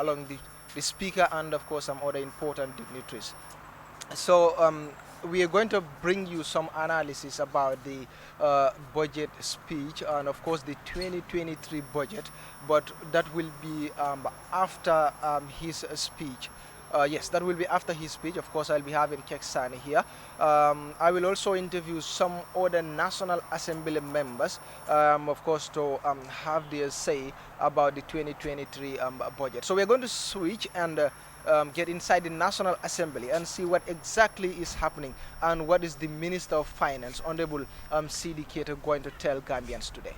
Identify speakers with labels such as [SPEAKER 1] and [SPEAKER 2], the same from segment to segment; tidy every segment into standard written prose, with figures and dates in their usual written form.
[SPEAKER 1] along the speaker and of course some other important dignitaries. So we are going to bring you some analysis about the budget speech and of course the 2023 budget, but that will be after his speech. Yes, that will be after his speech. Of course, I'll be having Keksani here. I will also interview some other National Assembly members, of course, to have their say about the 2023 budget. So we're going to switch and get inside the National Assembly and see what exactly is happening and what is the Minister of Finance, Honorable Seedy Keita, going to tell Gambians today.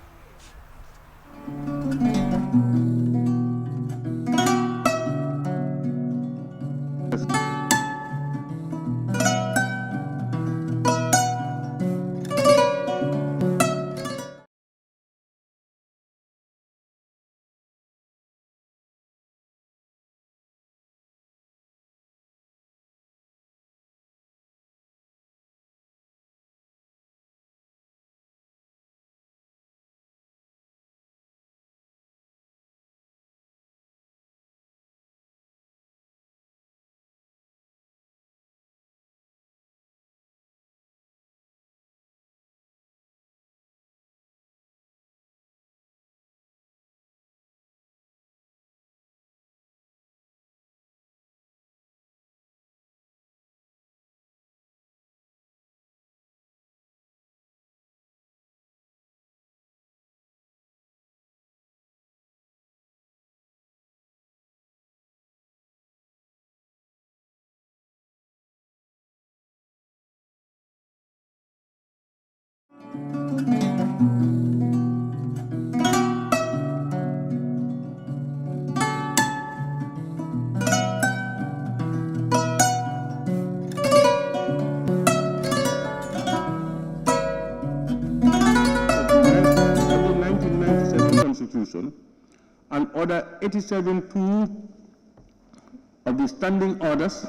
[SPEAKER 2] And Order 87.2 of the Standing Orders,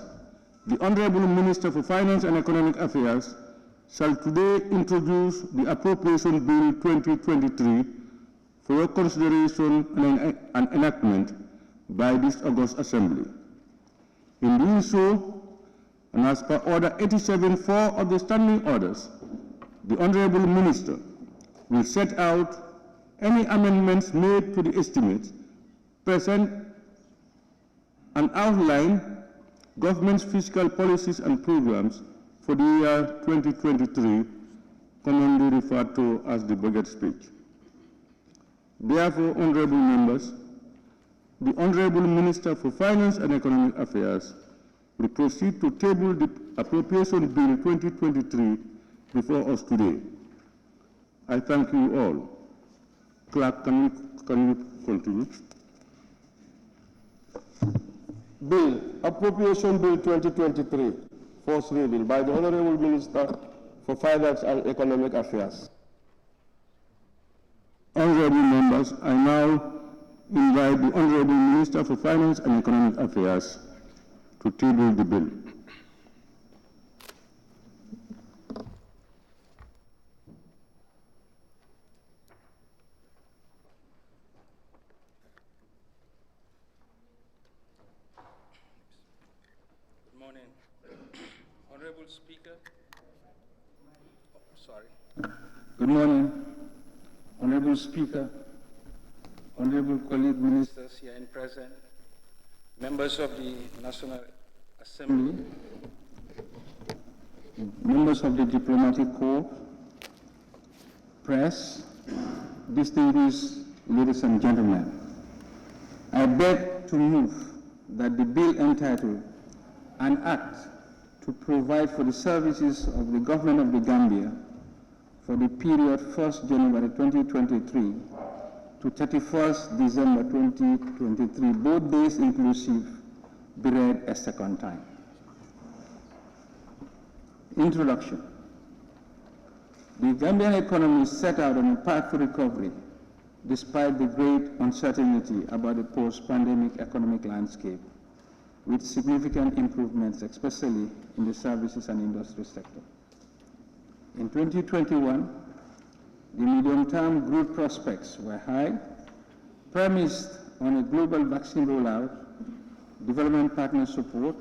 [SPEAKER 2] the Honorable Minister for Finance and Economic Affairs shall today introduce the Appropriation Bill 2023 for your consideration and enactment by this August Assembly. In doing so, and as per Order 87.4 of the Standing Orders, the Honorable Minister will set out any amendments made to the estimates, present and outline government's fiscal policies and programs for the year 2023, commonly referred to as the budget speech. Therefore, honorable members, the Honorable Minister for Finance and Economic Affairs will proceed to table the Appropriation Bill 2023 before us today. I thank you all. Clerk, can you continue?
[SPEAKER 3] Bill, Appropriation Bill 2023, first reading by the Honorable Minister for Finance and Economic Affairs.
[SPEAKER 2] Honorable members, I now invite the Honorable Minister for Finance and Economic Affairs to table the bill.
[SPEAKER 4] Honorable Speaker.
[SPEAKER 2] Good morning, Honorable Speaker, Honorable colleague ministers
[SPEAKER 4] here in present, members of the National Assembly,
[SPEAKER 2] members of the Diplomatic Corps, press, distinguished ladies and gentlemen. I beg to move that the bill entitled An Act to Provide for the Services of the Government of the Gambia for the period 1st January 2023 to 31st December 2023, both days inclusive, be read a second time. Introduction. The Gambian economy set out on a path to recovery despite the great uncertainty about the post-pandemic economic landscape, with significant improvements, especially in the services and industry sector. In 2021, the medium-term growth prospects were high, premised on a global vaccine rollout
[SPEAKER 5] development partner support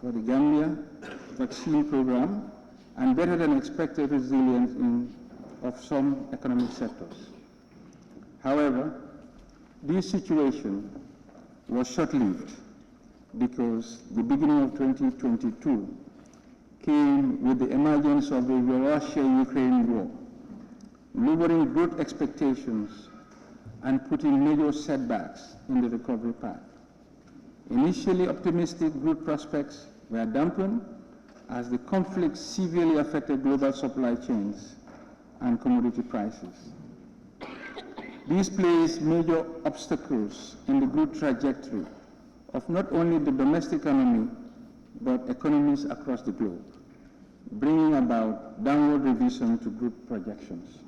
[SPEAKER 5] for the Gambia vaccine program, and better than expected resilience of some economic sectors. However, this situation was short-lived because the beginning of 2022 came with the emergence of the Russia-Ukraine war, lowering growth expectations and putting major setbacks in the recovery path. Initially optimistic growth prospects were dampened as the conflict severely affected global supply chains and commodity prices. This placed major obstacles in the growth trajectory of not only the domestic economy, but economies across the globe, bringing about downward revision to growth projections.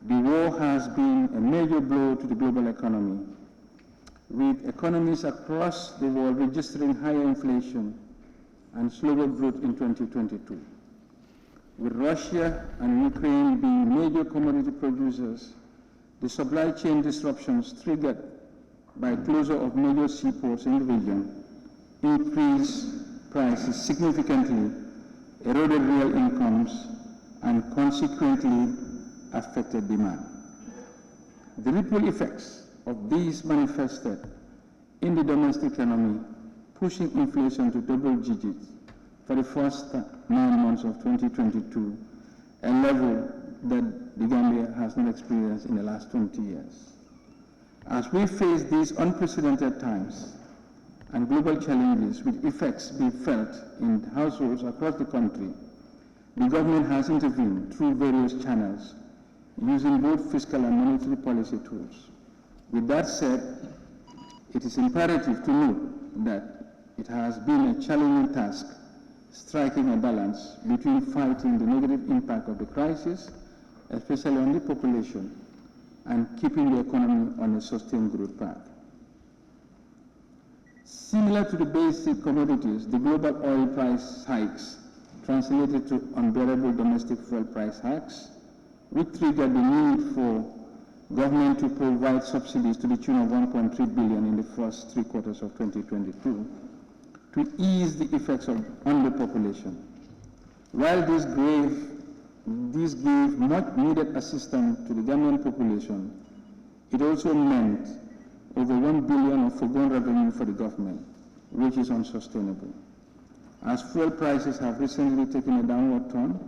[SPEAKER 5] The war has been a major blow to the global economy, with economies across the world registering higher inflation and slower growth in 2022. With Russia and Ukraine being major commodity producers, the supply chain disruptions triggered by closure of major seaports in the region increased prices significantly, eroded real incomes, and consequently affected demand. The ripple effects of these manifested in the domestic economy, pushing inflation to double digits for the first 9 months of 2022, a level that the Gambia has not experienced in the last 20 years. As we face these unprecedented times and global challenges with effects being felt in households across the country, the government has intervened through various channels, using both fiscal and monetary policy tools. With that said, it is imperative to note that it has been a challenging task striking a balance between fighting the negative impact of the crisis, especially on the population, and keeping the economy on a sustained growth path. Similar to the basic commodities, the global oil price hikes translated to unbearable domestic fuel price hikes, which triggered the need for government to provide subsidies to the tune of $1.3 billion in the first 3 quarters of 2022 to ease the effects of underpopulation. While this gave much needed assistance to the Gambian population, it also meant over $1 billion of foregone revenue for the government, which is unsustainable. As fuel prices have recently taken a downward turn,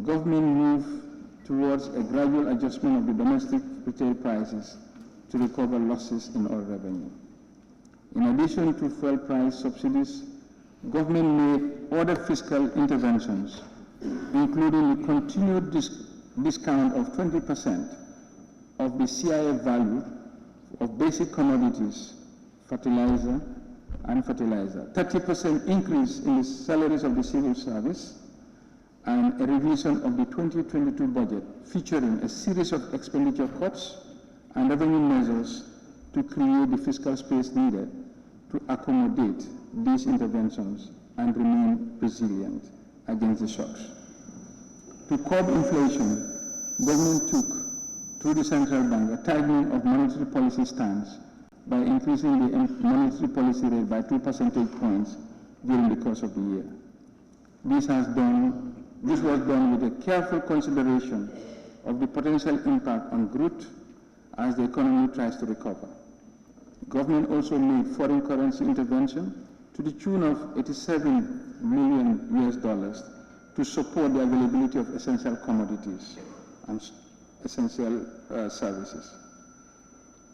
[SPEAKER 5] government moved towards a gradual adjustment of the domestic retail prices to recover losses in oil revenue. In addition to fuel price subsidies, government made other fiscal interventions, including the continued discount of 20% of the CIF value of basic commodities, fertilizer, 30% increase in the salaries of the civil service, and a revision of the 2022 budget featuring a series of expenditure cuts and revenue measures to create the fiscal space needed to accommodate these interventions and remain resilient against the shocks. To curb inflation, government took, through the central bank, a tightening of monetary policy stance by increasing the monetary policy rate by 2 percentage points during the course of the year. This was done with a careful consideration of the potential impact on growth as the economy tries to recover. Government also made foreign currency intervention to the tune of $87 million to support the availability of essential commodities and essential services.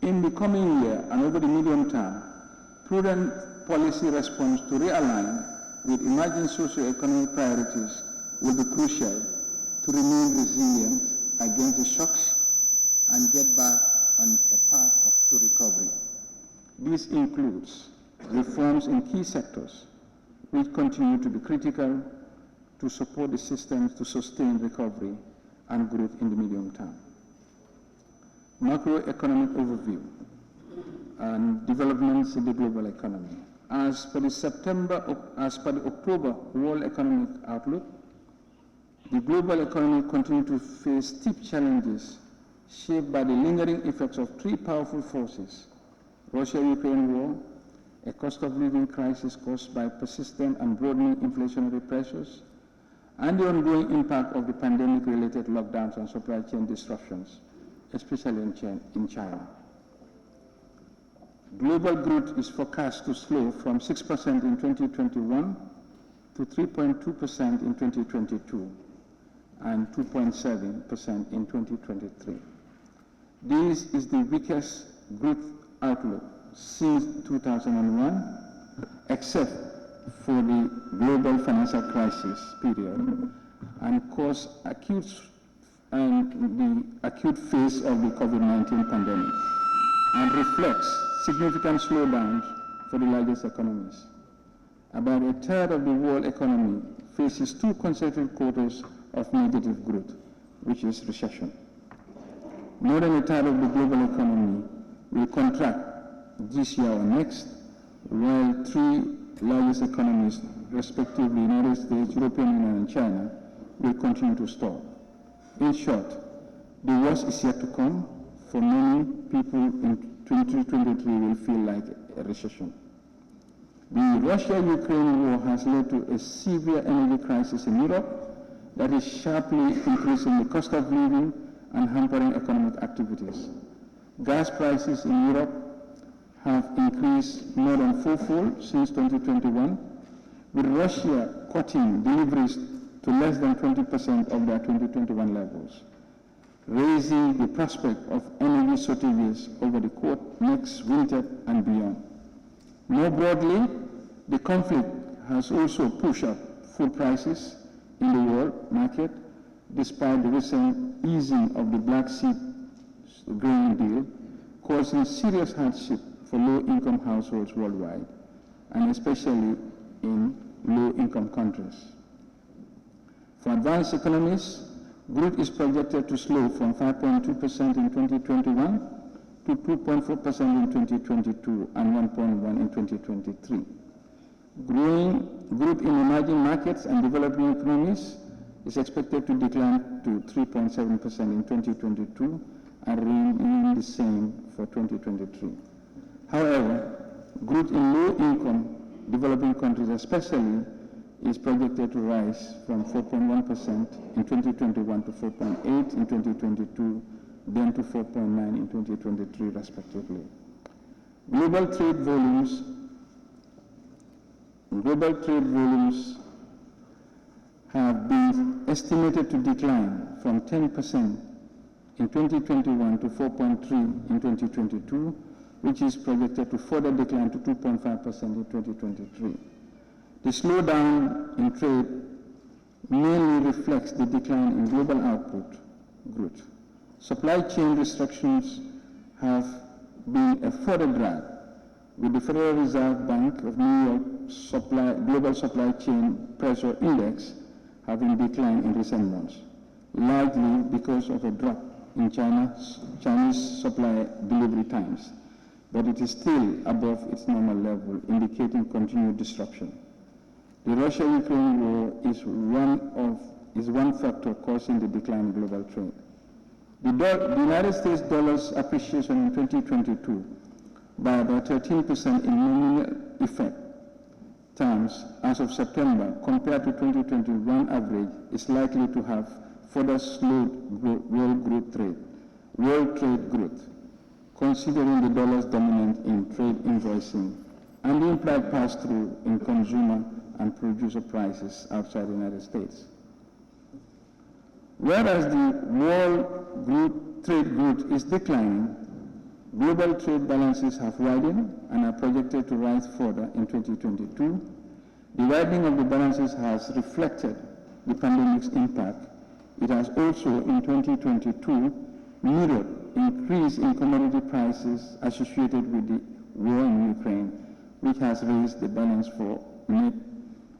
[SPEAKER 5] In the coming year and over the medium term, prudent policy response to realign with emerging socio-economic priorities will be crucial to remain resilient against the shocks and get back on a path to recovery. This includes reforms in key sectors which continue to be critical to support the systems to sustain recovery and growth in the medium term. Macroeconomic overview and developments in the global economy. As per the October World Economic Outlook, the global economy continues to face steep challenges shaped by the lingering effects of 3 powerful forces: Russia-Ukraine war, a cost of living crisis caused by persistent and broadening inflationary pressures, and the ongoing impact of the pandemic-related lockdowns and supply chain disruptions, especially in China. Global growth is forecast to slow from 6% in 2021 to 3.2% in 2022 and 2.7% in 2023. This is the weakest growth outlook since 2001, except for the global financial crisis period, and caused the acute phase of the COVID-19 pandemic, and reflects significant slowdowns for the largest economies. About a third of the world economy faces 2 consecutive quarters of negative growth, which is recession. More than a third of the global economy will contract this year or next, while 3 largest economies, respectively United States, European Union, and China, will continue to stall. In short, the worst is yet to come. For many people in 2023 will feel like a recession. The Russia-Ukraine war has led to a severe energy crisis in Europe that is sharply increasing the cost of living and hampering economic activities. Gas prices in Europe have increased more than 4-fold since 2021, with Russia cutting deliveries to less than 20% of their 2021 levels, raising the prospect of energy shortages over the next winter and beyond. More broadly, the conflict has also pushed up food prices in the world market, despite the recent easing of the Black Sea grain deal, causing serious hardship for low-income households worldwide, and especially in low-income countries. For advanced economies, growth is projected to slow from 5.2% in 2021 to 2.4% in 2022 and 1.1% in 2023. Growth in emerging markets and developing economies is expected to decline to 3.7% in 2022 and remain the same for 2023. However, growth in low-income developing countries especially is projected to rise from 4.1% in 2021 to 4.8% in 2022, then to 4.9% in 2023 respectively. Global trade volumes have been estimated to decline from 10% in 2021 to 4.3% in 2022, which is projected to further decline to 2.5% in 2023. The slowdown in trade mainly reflects the decline in global output growth. Supply chain restrictions have been a further drag, with the Federal Reserve Bank of New York Global Supply Chain Pressure Index having declined in recent months, largely because of a drop in Chinese supply delivery times, but it is still above its normal level, indicating continued disruption. The Russia-Ukraine war is one factor causing the decline in global trade. The United States dollar's appreciation in 2022 by about 13% in nominal effect terms as of September compared to 2021 average is likely to have further slowed world trade growth, considering the dollar's dominance in trade invoicing and the implied pass-through in consumer and producer prices outside the United States. Whereas the world trade growth is declining, global trade balances have widened and are projected to rise further in 2022. The widening of the balances has reflected the pandemic's impact. It has also, in 2022, mirrored increase in commodity prices associated with the war in Ukraine, which has raised the balance for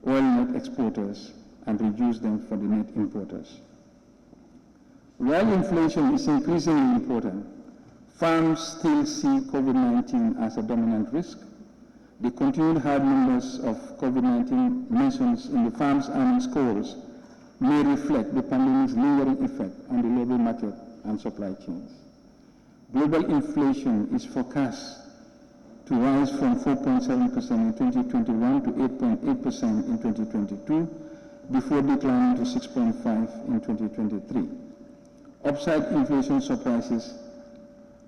[SPEAKER 5] oil net exporters and reduced them for the net importers. While inflation is increasingly important, firms still see COVID-19 as a dominant risk. The continued high numbers of COVID-19 mentions in the firm's earnings calls may reflect the pandemic's lingering effect on the labor market and supply chains. Global inflation is forecast to rise from 4.7% in 2021 to 8.8% in 2022, before declining to 6.5% in 2023. Upside inflation surprises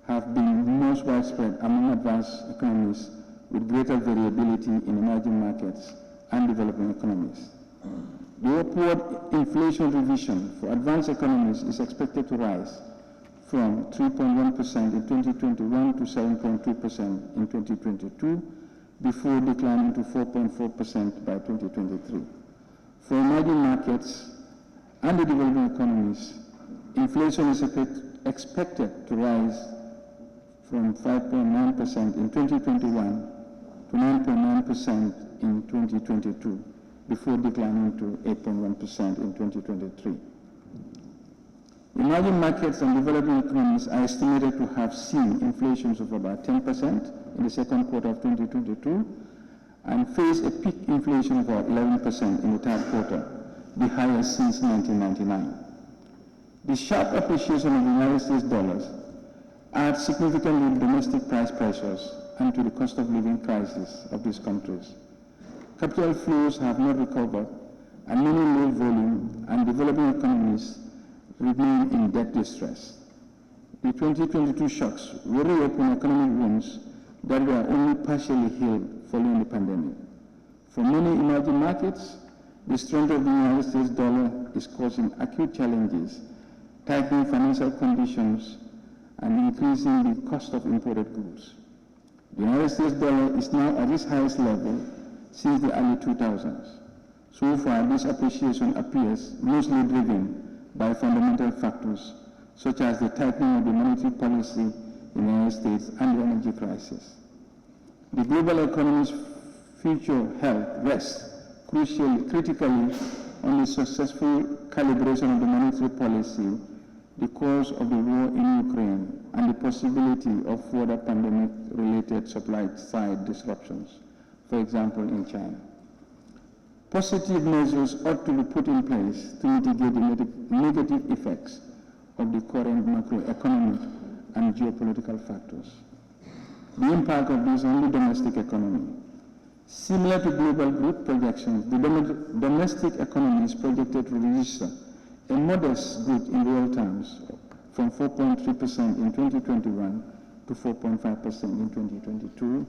[SPEAKER 5] have been most widespread among advanced economies, with greater variability in emerging markets and developing economies. The upward inflation revision for advanced economies is expected to rise from 3.1% in 2021 to 7.2% in 2022, before declining to 4.4% by 2023. For emerging markets and the developing economies, inflation is expected to rise from 5.9% in 2021 to 9.9% in 2022, before declining to 8.1% in 2023. Emerging markets and developing economies are estimated to have seen inflations of about 10% in the second quarter of 2022 and face a peak inflation of about 11% in the third quarter, the highest since 1999. The sharp appreciation of the United States dollars adds significantly to domestic price pressures and to the cost of living crisis of these countries. Capital flows have not recovered, and many low volume and developing economies remain in debt distress. The 2022 shocks will reopen economic wounds that were only partially healed following the pandemic. For many emerging markets, the strength of the United States dollar is causing acute challenges, tightening financial conditions and increasing the cost of imported goods. The United States dollar is now at its highest level since the early 2000s. So far, this appreciation appears mostly driven by fundamental factors such as the tightening of the monetary policy in the United States and the energy crisis. The global economy's future health rests critically on the successful calibration of the monetary policy, the cause of the war in Ukraine, and the possibility of further pandemic-related supply-side disruptions, for example in China. Positive measures ought to be put in place to mitigate the negative effects of the current macroeconomic and geopolitical factors. The impact of this on the domestic economy. Similar to global growth projections, the domestic economy is projected to register a modest growth in real terms from 4.3% in 2021 to 4.5% in 2022.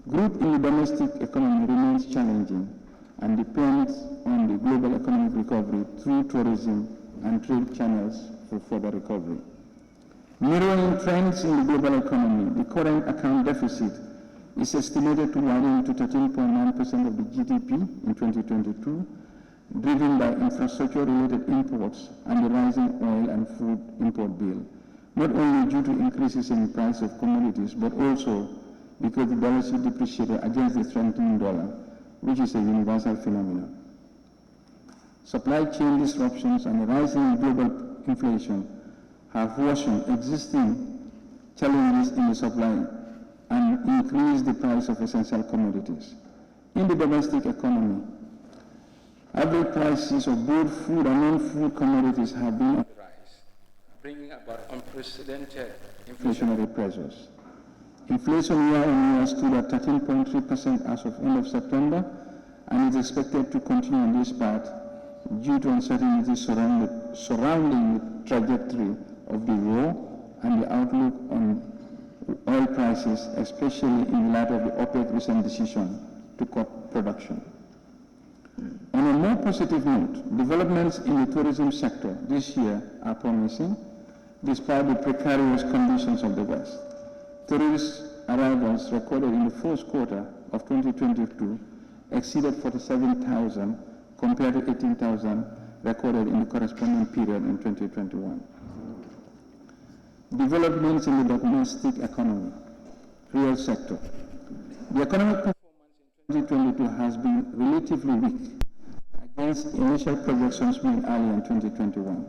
[SPEAKER 5] Growth in the domestic economy remains challenging and depends on the global economic recovery through tourism and trade channels for further recovery. Mirroring trends in the global economy, the current account deficit is estimated to widen to 13.9% of the GDP in 2022, driven by infrastructure-related imports and the rising oil and food import bill, not only due to increases in the price of commodities, but also because the dollar should depreciate against the strengthening dollar, which is a universal phenomenon. Supply chain disruptions and the rising global inflation have worsened existing challenges in the supply and increased the price of essential commodities. In the domestic economy, average prices of both food and non-food commodities have been on the rise,
[SPEAKER 4] bringing about unprecedented
[SPEAKER 5] inflationary pressures. Inflation year-on-year stood at 13.3% as of end of September and is expected to continue on this path due to uncertainty surrounding the trajectory of the war and the outlook on oil prices, especially in light of the OPEC recent decision to cut production. On a more positive note, developments in the tourism sector this year are promising, despite the precarious conditions of the West. Tourist arrivals recorded in the fourth quarter of 2022 exceeded 47,000 compared to 18,000 recorded in the corresponding period in 2021. Developments in the domestic economy, real sector. The economic performance in 2022 has been relatively weak against initial projections made earlier in 2021.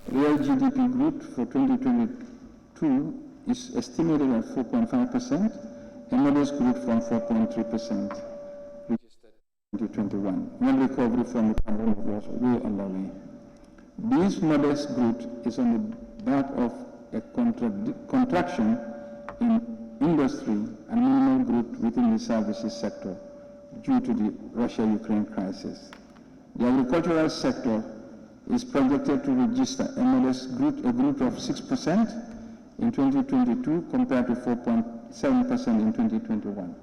[SPEAKER 5] Real GDP growth for 2022 is estimated at 4.5%, a modest growth from 4.3% registered in 2021, when recovery from the pandemic was way underway. This modest growth is on the back of a contraction in industry and minimal growth within the services sector due to the Russia-Ukraine crisis. The agricultural sector is projected to register a modest growth of 6% in 2022 compared to 4.7% in 2021.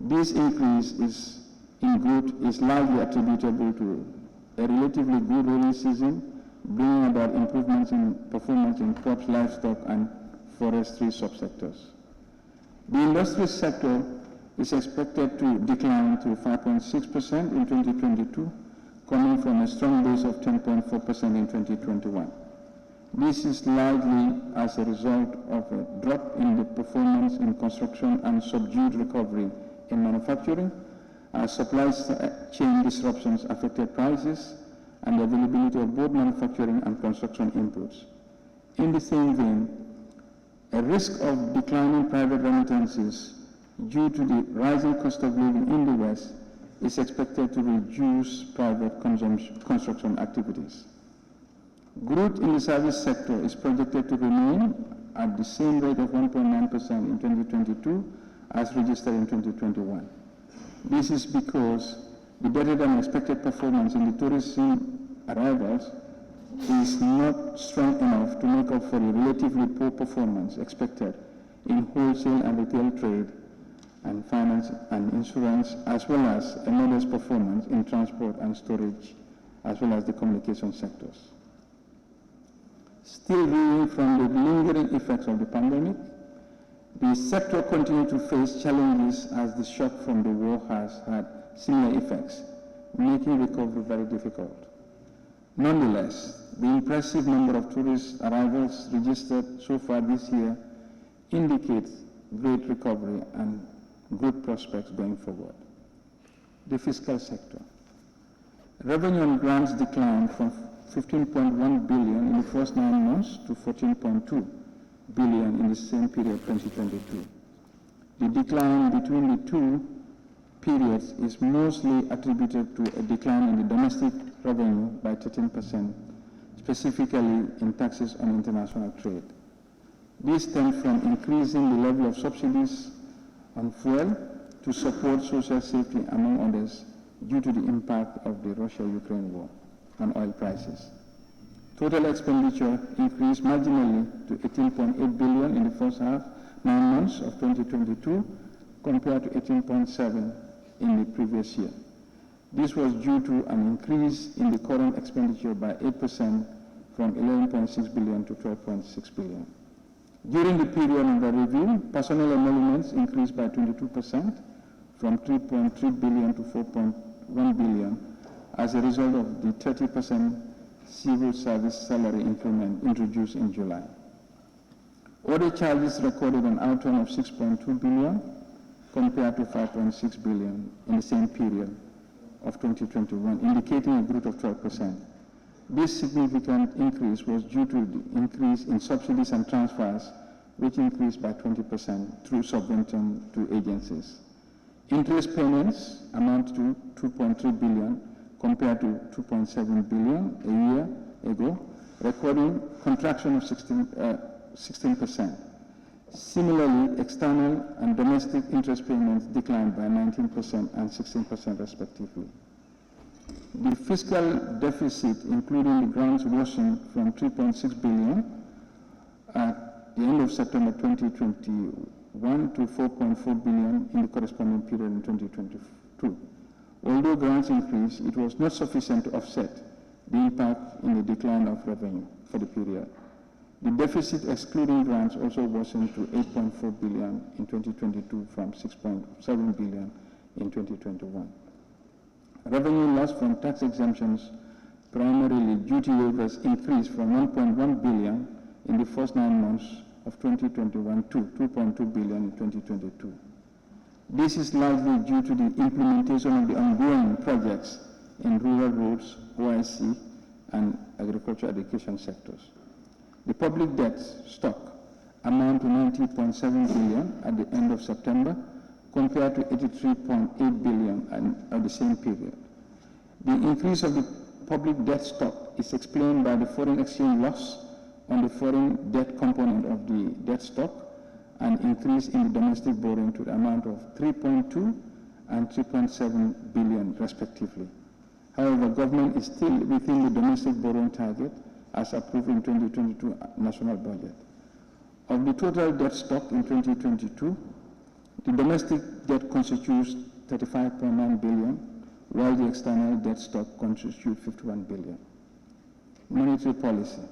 [SPEAKER 5] This increase in growth is largely attributable to a relatively good rainy season, bringing about improvements in performance in crops, livestock, and forestry subsectors. The industry sector is expected to decline to 5.6% in 2022, coming from a strong base of 10.4% in 2021. This is largely as a result of a drop in the performance in construction and subdued recovery in manufacturing, as supply chain disruptions affected prices and the availability of both manufacturing and construction inputs. In the same vein, a risk of declining private remittances due to the rising cost of living in the West is expected to reduce private construction activities. Growth in the service sector is projected to remain at the same rate of 1.9% in 2022 as registered in 2021. This is because the better than expected performance in the tourism arrivals is not strong enough to make up for the relatively poor performance expected in wholesale and retail trade and finance and insurance, as well as a modest performance in transport and storage, as well as the communication sectors. Still reeling from the lingering effects of the pandemic, the sector continued to face challenges as the shock from the war has had similar effects, making recovery very difficult. Nonetheless, the impressive number of tourist arrivals registered so far this year indicates great recovery and good prospects going forward. The fiscal sector. Revenue and grants declined from 15.1 billion in the first 9 months to 14.2 billion in the same period 2022. The decline between the two periods is mostly attributed to a decline in the domestic revenue by 13%, specifically in taxes on international trade. This stems from increasing the level of subsidies on fuel to support social safety, among others, due to the impact of the Russia-Ukraine war on oil prices. Total expenditure increased marginally to 18.8 billion in the first 9 months of 2022 compared to 18.7 in the previous year. This was due to an increase in the current expenditure by 8% from 11.6 billion to 12.6 billion. During the period under review, personnel emoluments increased by 22% from 3.3 billion to 4.1 billion as a result of the 30% civil service salary increment introduced in July. Other charges recorded an outturn of 6.2 billion compared to 5.6 billion in the same period of 2021, indicating a growth of 12%. This significant increase was due to the increase in subsidies and transfers, which increased by 20% through subvention to agencies. Interest payments amount to 2.3 billion compared to 2.7 billion a year ago, recording contraction of 16%. Similarly, external and domestic interest payments declined by 19% and 16% respectively. The fiscal deficit, including the grants, worsened from 3.6 billion at the end of September 2021 to 4.4 billion in the corresponding period in 2022. Although grants increased, it was not sufficient to offset the impact in the decline of revenue for the period. The deficit excluding grants also worsened to 8.4 billion in 2022 from 6.7 billion in 2021. Revenue loss from tax exemptions, primarily duty waivers, increased from 1.1 billion in the first 9 months of 2021 to 2.2 billion in 2022. This is largely due to the implementation of the ongoing projects in rural roads, OIC, and agriculture education sectors. The public debt stock amounted to 90.7 billion at the end of September, compared to 83.8 billion at the same period. The increase of the public debt stock is explained by the foreign exchange loss on the foreign debt component of the debt stock, an increase in the domestic borrowing to the amount of 3.2 and 3.7 billion respectively. However, government is still within the domestic borrowing target as approved in 2022 national budget. Of the total debt stock in 2022, the domestic debt constitutes 35.9 billion, while the external debt stock constitutes 51 billion. Monetary policy,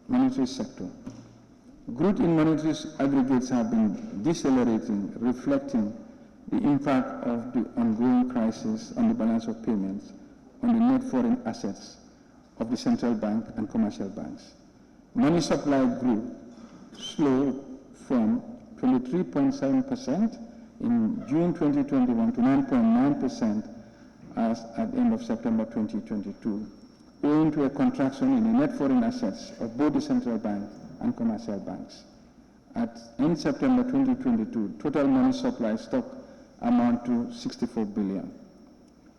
[SPEAKER 5] monetary sector. Growth in monetary aggregates have been decelerating, reflecting the impact of the ongoing crisis on the balance of payments on the net foreign assets of the central bank and commercial banks. Money supply grew slowed from 23.7% in June 2021 to 9.9% as at the end of September 2022, owing to a contraction in the net foreign assets of both the central bank and commercial banks. In September 2022, total money supply stock amount to 64 billion.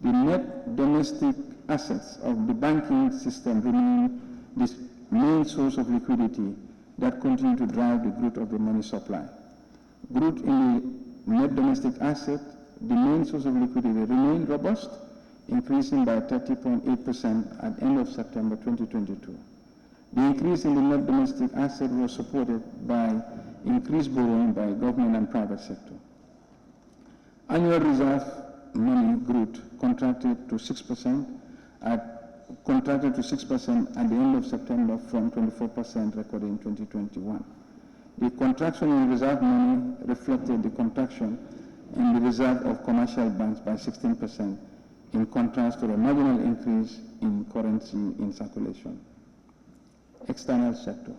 [SPEAKER 5] The net domestic assets of the banking system remain the main source of liquidity that continue to drive the growth of the money supply. Growth in the net domestic asset, the main source of liquidity, remained robust, increasing by 30.8% at the end of September 2022. The increase in the net domestic asset was supported by increased borrowing by government and private sector. Annual reserve money growth contracted to 6% at the end of September from 24% recorded in 2021. The contraction in reserve money reflected the contraction in the reserve of commercial banks by 16%, in contrast to a marginal increase in currency in circulation. External sector.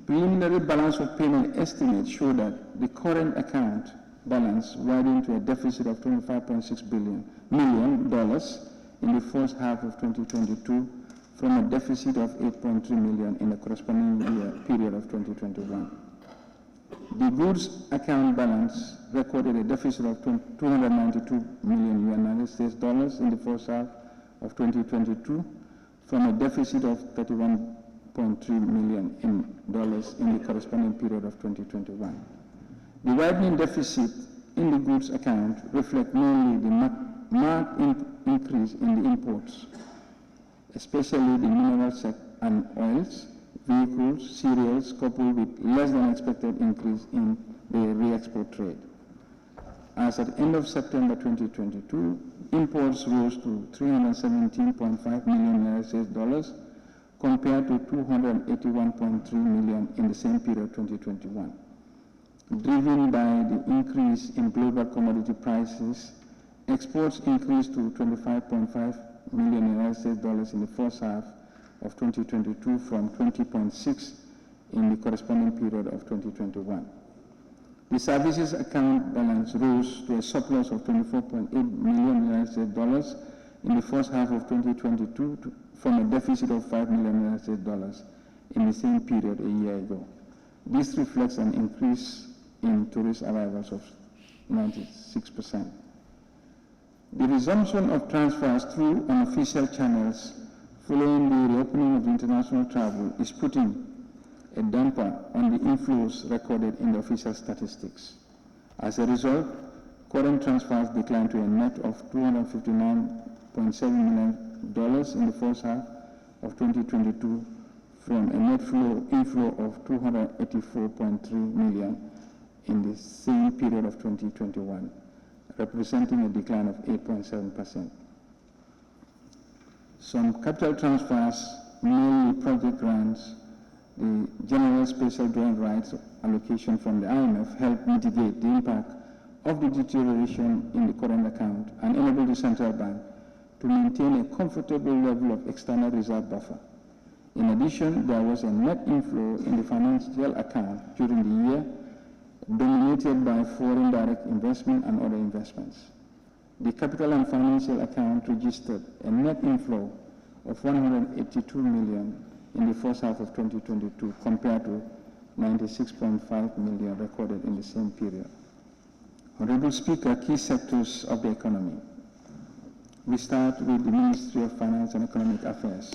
[SPEAKER 5] Preliminary balance of payment estimates show that the current account balance widened to a deficit of $25.6 million in the first half of 2022 from a deficit of $8.3 million in the corresponding period of 2021. The goods account balance recorded a deficit of $292 million in the first half of 2022 from a deficit of $31.3 million in the corresponding period of 2021. The widening deficit in the goods account reflects mainly the marked increase in the imports, especially the minerals and oils, vehicles, cereals, coupled with less than expected increase in the re-export trade. As at the end of September 2022, imports rose to $317.5 million compared to $281.3 million in the same period 2021. Driven by the increase in global commodity prices, exports increased to $25.5 million in the first half of 2022 from 20.6 in the corresponding period of 2021. The services account balance rose to a surplus of $24.8 million in the first half of 2022 from a deficit of $5 million in the same period a year ago. This reflects an increase in tourist arrivals of 96%. The resumption of transfers through unofficial channels following the reopening of international travel is putting a damper on the inflows recorded in the official statistics. As a result, current transfers declined to a net of $259.7 million in the first half of 2022 from a net inflow of $284.3 million in the same period of 2021, representing a decline of 8.7%. Some capital transfers, mainly project grants, the general special drawing rights allocation from the IMF helped mitigate the impact of the deterioration in the current account and enable the central bank to maintain a comfortable level of external reserve buffer. In addition, there was a net inflow in the financial account during the year, dominated by foreign direct investment and other investments. The capital and financial account registered a net inflow of $182 million in the first half of 2022 compared to $96.5 million recorded in the same period. Honorable Speaker, key sectors of the economy. We start with the Ministry of Finance and Economic Affairs.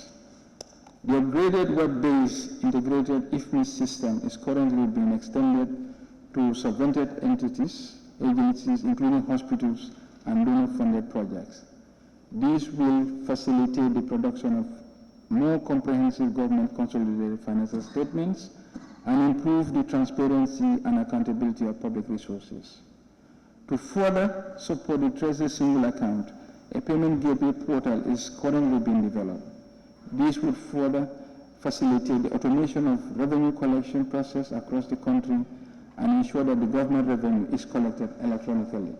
[SPEAKER 5] The upgraded web-based integrated IFMI system is currently being extended to subvented entities, agencies, including hospitals and donor-funded projects. This will facilitate the production of more comprehensive government consolidated financial statements and improve the transparency and accountability of public resources. To further support the Treasury single account, a payment gateway portal is currently being developed. This would further facilitate the automation of revenue collection process across the country and ensure that the government revenue is collected electronically.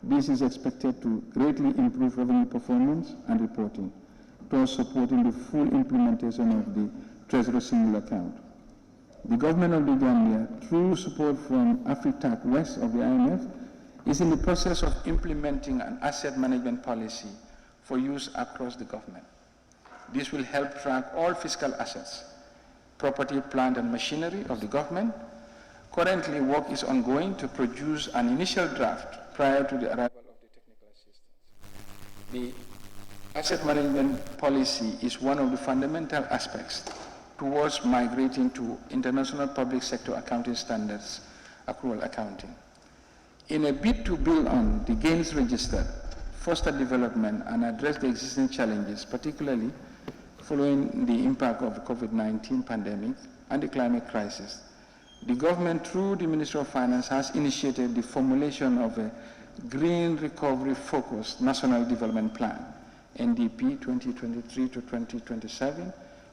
[SPEAKER 5] This is expected to greatly improve revenue performance and reporting, towards supporting the full implementation of the Treasury single account. The government of the Gambia, through support from Afritac West of the IMF, is in the process of implementing an asset management policy for use across the government. This will help track all fiscal assets, property, plant, and machinery of the government. Currently, work is ongoing to produce an initial draft prior to the arrival of the technical assistance. The asset management policy is one of the fundamental aspects towards migrating to international public sector accounting standards, accrual accounting. In a bid to build on the gains registered, foster development, and address the existing challenges, particularly following the impact of the COVID-19 pandemic and the climate crisis, the government, through the Ministry of Finance, has initiated the formulation of a Green Recovery Focused National Development Plan, NDP 2023 to 2027,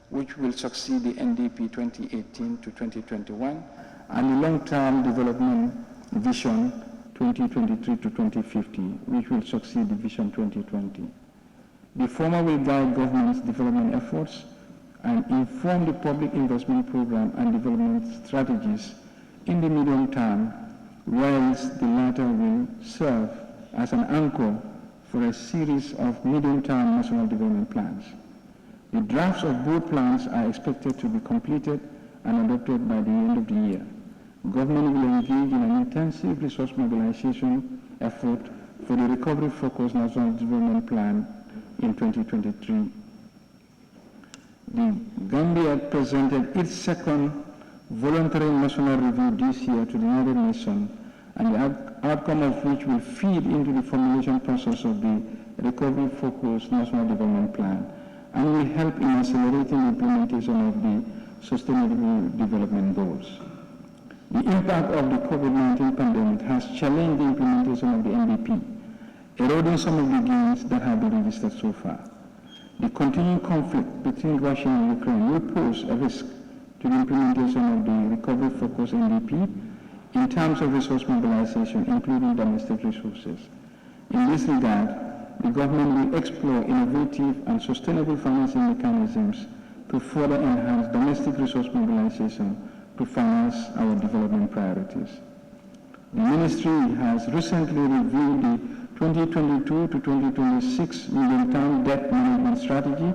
[SPEAKER 5] which will succeed the NDP 2018 to 2021, and the Long-Term Development Vision 2023 to 2050, which will succeed the Vision 2020. The former will guide government's development efforts and inform the public investment program and development strategies in the medium term, whilst the latter will serve as an anchor for a series of medium-term national development plans. The drafts of both plans are expected to be completed and adopted by the end of the year. Government will engage in an intensive resource mobilization effort for the recovery-focused national development plan in 2023. The Gambia presented its second voluntary national review this year to the United Nations, and the outcome of which will feed into the formulation process of the recovery-focused national development plan and will help in accelerating the implementation of the sustainable development goals. The impact of the COVID-19 pandemic has challenged the implementation of the NDP, eroding some of the gains that have been registered so far. The continuing conflict between Russia and Ukraine will pose a risk to the implementation of the recovery-focused NDP in terms of resource mobilization, including domestic resources. In this regard, the government will explore innovative and sustainable financing mechanisms to further enhance domestic resource mobilization to finance our development priorities. The Ministry has recently reviewed the 2022 to 2026 medium-term debt management strategy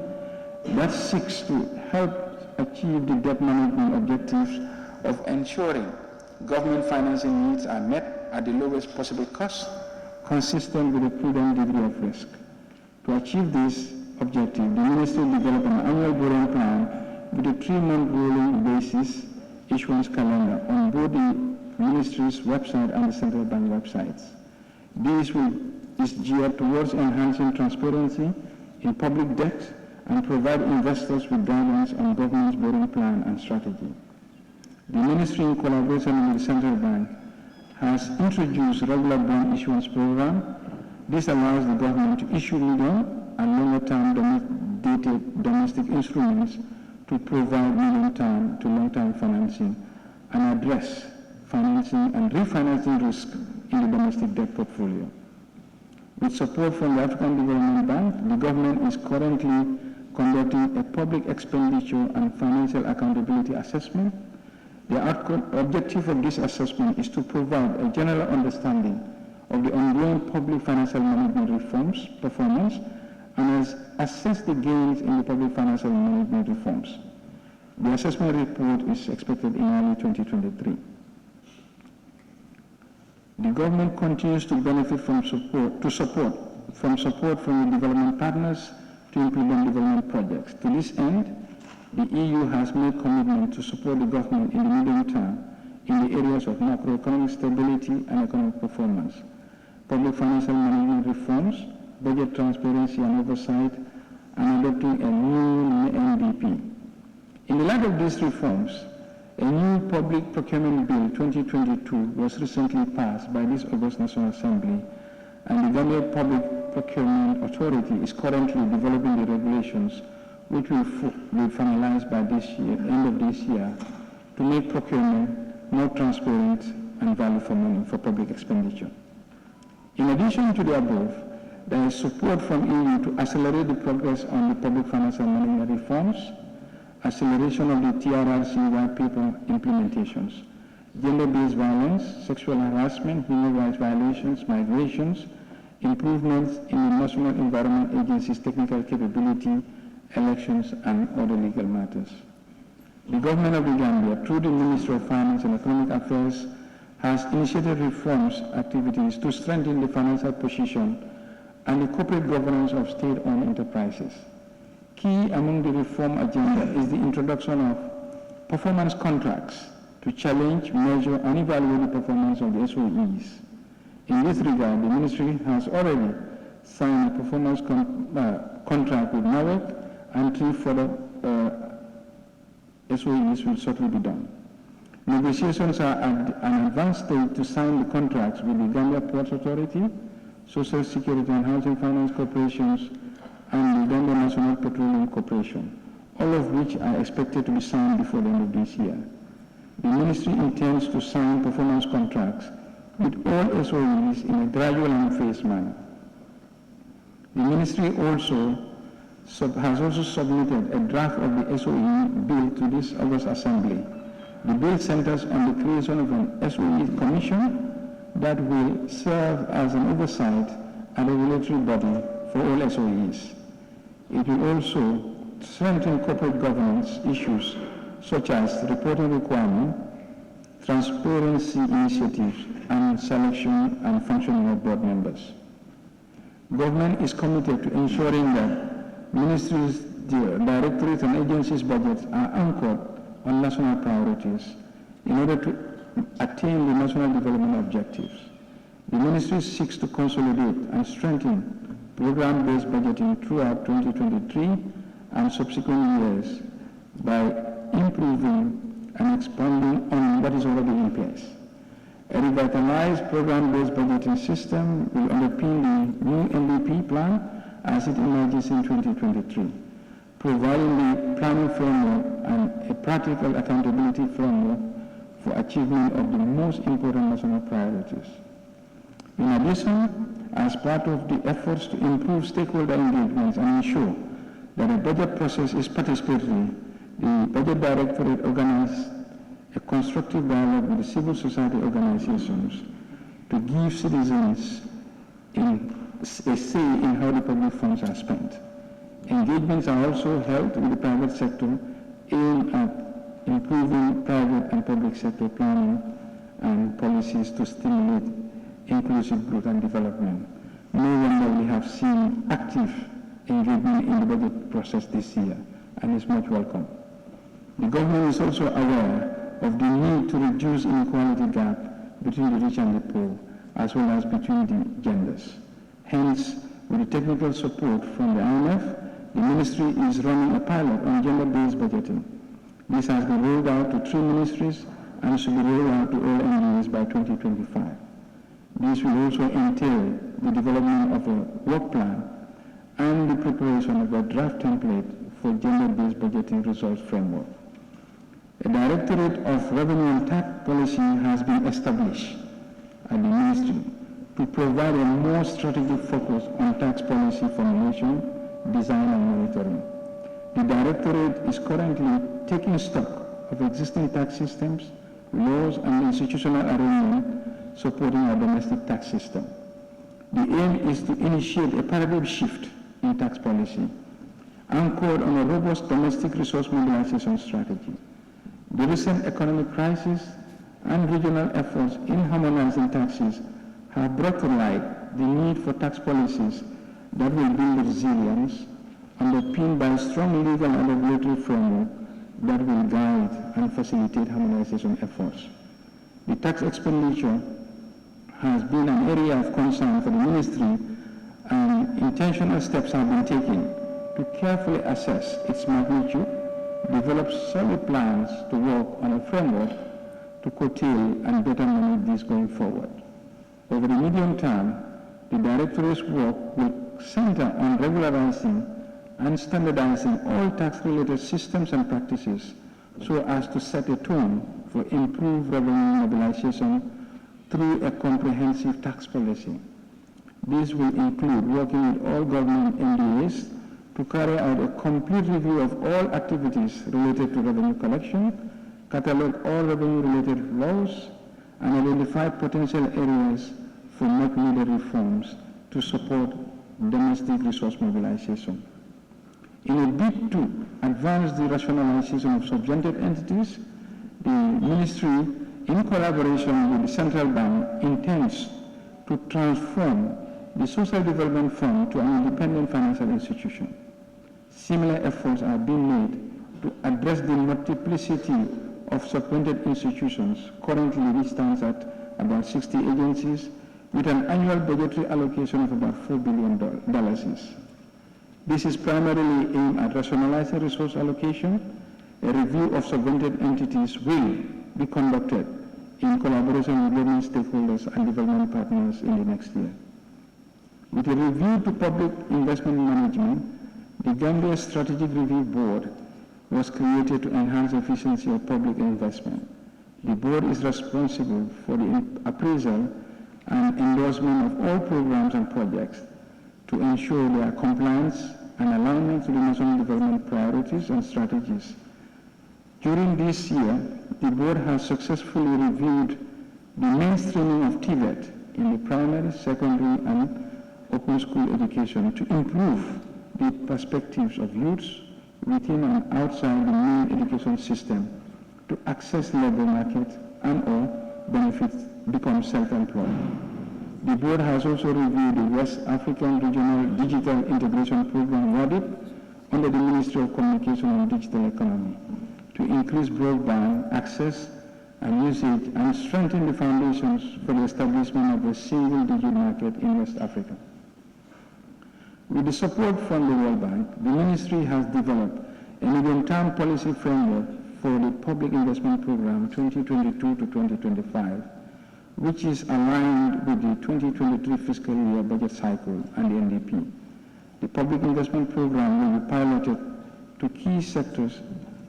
[SPEAKER 5] that seeks to help achieve the debt management objectives of ensuring government financing needs are met at the lowest possible cost, consistent with a prudent degree of risk. To achieve this objective, the Ministry will develop an annual borrowing plan with a 3-month rolling basis issuance calendar on both the Ministry's website and the central bank websites. This is geared towards enhancing transparency in public debt and provide investors with guidance on government's borrowing plan and strategy. The Ministry, in collaboration with the central bank, has introduced regular bond issuance program. This allows the government to issue medium and longer-term dated domestic instruments to provide medium-term to long-term financing and address financing and refinancing risk in the domestic debt portfolio. With support from the African Development Bank, the government is currently conducting a public expenditure and financial accountability assessment. The objective of this assessment is to provide a general understanding of the ongoing public financial management reforms performance and assess the gains in the public financial management reforms. The assessment report is expected in early 2023. The government continues to benefit from support from the development partners to implement development projects. To this end, the EU has made commitment to support the government in the medium term in the areas of macroeconomic stability and economic performance, public financial management reforms, budget transparency and oversight, and adopting a new NDP. In the light of these reforms, a new Public Procurement Bill 2022 was recently passed by this August National Assembly, and the Gambia Public Procurement Authority is currently developing the regulations which will be finalized by this year, end of this year, to make procurement more transparent and value for money for public expenditure. In addition to the above, there is support from EU to accelerate the progress on the public financial management reforms, acceleration of the TRRC white paper implementations, gender-based violence, sexual harassment, human rights violations, migrations, improvements in the National Environment Agency's technical capability, elections, and other legal matters. The government of the Gambia, through the Ministry of Finance and Economic Affairs, has initiated reforms activities to strengthen the financial position and the corporate governance of state-owned enterprises. Key among the reform agenda is the introduction of performance contracts to challenge, measure, and evaluate the performance of the SOEs. In this regard, the Ministry has already signed a performance contract with NAWEC, and 3 further SOEs will shortly be done. Negotiations are at an advanced stage to sign the contracts with the Gambia Ports Authority, Social Security and Housing Finance Corporations, and the Gambia National Petroleum Corporation, all of which are expected to be signed before the end of this year. The Ministry intends to sign performance contracts with all SOEs in a gradual and phased manner. The Ministry has also submitted a draft of the SOE bill to this August Assembly. The bill centers on the creation of an SOE commission that will serve as an oversight and regulatory body for all SOEs. It will also strengthen corporate governance issues such as reporting requirement, transparency initiatives, and selection and functioning of board members. Government is committed to ensuring that ministries, directorates, and agencies' budgets are anchored on national priorities in order to attain the national development objectives. The Ministry seeks to consolidate and strengthen program-based budgeting throughout 2023 and subsequent years by improving and expanding on what is already in place. A revitalized program-based budgeting system will underpin the new MVP plan as it emerges in 2023, providing the planning framework and a practical accountability framework for achievement of the most important national priorities. In addition, as part of the efforts to improve stakeholder engagements and ensure that the budget process is participatory, the Budget Directorate organized a constructive dialogue with the civil society organizations to give citizens a say in how the public funds are spent. Engagements are also held with the private sector aimed at improving private and public sector planning and policies to stimulate inclusive growth and development. No wonder we have seen active engagement in the budget process this year, and it's much welcome. The government is also aware of the need to reduce inequality gap between the rich and the poor, as well as between the genders. Hence, with the technical support from the IMF, the Ministry is running a pilot on gender-based budgeting. This has been rolled out to 3 ministries and should be rolled out to all MDAs by 2025. This will also entail the development of a work plan and the preparation of a draft template for gender-based budgeting results framework. A Directorate of Revenue and Tax Policy has been established at the Ministry to provide a more strategic focus on tax policy formulation, design, and monitoring. The Directorate is currently taking stock of existing tax systems, laws, and institutional arrangement supporting our domestic tax system. The aim is to initiate a paradigm shift in tax policy, anchored on a robust domestic resource mobilization strategy. The recent economic crisis and regional efforts in harmonizing taxes have brought to light the need for tax policies that will build resilience, underpinned by a strong legal and regulatory framework that will guide and facilitate harmonization efforts. The tax expenditure has been an area of concern for the ministry, and intentional steps have been taken to carefully assess its magnitude, develop solid plans to work on a framework to curtail and better manage this going forward. Over the medium term, the Directorate's work will center on regularizing and standardizing all tax-related systems and practices so as to set a tone for improved revenue mobilization through a comprehensive tax policy. This will include working with all government MDAs to carry out a complete review of all activities related to revenue collection, catalog all revenue-related laws, and identify potential areas for much-needed reforms to support domestic resource mobilization. In a bid to advance the rationalization of subjuncted entities, the Ministry, in collaboration with the Central Bank, intends to transform the Social Development Fund to an independent financial institution. Similar efforts are being made to address the multiplicity of subjuncted institutions, currently which stands at about 60 agencies, with an annual budgetary allocation of about $4 billion. This is primarily aimed at rationalizing resource allocation. A review of subjuncted entities will be conducted in collaboration with government stakeholders and development partners in the next year. With a review to public investment management, the Gambia Strategic Review Board was created to enhance efficiency of public investment. The board is responsible for the appraisal and endorsement of all programs and projects to ensure their compliance and alignment to the national development priorities and strategies. During this year, the board has successfully reviewed the mainstreaming of TVET in the primary, secondary, and open school education to improve the perspectives of youths within and outside the main education system to access the labor market and or benefit, become self-employed. The board has also reviewed the West African Regional Digital Integration Program WADIP under the Ministry of Communication and Digital Economy to increase broadband access and usage and strengthen the foundations for the establishment of a single digital market in West Africa. With the support from the World Bank, the Ministry has developed a medium-term policy framework for the Public Investment Program 2022 to 2025, which is aligned with the 2023 fiscal year budget cycle and the NDP. The Public Investment Program will be piloted to key sectors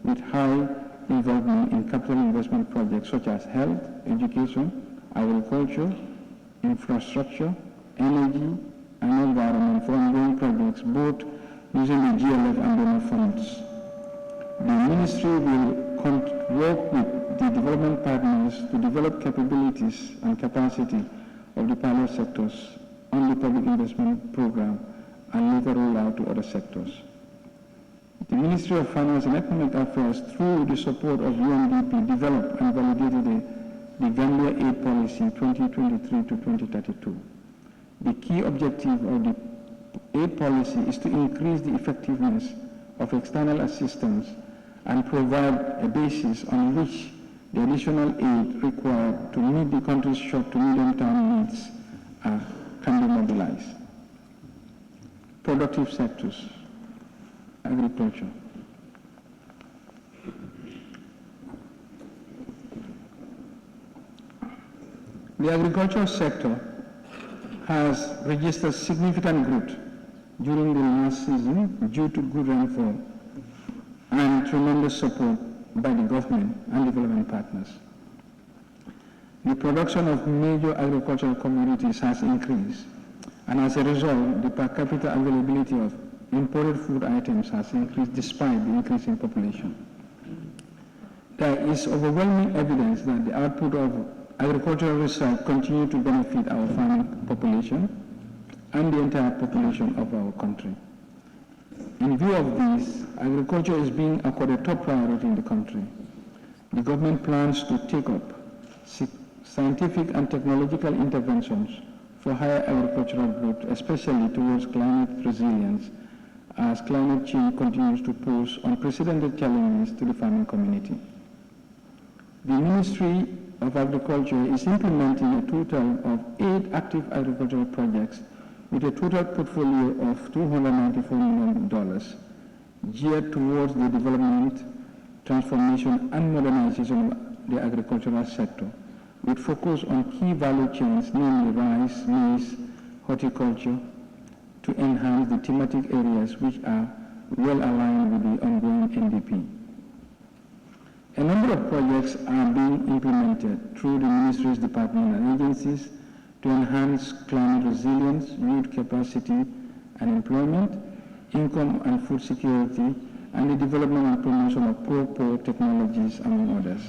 [SPEAKER 5] with high involvement in capital investment projects such as health, education, agriculture, infrastructure, energy, and environment for ongoing projects, both using the GLF and donor funds. The Ministry will work with the development partners to develop capabilities and capacity of the pilot sectors on the public investment program and later roll out to other sectors. The Ministry of Finance and Economic Affairs, through the support of UNDP, developed and validated the Gambia Aid Policy 2023 to 2032. The key objective of the aid policy is to increase the effectiveness of external assistance and provide a basis on which the additional aid required to meet the country's short to medium-term needs can be mobilized. Productive sectors, agriculture. The agricultural sector has registered significant growth during the last season due to good rainfall and tremendous support by the government and development partners. The production of major agricultural commodities has increased, and as a result, the per capita availability of imported food items has increased despite the increase in population. There is overwhelming evidence that the output of agricultural research continue to benefit our farming population and the entire population of our country. In view of this, agriculture is being accorded top priority in the country. The government plans to take up scientific and technological interventions for higher agricultural growth, especially towards climate resilience as climate change continues to pose unprecedented challenges to the farming community. The Ministry of Agriculture is implementing a total of 8 active agricultural projects with a total portfolio of $294 million geared towards the development, transformation, and modernization of the agricultural sector, with focus on key value chains, namely rice, maize, horticulture, to enhance the thematic areas which are well aligned with the ongoing NDP. A number of projects are being implemented through the Ministry's department and agencies to enhance climate resilience, youth capacity and employment, income and food security, and the development and promotion of pro technologies, among others.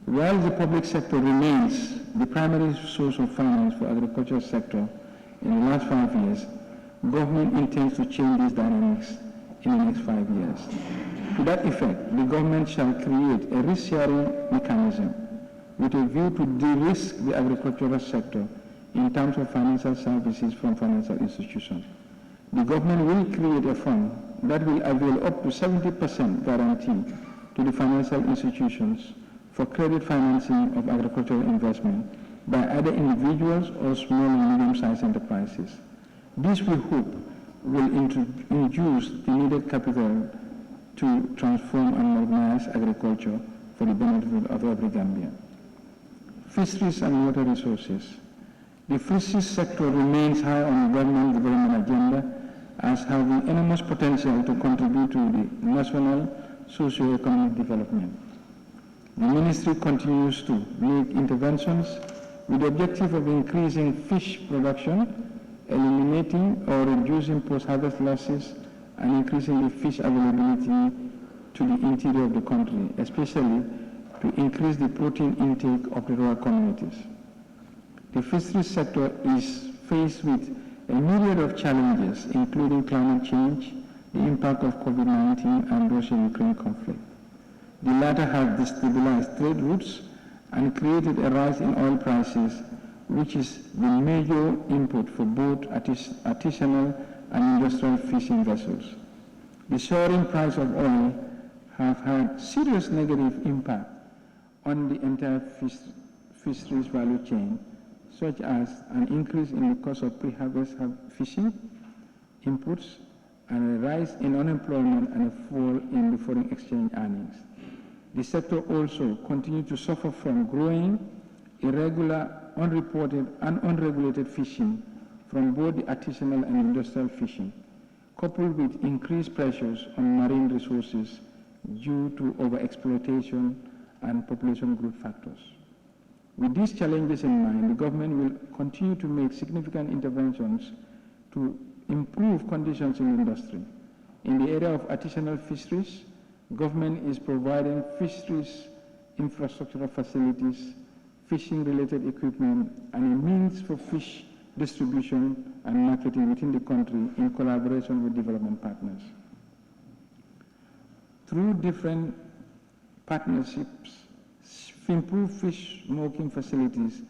[SPEAKER 5] While the public sector remains the primary source of finance for the agricultural sector in the last 5 years, government intends to change these dynamics in the next 5 years. To that effect, the government shall create a risk-sharing mechanism with a view to de-risk the agricultural sector in terms of financial services from financial institutions. The government will create a fund that will avail up to 70% guarantee to the financial institutions for credit financing of agricultural investment by either individuals or small and medium-sized enterprises. This, we hope, will induce the needed capital to transform and modernize agriculture for the benefit of every Gambian. Fisheries and water resources. The fisheries sector remains high on the government development agenda as having enormous potential to contribute to the national socio-economic development. The ministry continues to make interventions with the objective of increasing fish production, eliminating or reducing post-harvest losses, and increasing the fish availability to the interior of the country, especially to increase the protein intake of the rural communities. The fisheries sector is faced with a myriad of challenges, including climate change, the impact of COVID-19 and Russia-Ukraine conflict. The latter has destabilized trade routes and created a rise in oil prices, which is the major input for both artisanal and industrial fishing vessels. The soaring price of oil have had serious negative impact on the entire fisheries value chain, such as an increase in the cost of pre-harvest fishing inputs and a rise in unemployment and a fall in the foreign exchange earnings. The sector also continued to suffer from growing, irregular, unreported and unregulated fishing from both the artisanal and industrial fishing, coupled with increased pressures on marine resources due to overexploitation and population growth factors. With these challenges in mind, the government will continue to make significant interventions to improve conditions in the industry. In the area of artisanal fisheries, government is providing fisheries infrastructural facilities, fishing-related equipment, and a means for fish distribution and marketing within the country in collaboration with development partners. Through different partnerships, improved fish smoking facilities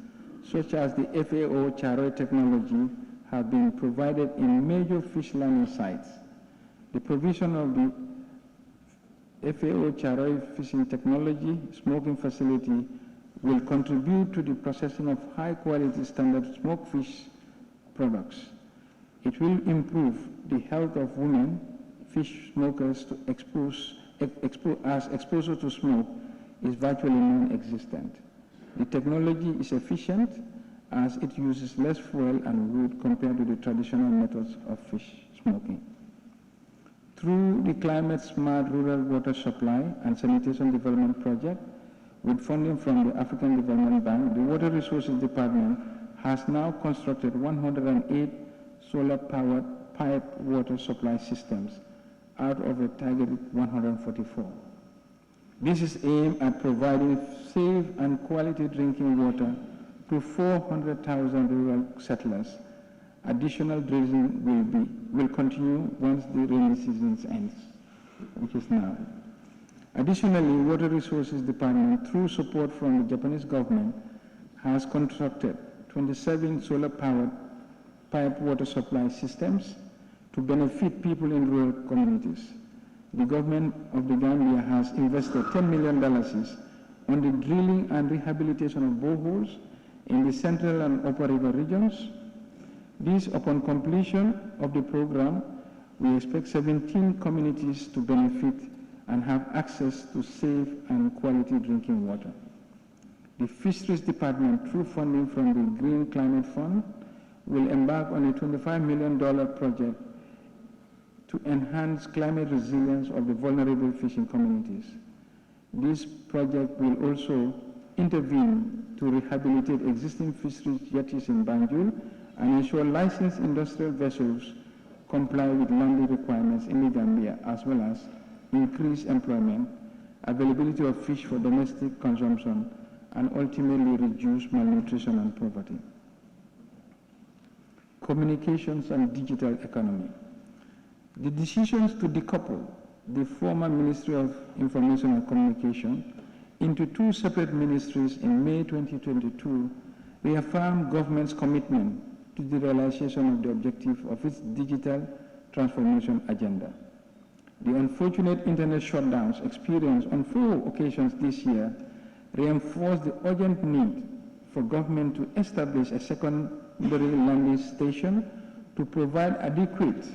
[SPEAKER 5] such as the FAO Charoy technology have been provided in major fish landing sites. The provision of the FAO Charoy fishing technology smoking facility will contribute to the processing of high-quality standard smoked fish products. It will improve the health of women fish smokers to as exposure to smoke is virtually non-existent. The technology is efficient as it uses less fuel and wood compared to the traditional methods of fish smoking. Through the Climate Smart Rural Water Supply and Sanitation Development Project, with funding from the African Development Bank, the Water Resources Department has now constructed 108 solar-powered pipe water supply systems out of a targeted 144. This is aimed at providing safe and quality drinking water to 400,000 rural settlers. Additional drilling will continue once the rainy season ends, which is now. Additionally, Water Resources Department, through support from the Japanese government, has constructed 27 solar-powered pipe water supply systems to benefit people in rural communities. The government of the Gambia has invested $10 million on the drilling and rehabilitation of boreholes in the central and upper river regions. This, upon completion of the program, we expect 17 communities to benefit and have access to safe and quality drinking water. The Fisheries Department, through funding from the Green Climate Fund, will embark on a $25 million project to enhance climate resilience of the vulnerable fishing communities. This project will also intervene to rehabilitate existing fisheries jetties in Banjul and ensure licensed industrial vessels comply with landing requirements in the Gambia, as well as increase employment, availability of fish for domestic consumption, and ultimately reduce malnutrition and poverty. Communications and digital economy. The decisions to decouple the former Ministry of Information and Communication into two separate ministries in May 2022 reaffirmed government's commitment to the realization of the objective of its digital transformation agenda. The unfortunate internet shutdowns experienced on 4 occasions this year reinforced the urgent need for government to establish a secondary landing station to provide adequate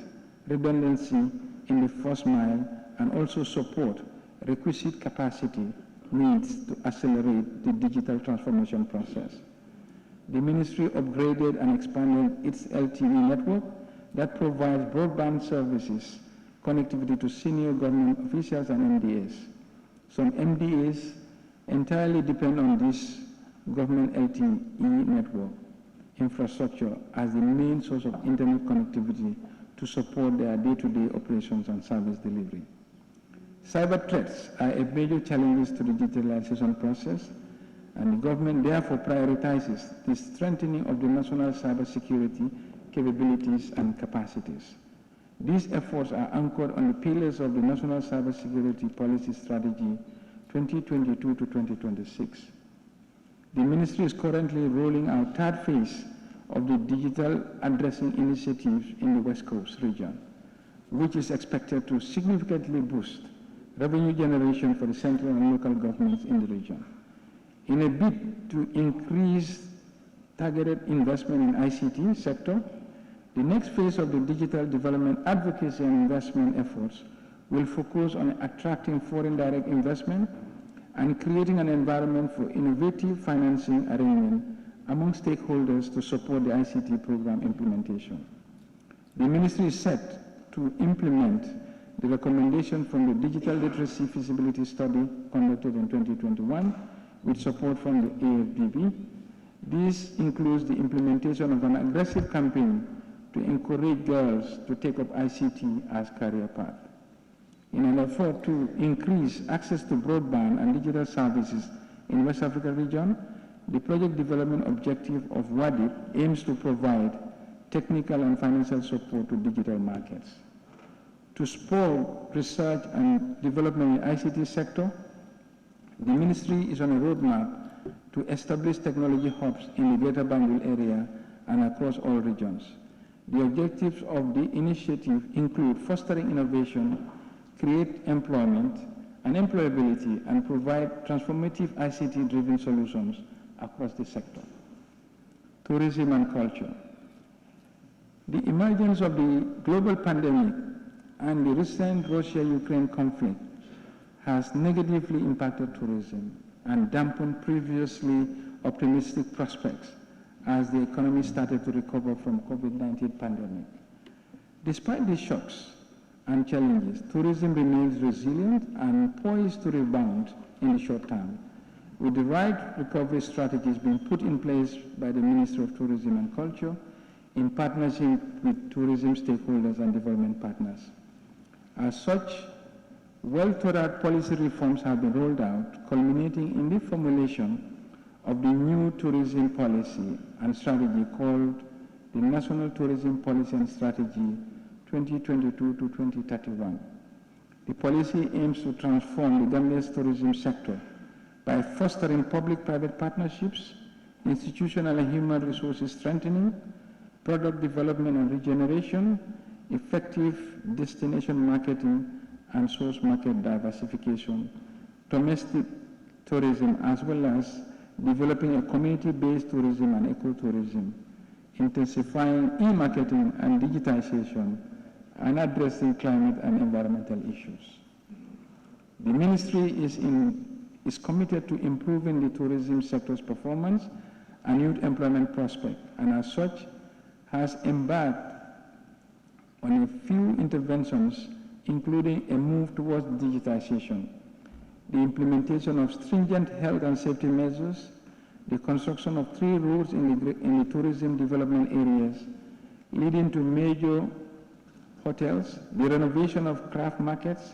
[SPEAKER 5] redundancy in the first mile and also support requisite capacity needs to accelerate the digital transformation process. The ministry upgraded and expanded its LTE network that provides broadband services, connectivity to senior government officials and MDAs. Some MDAs entirely depend on this government LTE network infrastructure as the main source of internet connectivity to support their day-to-day operations and service delivery. Cyber threats are a major challenge to the digitalization process, and the government therefore prioritizes the strengthening of the national cybersecurity capabilities and capacities. These efforts are anchored on the pillars of the National Cybersecurity Policy Strategy 2022 to 2026. The ministry is currently rolling out third phase of the digital addressing initiatives in the West Coast region, which is expected to significantly boost revenue generation for the central and local governments in the region. In a bid to increase targeted investment in ICT sector, the next phase of the digital development advocacy and investment efforts will focus on attracting foreign direct investment and creating an environment for innovative financing arrangement among stakeholders to support the ICT program implementation. The ministry is set to implement the recommendation from the Digital Literacy Feasibility Study conducted in 2021 with support from the AFDB. This includes the implementation of an aggressive campaign to encourage girls to take up ICT as career path. In an effort to increase access to broadband and digital services in West Africa region, the project development objective of WADIP aims to provide technical and financial support to digital markets. To spur research and development in the ICT sector, the ministry is on a roadmap to establish technology hubs in the Greater Banjul area and across all regions. The objectives of the initiative include fostering innovation, create employment and employability, and provide transformative ICT-driven solutions across the sector. Tourism and culture. The emergence of the global pandemic and the recent Russia-Ukraine conflict has negatively impacted tourism and dampened previously optimistic prospects as the economy started to recover from COVID-19 pandemic. Despite these shocks and challenges, tourism remains resilient and poised to rebound in the short term, with the right recovery strategies being put in place by the Ministry of Tourism and Culture in partnership with tourism stakeholders and development partners. As such, well-thought-out policy reforms have been rolled out, culminating in the formulation of the new tourism policy and strategy called the National Tourism Policy and Strategy 2022 to 2031. The policy aims to transform the Gambia's tourism sector by fostering public-private partnerships, institutional and human resources strengthening, product development and regeneration, effective destination marketing and source market diversification, domestic tourism, as well as developing a community-based tourism and ecotourism, intensifying e-marketing and digitization, and addressing climate and environmental issues. The ministry is committed to improving the tourism sector's performance and youth employment prospect, and as such has embarked on a few interventions, including a move towards digitization, the implementation of stringent health and safety measures, the construction of 3 roads in the tourism development areas, leading to major hotels, the renovation of craft markets,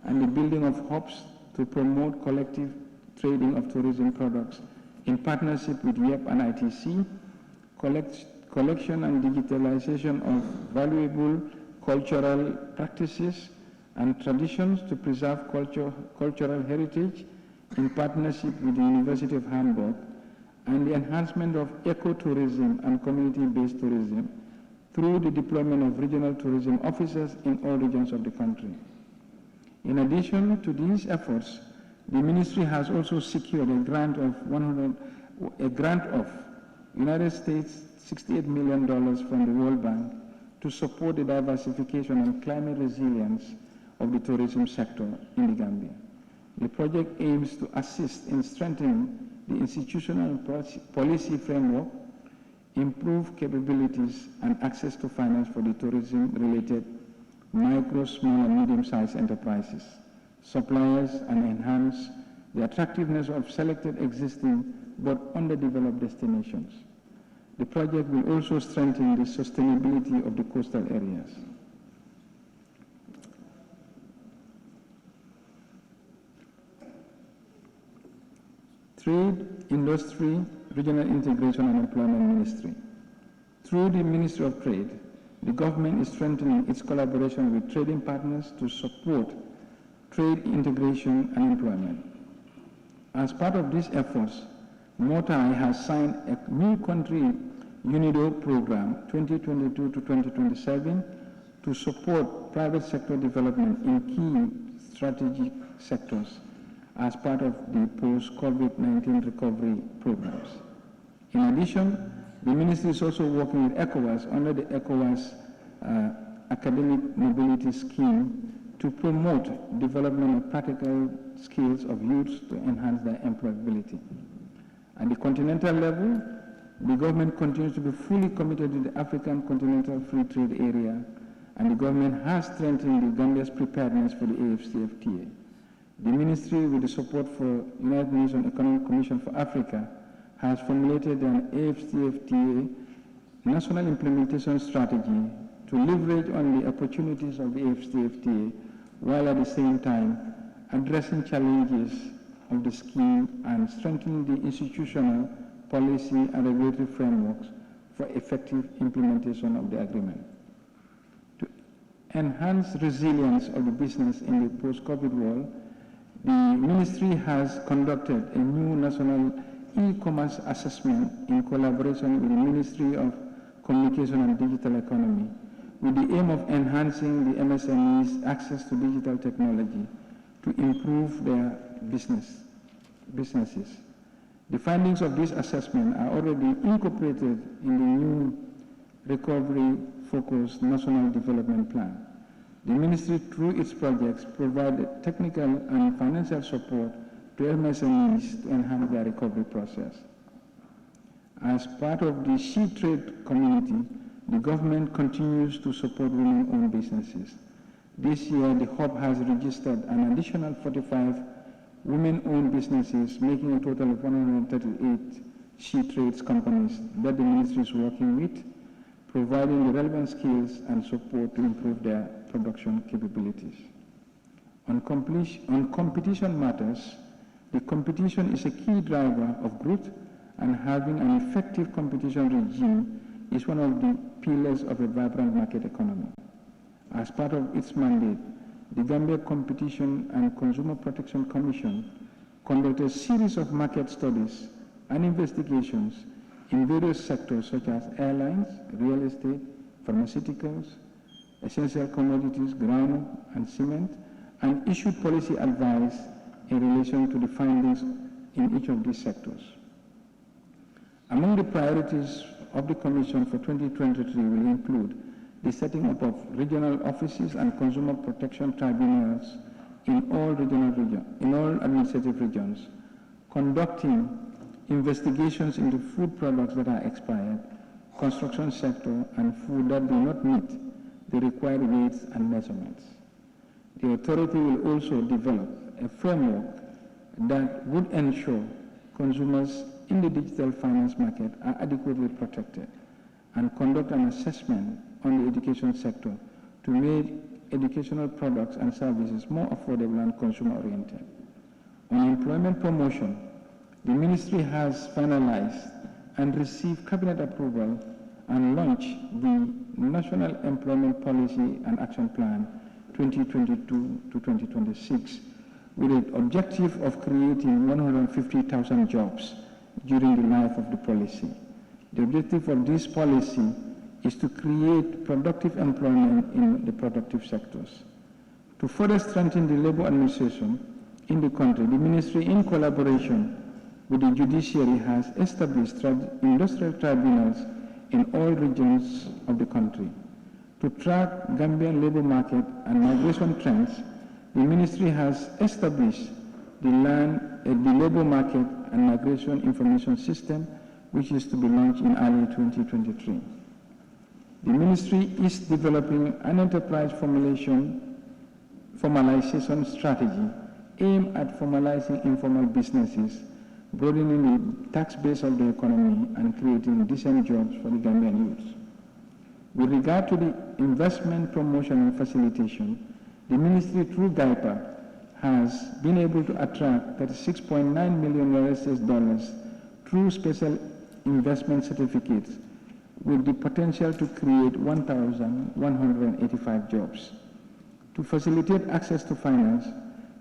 [SPEAKER 5] and the building of hubs to promote collective trading of tourism products in partnership with YEP and ITC, collection and digitalization of valuable cultural practices and traditions to preserve cultural heritage in partnership with the University of Hamburg, and the enhancement of ecotourism and community-based tourism through the deployment of regional tourism officers in all regions of the country. In addition to these efforts, the ministry has also secured a grant of United States $68 million from the World Bank to support the diversification and climate resilience of the tourism sector in the Gambia. The project aims to assist in strengthening the institutional and policy framework, improve capabilities and access to finance for the tourism-related micro, small and medium-sized enterprises, suppliers, and enhance the attractiveness of selected existing but underdeveloped destinations. The project will also strengthen the sustainability of the coastal areas. Trade, Industry, Regional Integration and Employment Ministry. Through the Ministry of Trade, the government is strengthening its collaboration with trading partners to support trade integration and employment. As part of these efforts, Motai has signed a new country UNIDO program 2022 to 2027 to support private sector development in key strategic sectors as part of the post-COVID-19 recovery programs. In addition, the ministry is also working with ECOWAS under the ECOWAS Academic Mobility Scheme to promote development of practical skills of youths to enhance their employability. At the continental level, the government continues to be fully committed to the African Continental Free Trade Area, and the government has strengthened the Gambia's preparedness for the AFCFTA. The ministry, with the support for United Nations Economic Commission for Africa, has formulated an AFCFTA national implementation strategy to leverage on the opportunities of the AFCFTA, while at the same time addressing challenges of the scheme and strengthening the institutional, policy and regulatory frameworks for effective implementation of the agreement. To enhance resilience of the business in the post-COVID world, the ministry has conducted a new national e-commerce assessment in collaboration with the Ministry of Communication and Digital Economy, with the aim of enhancing the MSMEs' access to digital technology to improve their businesses. The findings of this assessment are already incorporated in the new recovery-focused national development plan. The ministry, through its projects, provided technical and financial support to MSMEs to enhance their recovery process. As part of the She Trade community, the government continues to support women-owned businesses. This year, the hub has registered an additional 45 women-owned businesses, making a total of 138 She Trades companies that the ministry is working with, providing the relevant skills and support to improve their production capabilities. On competition matters, the competition is a key driver of growth, and having an effective competition regime is one of the pillars of a vibrant market economy. As part of its mandate, the Gambia Competition and Consumer Protection Commission conducted a series of market studies and investigations in various sectors such as airlines, real estate, pharmaceuticals, essential commodities, grain and cement, and issued policy advice in relation to the findings in each of these sectors. Among the priorities of the Commission for 2023 will include the setting up of regional offices and consumer protection tribunals in all administrative regions, conducting investigations into food products that are expired, construction sector, and food that do not meet the required weights and measurements. The authority will also develop a framework that would ensure consumers in the digital finance market are adequately protected and conduct an assessment on the education sector to make educational products and services more affordable and consumer-oriented. On employment promotion, the Ministry has finalized and received Cabinet approval and launched the National Employment Policy and Action Plan 2022 to 2026 with the objective of creating 150,000 jobs during the life of the policy. The objective of this policy is to create productive employment in the productive sectors. To further strengthen the labor administration in the country, the Ministry, in collaboration with the judiciary, has established industrial tribunals in all regions of the country. To track Gambian labor market and migration trends, the Ministry has established the labor market and migration information system, which is to be launched in early 2023. The Ministry is developing an enterprise formalization strategy aimed at formalizing informal businesses, broadening the tax base of the economy, and creating decent jobs for the Gambian youths. With regard to the investment promotion and facilitation, the Ministry, through GAIPA, has been able to attract $36.9 million through special investment certificates with the potential to create 1,185 jobs. To facilitate access to finance,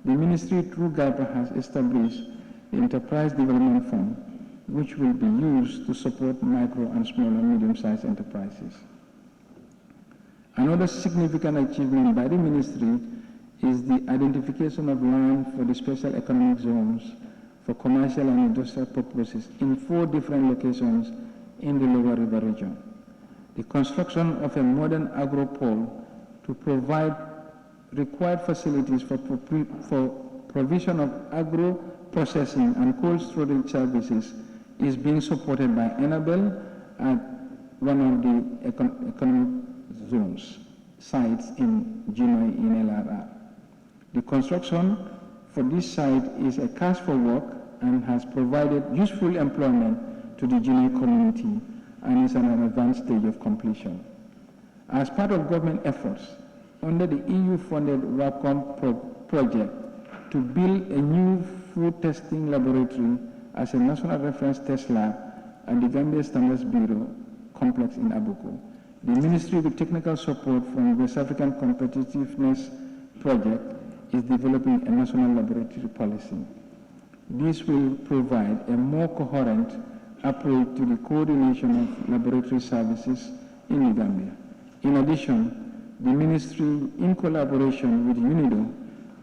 [SPEAKER 5] the Ministry, through GAIPA, has established the Enterprise Development Fund, which will be used to support micro and small and medium-sized enterprises. Another significant achievement by the Ministry is the identification of land for the special economic zones for commercial and industrial purposes in 4 different locations in the Lower River region. The construction of a modern agro-pole to provide required facilities for provision of agro-processing and cold storage services is being supported by Enabel at one of the economic zones sites in Jinoi in LRR. The construction for this site is a cash for work and has provided useful employment to the Jinoi community and is at an advanced stage of completion. As part of government efforts under the EU-funded WACOM project to build a new food testing laboratory as a national reference test lab at the Gambia Standards Bureau complex in Abuko, the Ministry, with technical support from the West African Competitiveness Project, is developing a national laboratory policy. This will provide a more coherent approach to the coordination of laboratory services in the Gambia. In addition, the Ministry, in collaboration with UNIDO,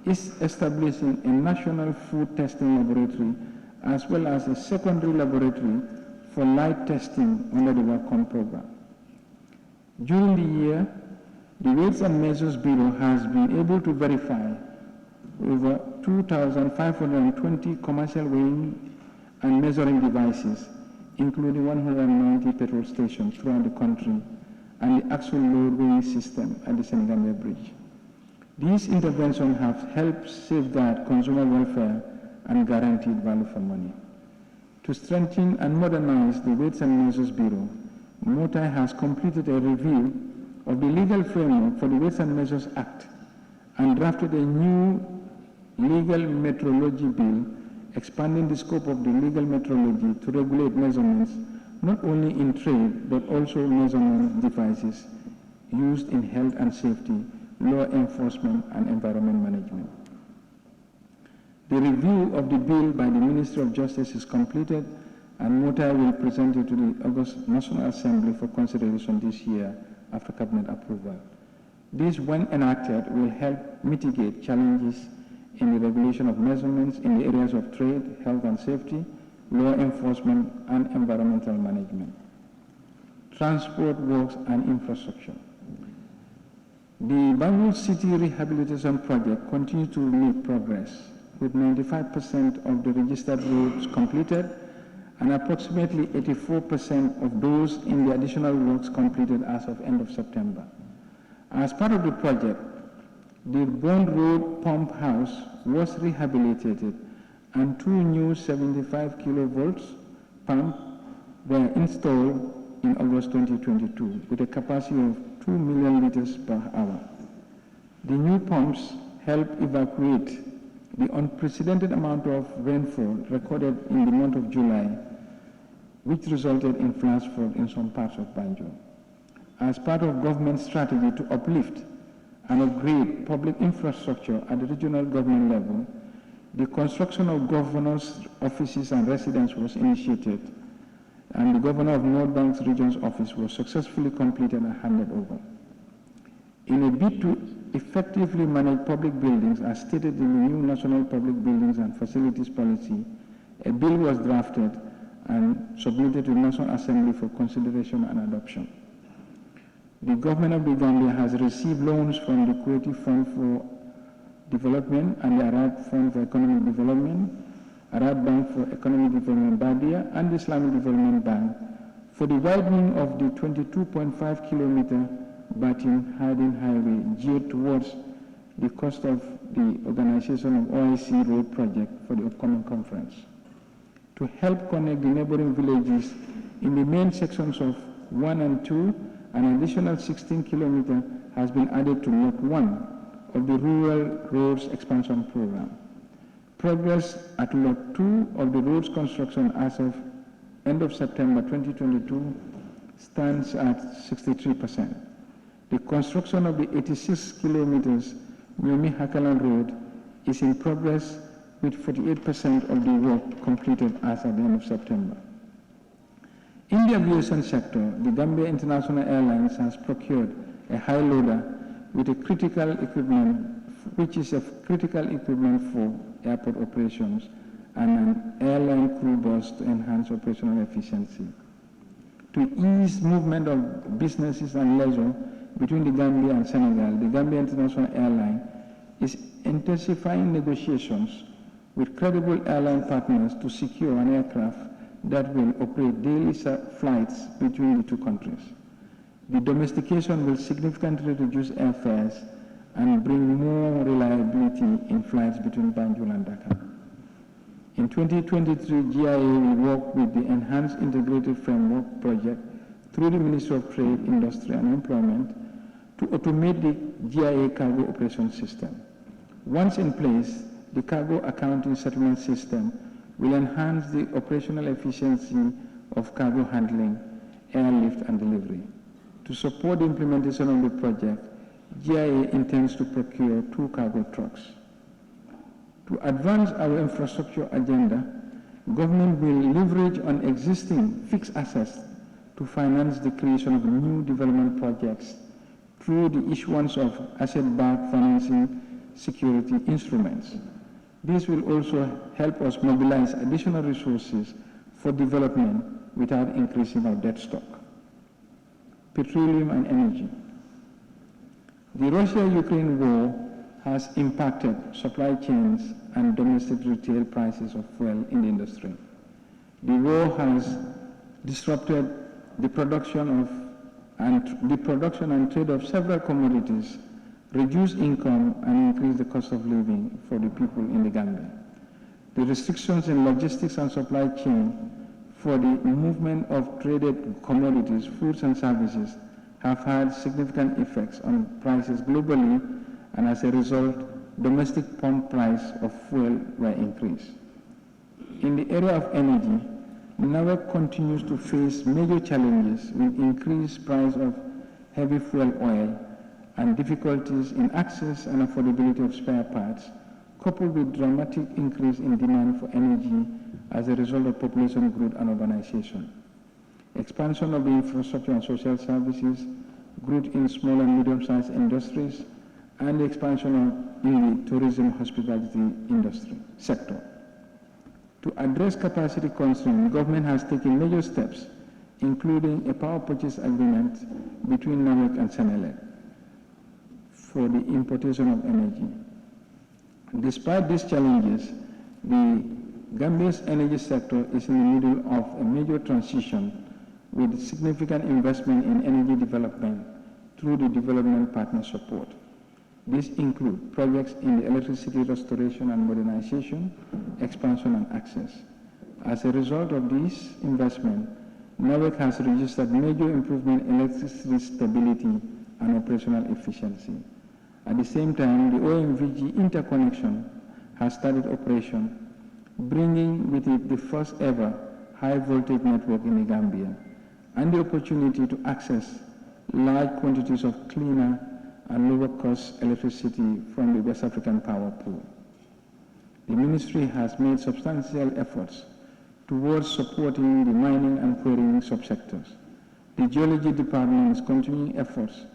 [SPEAKER 5] is establishing a national food testing laboratory as well as a secondary laboratory for light testing under the WACOM program. During the year, the Weights and Measures Bureau has been able to verify over 2,520 commercial weighing and measuring devices, including 190 petrol stations throughout the country and the actual load weighing system at the Senegambia Bridge. These interventions have helped safeguard consumer welfare and guaranteed value for money. To strengthen and modernize the Weights and Measures Bureau, MOTAI has completed a review of the legal framework for the Weights and Measures Act and drafted a new legal metrology bill expanding the scope of the legal metrology to regulate measurements not only in trade but also measurement devices used in health and safety, law enforcement, and environment management. The review of the bill by the Ministry of Justice is completed, and MOTAI will present it to the August National Assembly for consideration this year after Cabinet approval. This, when enacted, will help mitigate challenges in the regulation of measurements in the areas of trade, health and safety, law enforcement, and environmental management. Transport, works, and infrastructure. The Banjul City Rehabilitation Project continues to make progress, with 95% of the registered roads completed and approximately 84% of those in the additional works completed as of end of September. As part of the project, the Bond Road pump house was rehabilitated and 2 new 75 kilovolts pumps were installed in August 2022 with a capacity of 2 million liters per hour. The new pumps help evacuate the unprecedented amount of rainfall recorded in the month of July, which resulted in flash flood in some parts of Banjul. As part of government strategy to uplift and upgrade public infrastructure at the regional government level, the construction of governors' offices and residences was initiated, and the governor of North Bank's region's office was successfully completed and handed over. In a bid to effectively manage public buildings, as stated in the new National Public Buildings and Facilities Policy, a bill was drafted and submitted to the National Assembly for consideration and adoption. The government of the Gambia has received loans from the Kuwaiti Fund for Development and the Arab Fund for Economic Development, Arab Bank for Economic Development Badia, and the Islamic Development Bank for the widening of the 22.5 kilometer Batin-Hardin Highway geared towards the cost of the organization of OIC Road Project for the upcoming conference. To help connect the neighboring villages in the main sections of 1 and 2, an additional 16 kilometers has been added to Lot 1 of the Rural Roads Expansion Program. Progress at Lot 2 of the roads construction as of end of September 2022 stands at 63%. The construction of the 86 kilometers Myomi-Hakalan Road is in progress with 48% of the work completed as at the end of September. In the aviation sector, the Gambia International Airlines has procured a high loader with a critical equipment, which is a critical equipment for airport operations, and an airline crew bus to enhance operational efficiency. To ease movement of businesses and leisure between the Gambia and Senegal, the Gambia International Airline is intensifying negotiations with credible airline partners to secure an aircraft that will operate daily flights between the two countries. The domestication will significantly reduce airfares and bring more reliability in flights between Banjul and Dakar. In 2023, GIA will work with the Enhanced Integrated Framework Project through the Ministry of Trade, Industry and Employment to automate the GIA cargo operation system. Once in place, the cargo accounting settlement system will enhance the operational efficiency of cargo handling, airlift and delivery. To support the implementation of the project, GIA intends to procure 2 cargo trucks. To advance our infrastructure agenda, government will leverage on existing fixed assets to finance the creation of new development projects through the issuance of asset-backed financing security instruments. This will also help us mobilize additional resources for development without increasing our debt stock. Petroleum and energy. The Russia-Ukraine war has impacted supply chains and domestic retail prices of fuel in the industry. The war has disrupted the production and trade of several commodities, reduced income and increased the cost of living for the people in the Gambia. The restrictions in logistics and supply chain for the movement of traded commodities, foods and services have had significant effects on prices globally, and as a result, domestic pump price of fuel were increased. In the area of energy, NAWEC continues to face major challenges with increased price of heavy fuel oil and difficulties in access and affordability of spare parts, coupled with dramatic increase in demand for energy as a result of population growth and urbanization. Expansion of the infrastructure and social services, growth in small and medium-sized industries, and the expansion in the tourism hospitality industry sector. To address capacity constraints, the government has taken major steps, including a power purchase agreement between NAWEC and Senelec for the importation of energy. Despite these challenges, the Gambia's energy sector is in the middle of a major transition with significant investment in energy development through the development partner support. These include projects in the electricity restoration and modernization, expansion and access. As a result of this investment, NAWEC has registered major improvement in electricity stability and operational efficiency. At the same time, the OMVG interconnection has started operation, bringing with it the first ever high voltage network in the Gambia and the opportunity to access large quantities of cleaner and lower cost electricity from the West African power pool. The ministry has made substantial efforts towards supporting the mining and quarrying subsectors. The Geology Department is continuing efforts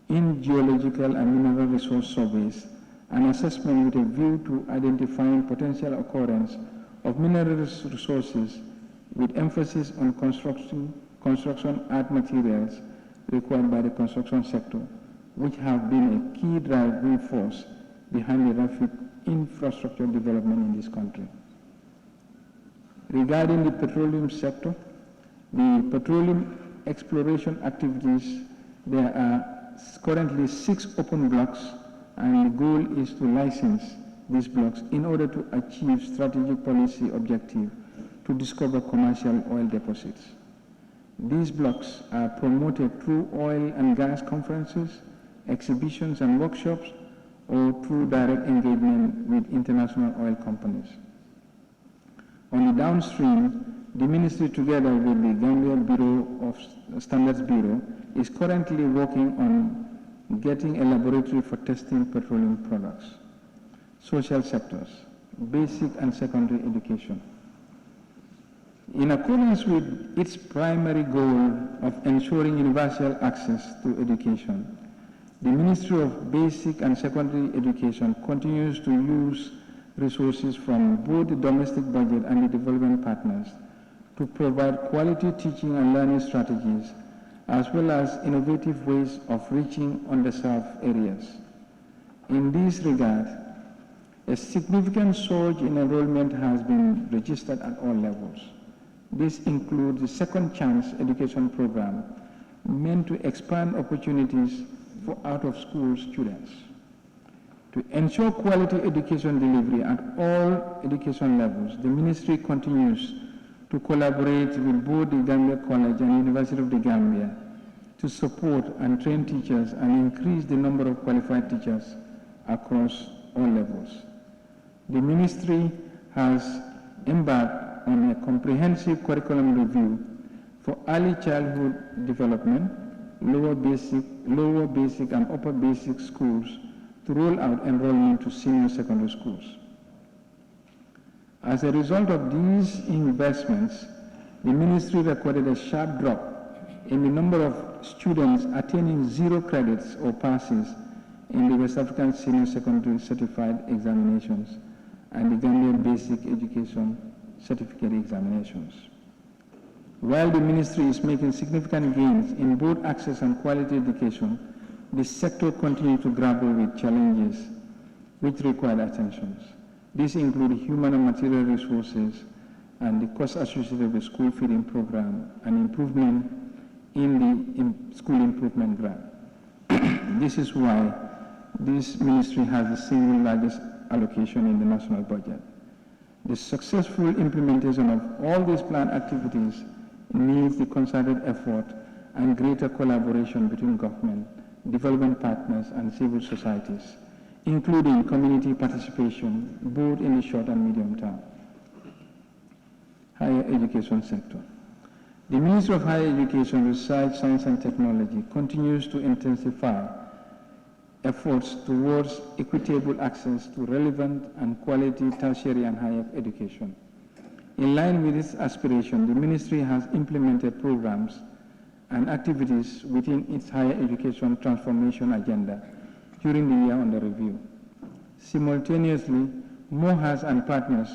[SPEAKER 5] in geological and mineral resource surveys and assessment with a view to identifying potential occurrence of mineral resources with emphasis on construction art materials required by the construction sector, which have been a key driving force behind the rapid infrastructure development in this country. Regarding the petroleum sector, the petroleum exploration activities, there are currently 6 open blocks, and the goal is to license these blocks in order to achieve strategic policy objective to discover commercial oil deposits. These blocks are promoted through oil and gas conferences, exhibitions and workshops, or through direct engagement with international oil companies. On the downstream, the ministry, together with the Gambia Bureau of Standards Bureau, is currently working on getting a laboratory for testing petroleum products. Social sectors, basic and secondary education. In accordance with its primary goal of ensuring universal access to education, the Ministry of Basic and Secondary Education continues to use resources from both the domestic budget and the development partners to provide quality teaching and learning strategies, as well as innovative ways of reaching underserved areas. In this regard, a significant surge in enrollment has been registered at all levels. This includes the Second Chance Education Program, meant to expand opportunities for out-of-school students. To ensure quality education delivery at all education levels, the ministry continues to collaborate with both the Gambia College and University of the Gambia to support and train teachers and increase the number of qualified teachers across all levels. The ministry has embarked on a comprehensive curriculum review for early childhood development, lower basic and upper basic schools to roll out enrollment to senior secondary schools. As a result of these investments, the ministry recorded a sharp drop in the number of students attaining 0 credits or passes in the West African Senior Secondary Certified Examinations and the Gambian Basic Education Certificate Examinations. While the ministry is making significant gains in both access and quality education, the sector continues to grapple with challenges which require attention. These include human and material resources and the costs associated with school feeding program and improvement in the school improvement grant. This is why this ministry has the single largest allocation in the national budget. The successful implementation of all these planned activities needs the concerted effort and greater collaboration between government, development partners, and civil societies, including community participation, both in the short and medium term. Higher education sector. The Ministry of Higher Education, Research, Science and Technology continues to intensify efforts towards equitable access to relevant and quality tertiary and higher education. In line with this aspiration, the Ministry has implemented programs and activities within its higher education transformation agenda during the year under review. Simultaneously, MOHAS and partners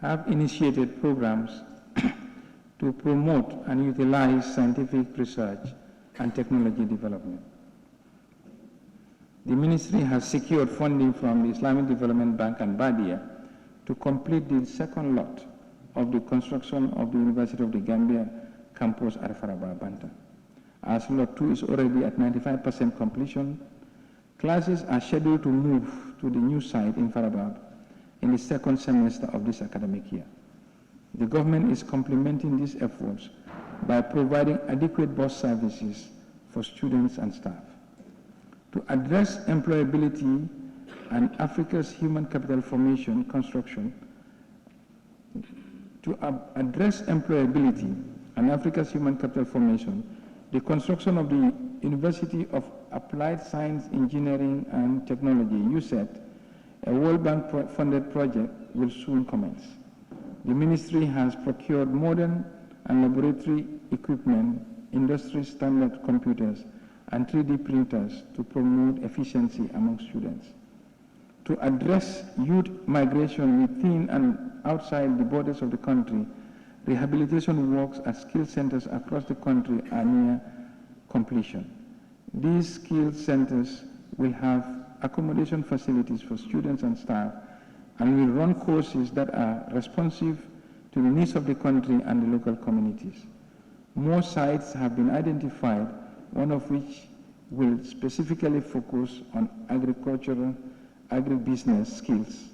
[SPEAKER 5] have initiated programs to promote and utilize scientific research and technology development. The ministry has secured funding from the Islamic Development Bank and Badia to complete the second lot of the construction of the University of the Gambia campus at Faraba Banta. As Lot 2 is already at 95% completion, classes are scheduled to move to the new site in Faraba in the second semester of this academic year. The government is complementing these efforts by providing adequate bus services for students and staff. To address employability and Africa's human capital formation construction, the construction of the University of Applied Science, Engineering and Technology, USET, a World Bank funded project, will soon commence. The ministry has procured modern and laboratory equipment, industry standard computers, and 3D printers to promote efficiency among students. To address youth migration within and outside the borders of the country, rehabilitation works at skill centers across the country are near completion. These skill centers will have accommodation facilities for students and staff and will run courses that are responsive to the needs of the country and the local communities. More sites have been identified, one of which will specifically focus on agricultural, agribusiness skills.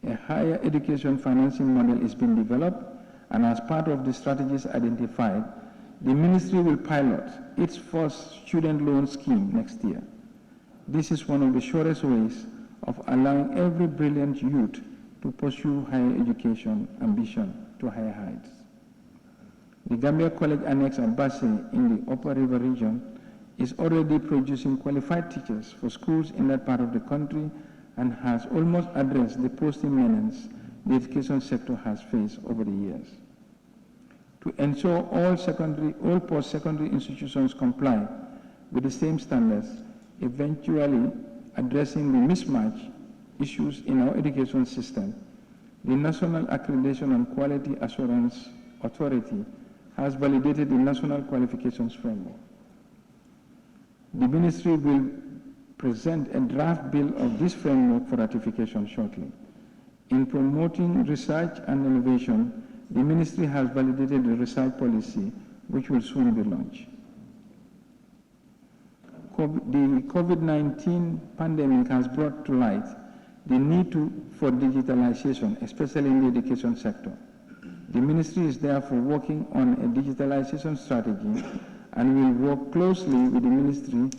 [SPEAKER 5] A higher education financing model is being developed, and as part of the strategies identified, the ministry will pilot its first student loan scheme next year. This is one of the surest ways of allowing every brilliant youth to pursue higher education ambition to higher heights. The Gambia College Annex at Basse in the Upper River region is already producing qualified teachers for schools in that part of the country and has almost addressed the posting menace the education sector has faced over the years. To ensure all post-secondary institutions comply with the same standards, eventually addressing the mismatch issues in our education system, the National Accreditation and Quality Assurance Authority has validated the National Qualifications Framework. The Ministry will present a draft bill of this framework for ratification shortly. In promoting research and innovation, the Ministry has validated the research policy, which will soon be launched. The COVID-19 pandemic has brought to light the need for digitalization, especially in the education sector. The Ministry is therefore working on a digitalization strategy and will work closely with the Ministry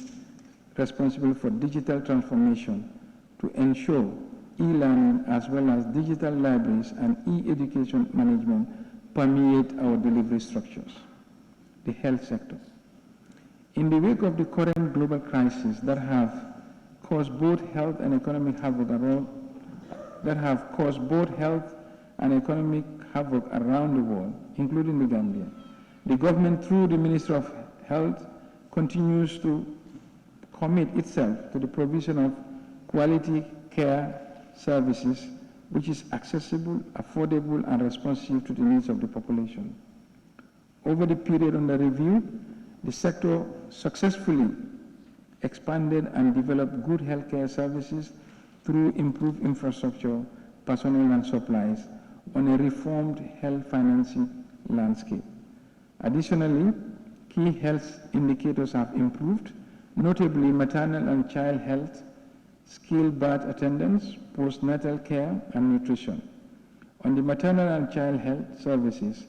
[SPEAKER 5] responsible for digital transformation to ensure e-learning as well as digital libraries and e-education management permeate our delivery structures. The health sector. In the wake of the current global crisis that have caused both health and economic havoc around the world, including the Gambia, the government through the Ministry of Health continues to commit itself to the provision of quality care services which is accessible, affordable, and responsive to the needs of the population. Over the period under review, the sector successfully expanded and developed good healthcare services through improved infrastructure, personnel, and supplies on a reformed health financing landscape. Additionally, key health indicators have improved, notably maternal and child health, skilled birth attendance, postnatal care, and nutrition. On the maternal and child health services,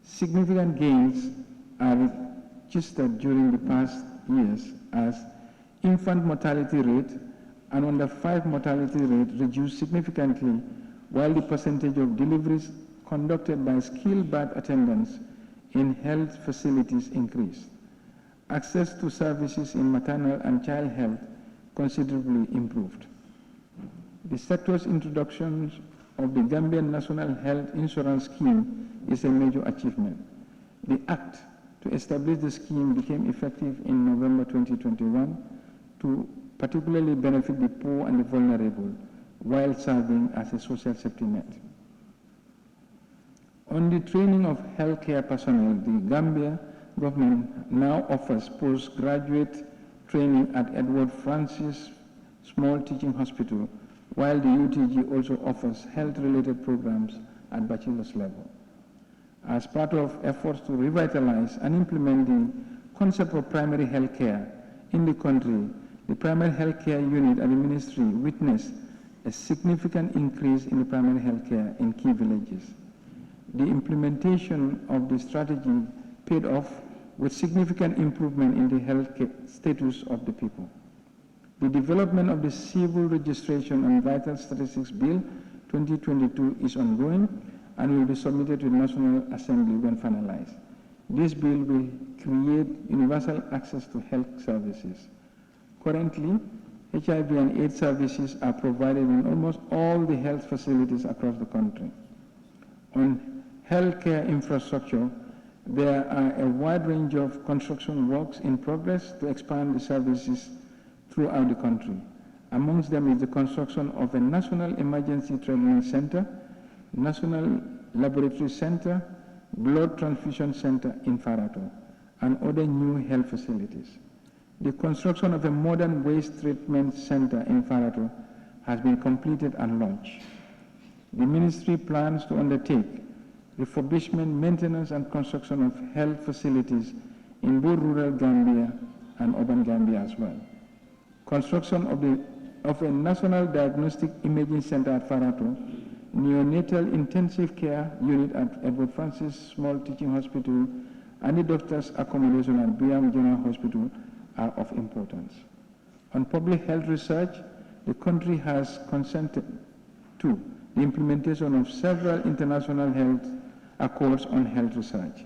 [SPEAKER 5] significant gains are registered during the past years as infant mortality rate and under 5 mortality rate reduced significantly, while the percentage of deliveries conducted by skilled birth attendants in health facilities increased. Access to services in maternal and child health considerably improved. The sector's introduction of the Gambian National Health Insurance Scheme is a major achievement. The Act to establish the scheme became effective in November 2021 to particularly benefit the poor and the vulnerable while serving as a social safety net. On the training of healthcare personnel, the Gambia government now offers postgraduate training at Edward Francis Small Teaching Hospital, while the UTG also offers health-related programs at bachelor's level. As part of efforts to revitalize and implement the concept of primary health care in the country, the primary health care unit at the ministry witnessed a significant increase in the primary health care in key villages. The implementation of the strategy paid off with significant improvement in the health status of the people. The development of the Civil Registration and Vital Statistics Bill 2022 is ongoing and will be submitted to the National Assembly when finalized. This bill will create universal access to health services. Currently, HIV and AIDS services are provided in almost all the health facilities across the country. On healthcare infrastructure, there are a wide range of construction works in progress to expand the services throughout the country. Amongst them is the construction of a National Emergency Treatment Center, National Laboratory Center, Blood Transfusion Center in Fatou, and other new health facilities. The construction of a modern waste treatment center in Fatou has been completed and launched. The ministry plans to undertake refurbishment, maintenance, and construction of health facilities in both rural Gambia and urban Gambia as well. Construction of a National Diagnostic Imaging Center at Fatou, neonatal intensive care unit at Edward Francis Small Teaching Hospital, and the doctor's accommodation at Biam General Hospital are of importance. On public health research, the country has consented to the implementation of several international health accords on health research,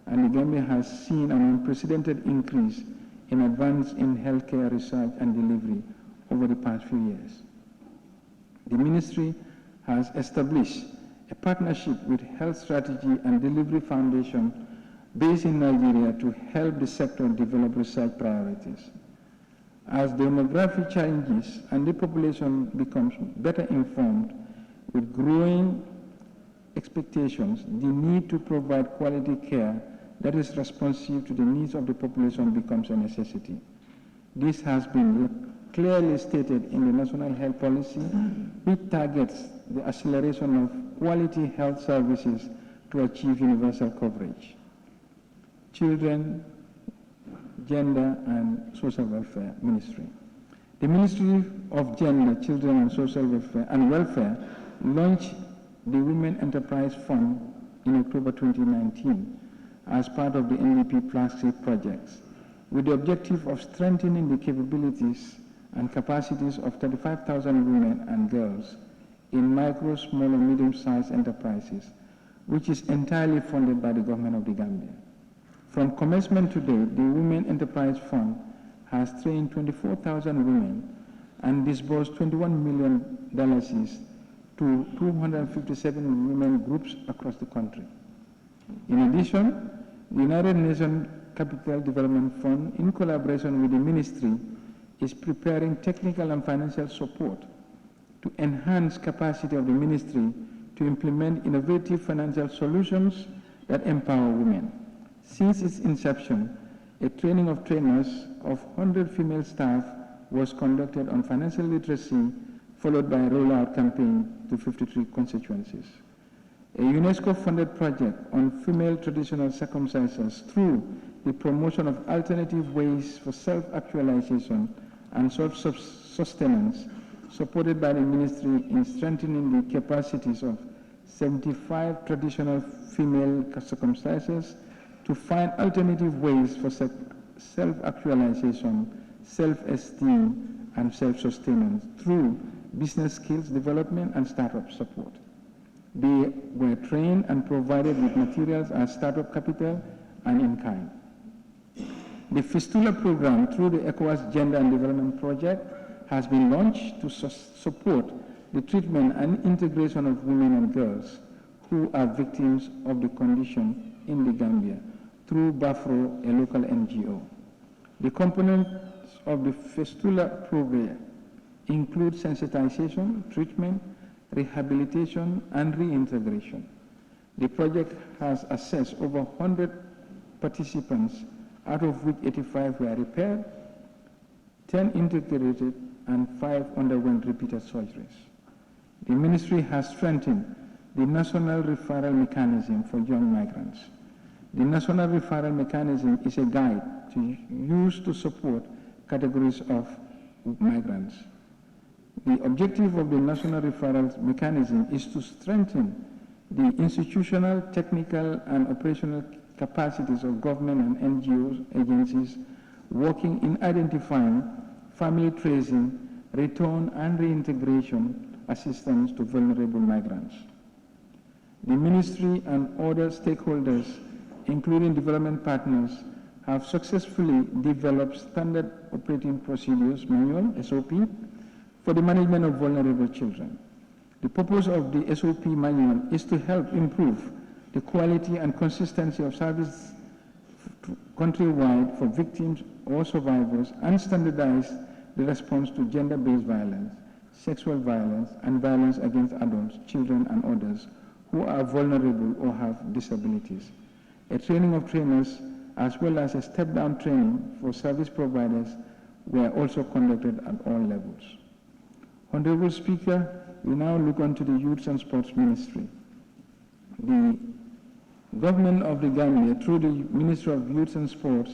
[SPEAKER 5] and the Gambia has seen an unprecedented increase in advance in healthcare research and delivery over the past few years. The ministry has established a partnership with Health Strategy and Delivery Foundation based in Nigeria to help the sector develop research priorities. As demographic changes and the population becomes better informed with growing expectations, the need to provide quality care that is responsive to the needs of the population becomes a necessity. This has been clearly stated in the National Health Policy, which targets the acceleration of quality health services to achieve universal coverage. Children, Gender and Social Welfare Ministry. The Ministry of Gender, Children and Social Welfare launched the Women Enterprise Fund in October 2019 as part of the NDP flagship projects, with the objective of strengthening the capabilities and capacities of 35,000 women and girls in micro, small and medium-sized enterprises, which is entirely funded by the government of the Gambia. From commencement to date, the Women Enterprise Fund has trained 24,000 women and disbursed $21 million to 257 women groups across the country. In addition, the United Nations Capital Development Fund, in collaboration with the ministry, is preparing technical and financial support to enhance capacity of the ministry to implement innovative financial solutions that empower women. Since its inception, a training of trainers of 100 female staff was conducted on financial literacy, followed by a rollout campaign to 53 constituencies. A UNESCO-funded project on female traditional circumcisions through the promotion of alternative ways for self-actualization and self-sustenance, supported by the ministry in strengthening the capacities of 75 traditional female circumcisers to find alternative ways for self-actualization, self-esteem, and self-sustenance through business skills development and startup support. They were trained and provided with materials as startup capital and in kind. The Fistula program through the ECOWAS Gender and Development Project has been launched to support the treatment and integration of women and girls who are victims of the condition in the Gambia, through BAFRO, a local NGO. The components of the fistula program include sensitization, treatment, rehabilitation, and reintegration. The project has assessed over 100 participants, out of which 85 were repaired, 10 integrated, and 5 underwent repeated surgeries. The ministry has strengthened the National Referral Mechanism for Young Migrants. The National Referral Mechanism is a guide to use to support categories of migrants. The objective of the National Referral Mechanism is to strengthen the institutional, technical, and operational capacities of government and NGOs, agencies, working in identifying, family tracing, return and reintegration assistance to vulnerable migrants. The ministry and other stakeholders, including development partners, have successfully developed standard operating procedures, manual, SOP, for the management of vulnerable children. The purpose of the SOP manual is to help improve the quality and consistency of service countrywide for victims or survivors and standardize the response to gender-based violence, sexual violence, and violence against adults, children, and others who are vulnerable or have disabilities. A training of trainers as well as a step-down training for service providers were also conducted at all levels. Honorable Speaker, we now look on to the Youth and Sports Ministry. The government of the Gambia, through the Ministry of Youth and Sports,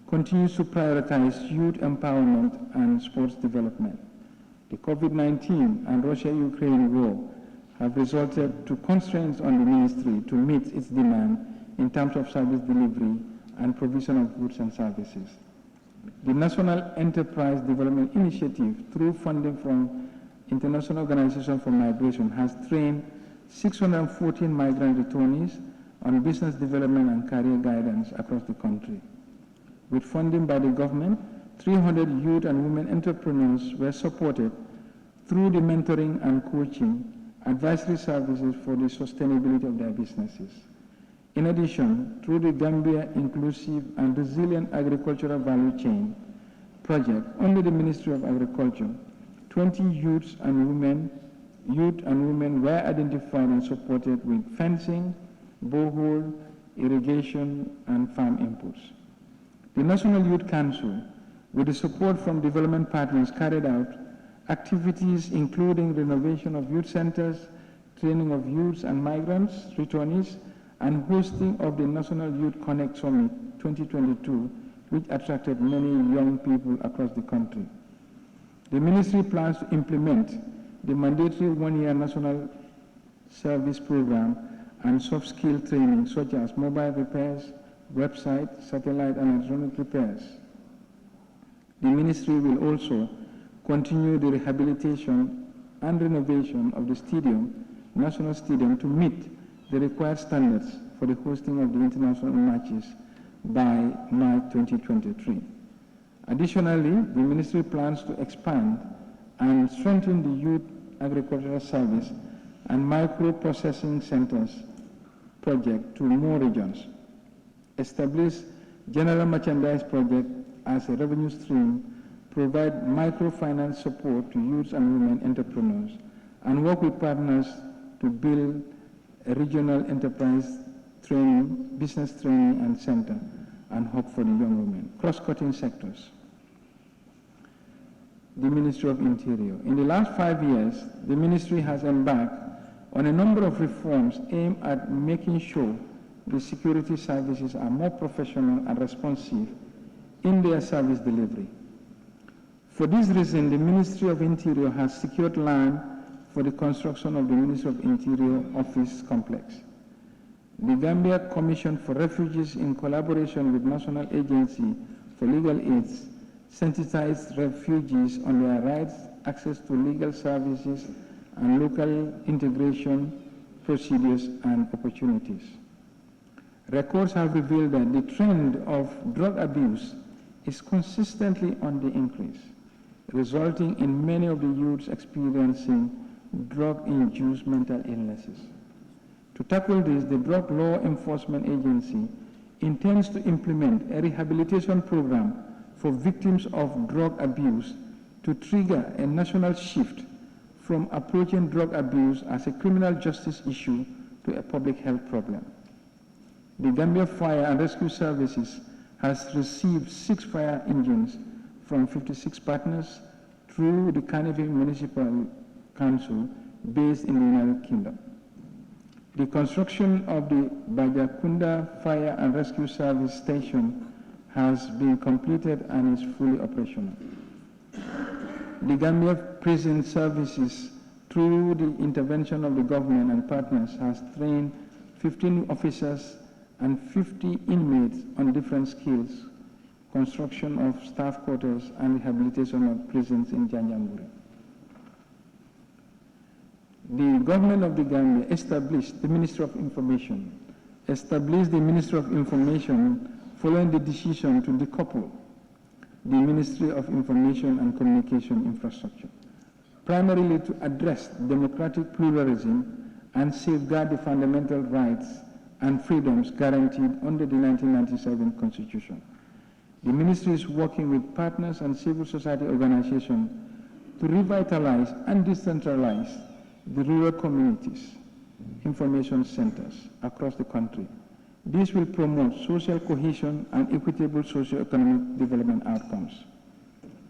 [SPEAKER 5] continues to prioritize youth empowerment and sports development. The COVID-19 and Russia-Ukraine war have resulted to constraints on the ministry to meet its demand in terms of service delivery and provision of goods and services. The National Enterprise Development Initiative, through funding from International Organization for Migration, has trained 614 migrant returnees on business development and career guidance across the country. With funding by the government, 300 youth and women entrepreneurs were supported through the mentoring and coaching, advisory services for the sustainability of their businesses. In addition, through the Gambia Inclusive and Resilient Agricultural Value Chain project under the Ministry of Agriculture, 20 youth and women were identified and supported with fencing, borehole, irrigation, and farm inputs. The National Youth Council, with the support from development partners, carried out activities including renovation of youth centers, training of youths and migrants, returnees, and hosting of the National Youth Connect Summit 2022, which attracted many young people across the country. The ministry plans to implement the mandatory one-year national service program and soft skill training such as mobile repairs, website, satellite, and electronic repairs. The ministry will also continue the rehabilitation and renovation of the stadium, National Stadium, to meet the required standards for the hosting of the international matches by March 2023. Additionally, the ministry plans to expand and strengthen the youth agricultural service and micro-processing centers project to more regions, establish general merchandise project as a revenue stream, provide microfinance support to youth and women entrepreneurs, and work with partners to build a regional enterprise training, business training and center, and hub for the young women. Cross-cutting sectors. The Ministry of Interior. In the last 5 years, the ministry has embarked on a number of reforms aimed at making sure the security services are more professional and responsive in their service delivery. For this reason, the Ministry of Interior has secured land for the construction of the Ministry of Interior office complex. The Gambia Commission for Refugees, in collaboration with National Agency for Legal Aid, sensitized refugees on their rights, access to legal services, and local integration procedures and opportunities. Records have revealed that the trend of drug abuse is consistently on the increase, resulting in many of the youths experiencing drug-induced mental illnesses. To tackle this, the Drug Law Enforcement Agency intends to implement a rehabilitation program for victims of drug abuse to trigger a national shift from approaching drug abuse as a criminal justice issue to a public health problem. The Gambia Fire and Rescue Services has received 6 fire engines from 56 partners through the Carnegie Municipal Council based in the United Kingdom. The construction of the Bajakunda Fire and Rescue Service Station has been completed and is fully operational. The Gambia Prison Services, through the intervention of the government and partners, has trained 15 officers and 50 inmates on different skills, construction of staff quarters and rehabilitation of prisons in Janjanbureh. The government of the Gambia established the Ministry of Information, following the decision to decouple the Ministry of Information and Communication Infrastructure, primarily to address democratic pluralism and safeguard the fundamental rights and freedoms guaranteed under the 1997 Constitution. The Ministry is working with partners and civil society organizations to revitalize and decentralize the rural communities, information centers across the country. This will promote social cohesion and equitable socio-economic development outcomes.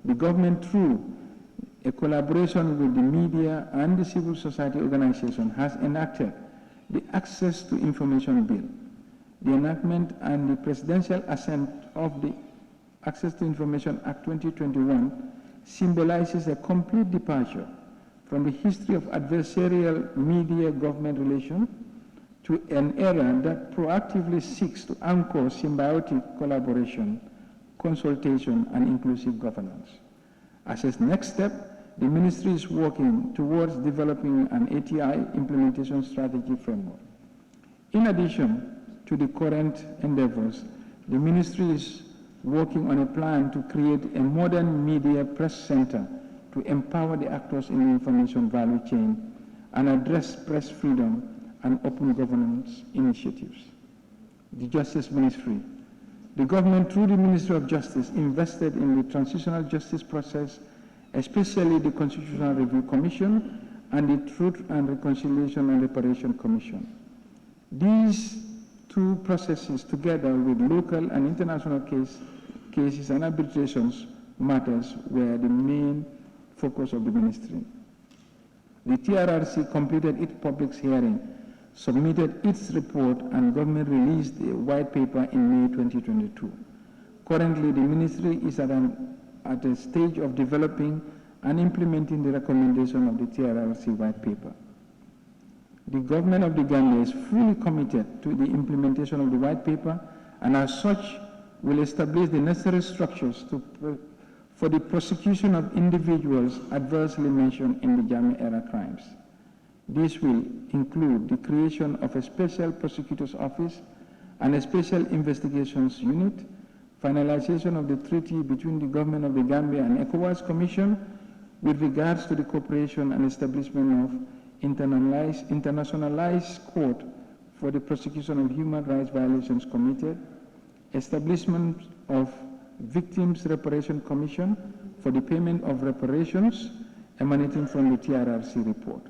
[SPEAKER 5] The government, through a collaboration with the media and the civil society organization, has enacted the Access to Information Bill. The enactment and the presidential assent of the Access to Information Act 2021 symbolizes a complete departure from the history of adversarial media-government relations to an era that proactively seeks to anchor symbiotic collaboration, consultation, and inclusive governance. As a next step, the Ministry is working towards developing an ATI implementation strategy framework. In addition to the current endeavors, the Ministry is working on a plan to create a modern media press center to empower the actors in the information value chain and address press freedom and open governance initiatives. The Justice Ministry. The government, through the Ministry of Justice, invested in the transitional justice process, especially the Constitutional Review Commission and the Truth and Reconciliation and Reparation Commission. These two processes, together with local and international cases and arbitrations matters, were the main focus of the ministry. The TRRC completed its public hearing, submitted its report, and government released a white paper in May 2022. Currently, the ministry is at a stage of developing and implementing the recommendation of the TRRC white paper. The government of the Gambia is fully committed to the implementation of the white paper, and as such will establish the necessary structures for the prosecution of individuals adversely mentioned in the Jammeh-era crimes. This will include the creation of a special prosecutor's office and a special investigations unit, finalization of the treaty between the government of the Gambia and ECOWAS Commission with regards to the cooperation and establishment of internationalized court for the prosecution of human rights violations committed, establishment of Victims Reparation Commission for the payment of reparations emanating from the TRRC report,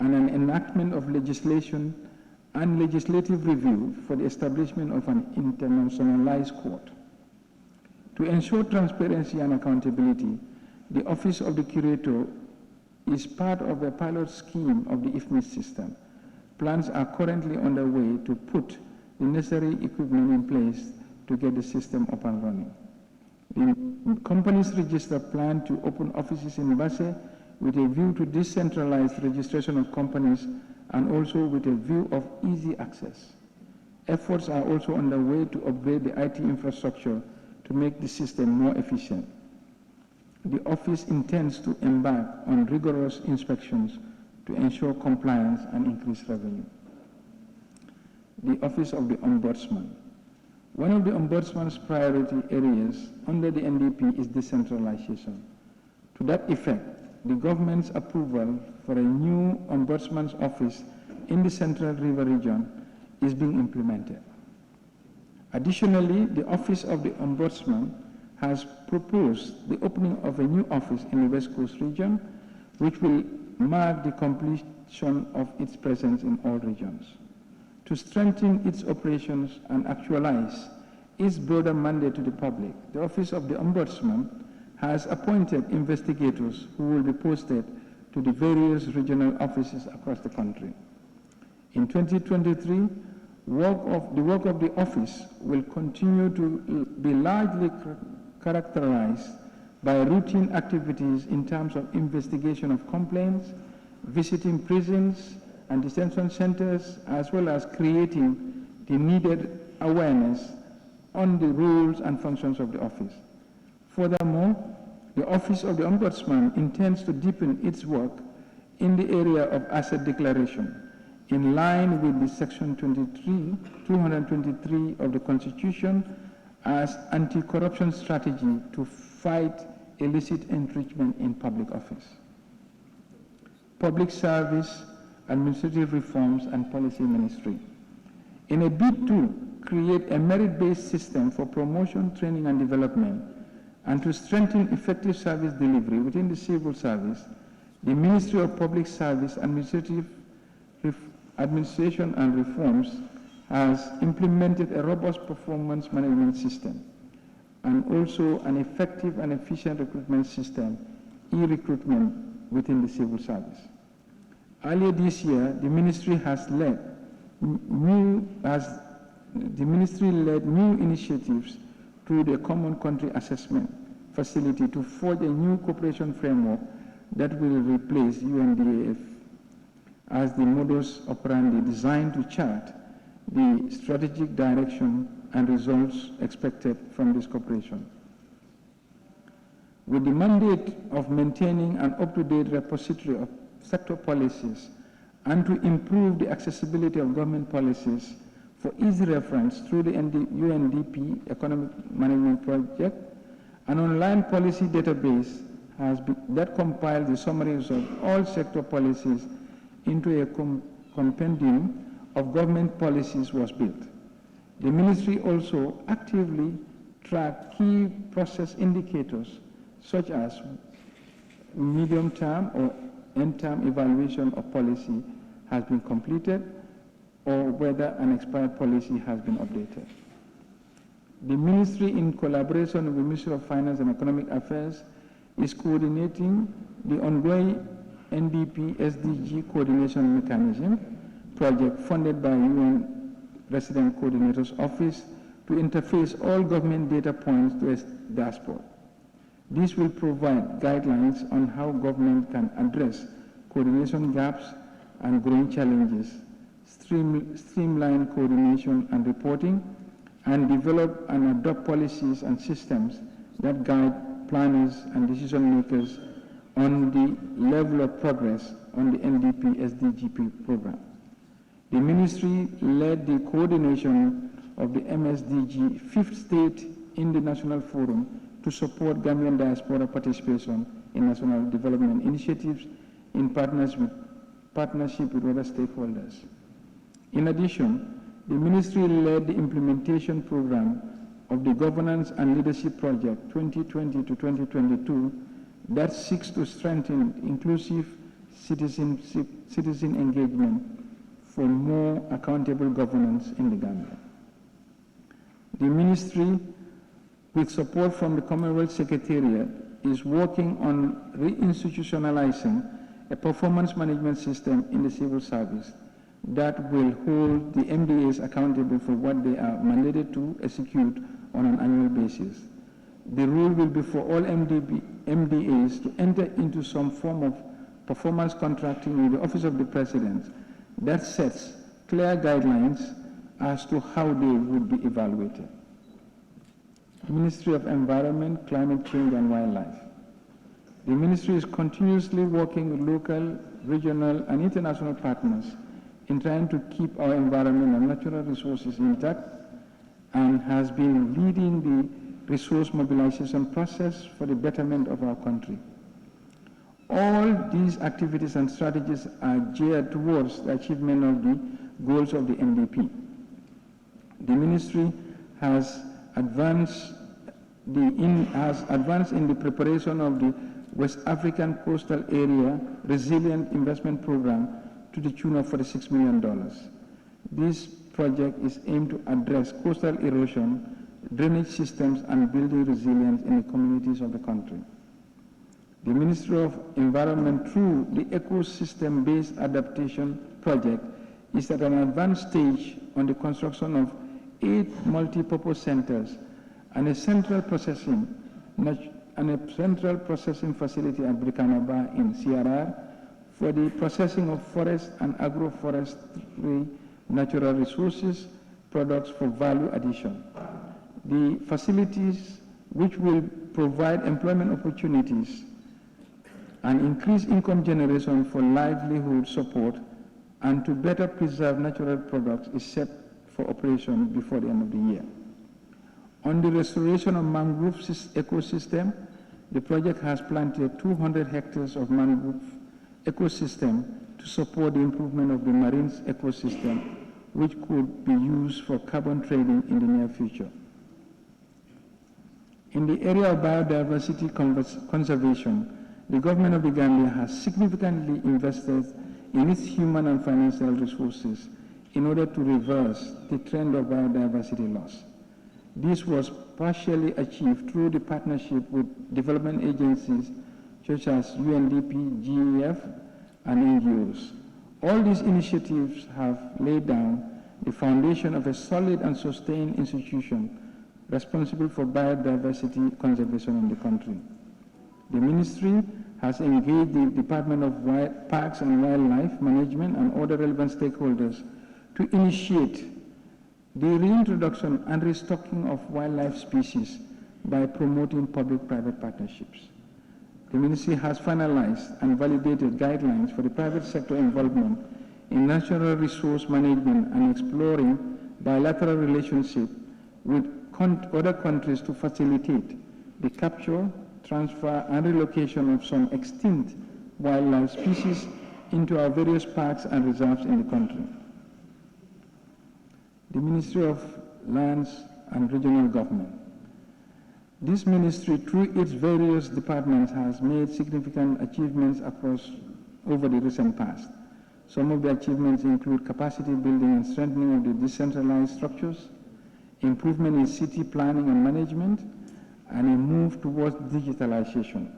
[SPEAKER 5] and an enactment of legislation and legislative review for the establishment of an internationalized court. To ensure transparency and accountability, the Office of the Curator is part of a pilot scheme of the IFMIS system. Plans are currently underway to put the necessary equipment in place to get the system up and running. The companies register plan to open offices in Basse with a view to decentralized registration of companies and also with a view of easy access. Efforts are also underway to upgrade the IT infrastructure to make the system more efficient. The office intends to embark on rigorous inspections to ensure compliance and increase revenue. The Office of the Ombudsman. One of the Ombudsman's priority areas under the NDP is decentralization. To that effect, the government's approval for a new Ombudsman's office in the Central River region is being implemented. Additionally, the Office of the Ombudsman has proposed the opening of a new office in the West Coast region, which will mark the completion of its presence in all regions. To strengthen its operations and actualize its broader mandate to the public, the Office of the Ombudsman has appointed investigators who will be posted to the various regional offices across the country. In 2023, the work of the office will continue to be largely characterized by routine activities in terms of investigation of complaints, visiting prisons and detention centers, as well as creating the needed awareness on the rules and functions of the office. Furthermore, the Office of the Ombudsman intends to deepen its work in the area of asset declaration, in line with the Section 223 of the Constitution as anti-corruption strategy to fight illicit enrichment in public office. Public Service, Administrative Reforms and Policy Ministry. In a bid to create a merit-based system for promotion, training and development, and to strengthen effective service delivery within the civil service, the Ministry of Public Service, Administration and Reforms has implemented a robust performance management system and also an effective and efficient recruitment system, e-recruitment, within the civil service. Earlier this year, the ministry led new initiatives through the Common Country Assessment Facility to forge a new cooperation framework that will replace UNDAF as the modus operandi designed to chart the strategic direction and results expected from this cooperation. With the mandate of maintaining an up-to-date repository of sector policies and to improve the accessibility of government policies for easy reference through the UNDP Economic Management Project, an online policy database that compiles the summaries of all sector policies into a compendium of government policies was built. The ministry also actively tracked key process indicators such as medium-term or end-term evaluation of policy has been completed or whether an expired policy has been updated. The ministry, in collaboration with the Ministry of Finance and Economic Affairs, is coordinating the ongoing NDP SDG Coordination Mechanism project funded by UN Resident Coordinator's Office to interface all government data points to a dashboard. This will provide guidelines on how government can address coordination gaps and growing challenges, streamline coordination and reporting, and develop and adopt policies and systems that guide planners and decision makers on the level of progress on the NDP SDGP program. The ministry led the coordination of the MSDG 5th state in the National Forum to support Gambian diaspora participation in national development initiatives in partnership with other stakeholders. In addition, the ministry led the implementation program of the Governance and Leadership Project 2020 to 2022 that seeks to strengthen inclusive citizen engagement for more accountable governance in the Gambia. The ministry, with support from the Commonwealth Secretariat, is working on reinstitutionalizing a performance management system in the civil service that will hold the MDAs accountable for what they are mandated to execute on an annual basis. The rule will be for all MDAs to enter into some form of performance contracting with the Office of the President that sets clear guidelines as to how they would be evaluated. Ministry of Environment, Climate Change and Wildlife. The ministry is continuously working with local, regional and international partners in trying to keep our environment and natural resources intact and has been leading the resource mobilization process for the betterment of our country. All these activities and strategies are geared towards the achievement of the goals of the MDP. The ministry has advanced in the preparation of the West African Coastal Area Resilient Investment Program to the tune of $46 million. This project is aimed to address coastal erosion, drainage systems, and building resilience in the communities of the country. The Ministry of Environment, through the Ecosystem-Based Adaptation Project, is at an advanced stage on the construction of 8 multi-purpose centers and a central processing facility at Brikanaba in CRR for the processing of forest and agroforestry natural resources products for value addition. The facilities, which will provide employment opportunities and increase income generation for livelihood support and to better preserve natural products, is set for operation before the end of the year. On the restoration of mangrove ecosystem, the project has planted 200 hectares of mangrove ecosystem to support the improvement of the marine ecosystem, which could be used for carbon trading in the near future. In the area of biodiversity conservation, the government of the Gambia has significantly invested in its human and financial resources in order to reverse the trend of biodiversity loss. This was partially achieved through the partnership with development agencies such as UNDP, GEF, and NGOs. All these initiatives have laid down the foundation of a solid and sustained institution responsible for biodiversity conservation in the country. The ministry has engaged the Department of Parks and Wildlife Management and other relevant stakeholders to initiate the reintroduction and restocking of wildlife species by promoting public-private partnerships. The ministry has finalized and validated guidelines for the private sector involvement in natural resource management and exploring bilateral relationships with other countries to facilitate the capture, transfer, and relocation of some extinct wildlife species into our various parks and reserves in the country. The Ministry of Lands and Regional Government. This ministry, through its various departments, has made significant achievements over the recent past. Some of the achievements include capacity building and strengthening of the decentralized structures, improvement in city planning and management, and a move towards digitalization.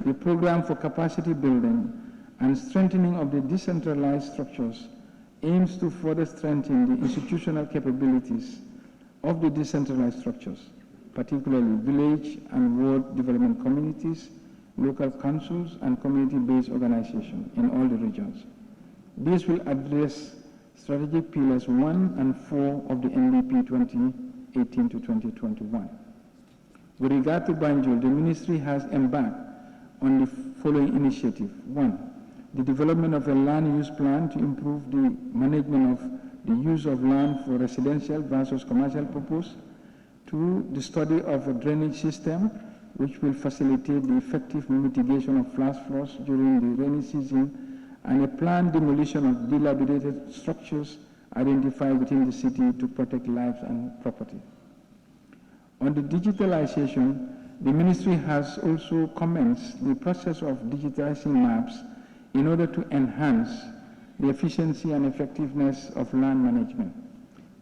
[SPEAKER 5] The program for capacity building and strengthening of the decentralized structures aims to further strengthen the institutional capabilities of the decentralized structures, particularly village and ward development communities, local councils, and community-based organizations in all the regions. This will address strategic pillars 1 and 4 of the NDP 2018 to 2021. With regard to Banjul, the ministry has embarked on the following initiative. 1, the development of a land use plan to improve the management of the use of land for residential versus commercial purpose. 2, the study of a drainage system which will facilitate the effective mitigation of flash floods during the rainy season, and a planned demolition of dilapidated structures identified within the city to protect lives and property. On the digitalization, the ministry has also commenced the process of digitizing maps in order to enhance the efficiency and effectiveness of land management.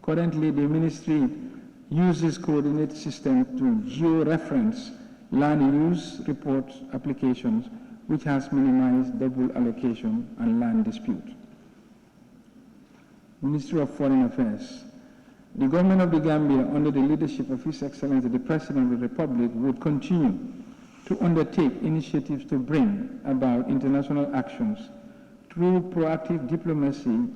[SPEAKER 5] Currently, the ministry uses coordinated system to geo-reference land use report applications, which has minimized double allocation and land dispute. Ministry of Foreign Affairs. The government of the Gambia, under the leadership of His Excellency the President of the Republic, would continue to undertake initiatives to bring about international actions through proactive diplomacy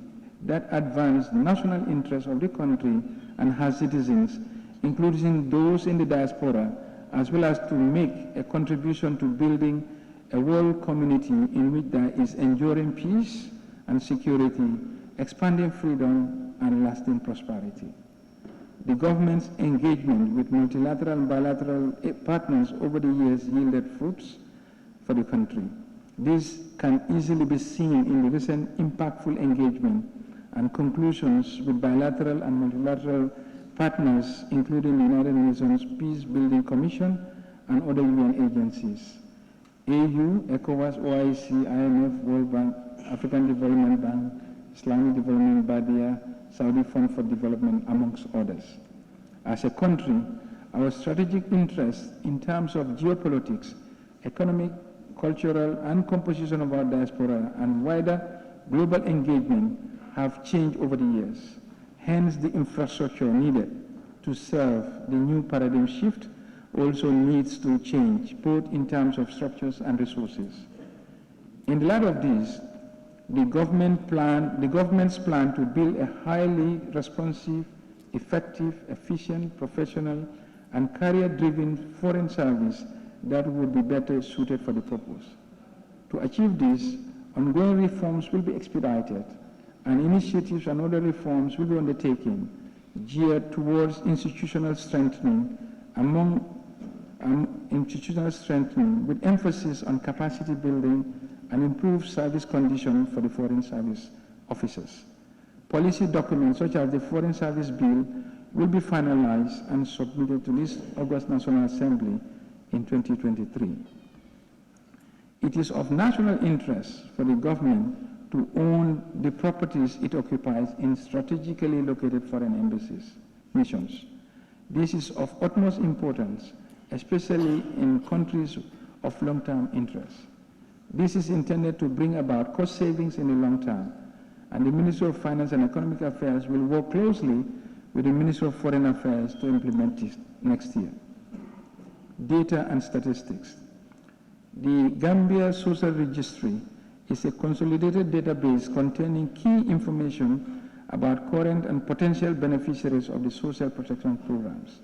[SPEAKER 5] that advance the national interests of the country and her citizens, including those in the diaspora, as well as to make a contribution to building a world community in which there is enduring peace and security, expanding freedom, and lasting prosperity. The government's engagement with multilateral and bilateral partners over the years yielded fruits for the country. This can easily be seen in the recent impactful engagement and conclusions with bilateral and multilateral partners, including the United Nations Peace Building Commission and other UN agencies, AU, ECOWAS, OIC, IMF, World Bank, African Development Bank, Islamic Development Badia, Saudi Fund for Development, amongst others. As a country, our strategic interests in terms of geopolitics, economic, cultural, and composition of our diaspora and wider global engagement have changed over the years. Hence, the infrastructure needed to serve the new paradigm shift also needs to change, both in terms of structures and resources. In the light of this, the government's plan to build a highly responsive, effective, efficient, professional, and career-driven foreign service that would be better suited for the purpose. To achieve this, ongoing reforms will be expedited, and initiatives and other reforms will be undertaken geared towards institutional strengthening with emphasis on capacity building and improved service conditions for the foreign service officers. Policy documents such as the Foreign Service Bill will be finalized and submitted to this August National Assembly in 2023. It is of national interest for the government to own the properties it occupies in strategically located foreign missions. This is of utmost importance, especially in countries of long-term interest. This is intended to bring about cost savings in the long term, and the Ministry of Finance and Economic Affairs will work closely with the Ministry of Foreign Affairs to implement this next year. Data and statistics. The Gambia Social Registry is a consolidated database containing key information about current and potential beneficiaries of the social protection programs.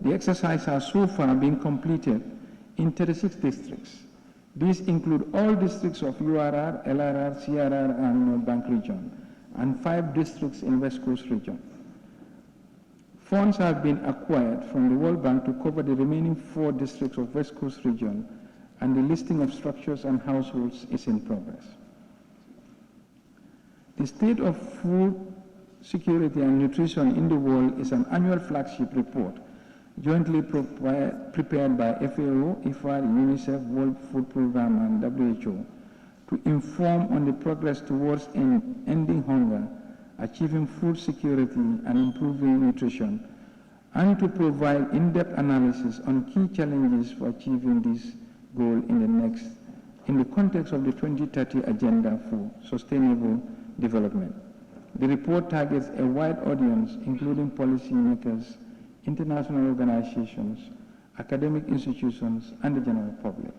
[SPEAKER 5] The exercise has so far been completed in 36 districts. These include all districts of URR, LRR, CRR, and North Bank region, and 5 districts in West Coast region. Funds have been acquired from the World Bank to cover the remaining 4 districts of West Coast region, and the listing of structures and households is in progress. The state of food security and nutrition in the world is an annual flagship report jointly prepared by FAO, IFAD, UNICEF, World Food Programme, and WHO to inform on the progress towards ending hunger, achieving food security, and improving nutrition, and to provide in-depth analysis on key challenges for achieving this goal in the context of the 2030 Agenda for Sustainable Development. The report targets a wide audience, including policymakers, international organizations, academic institutions, and the general public.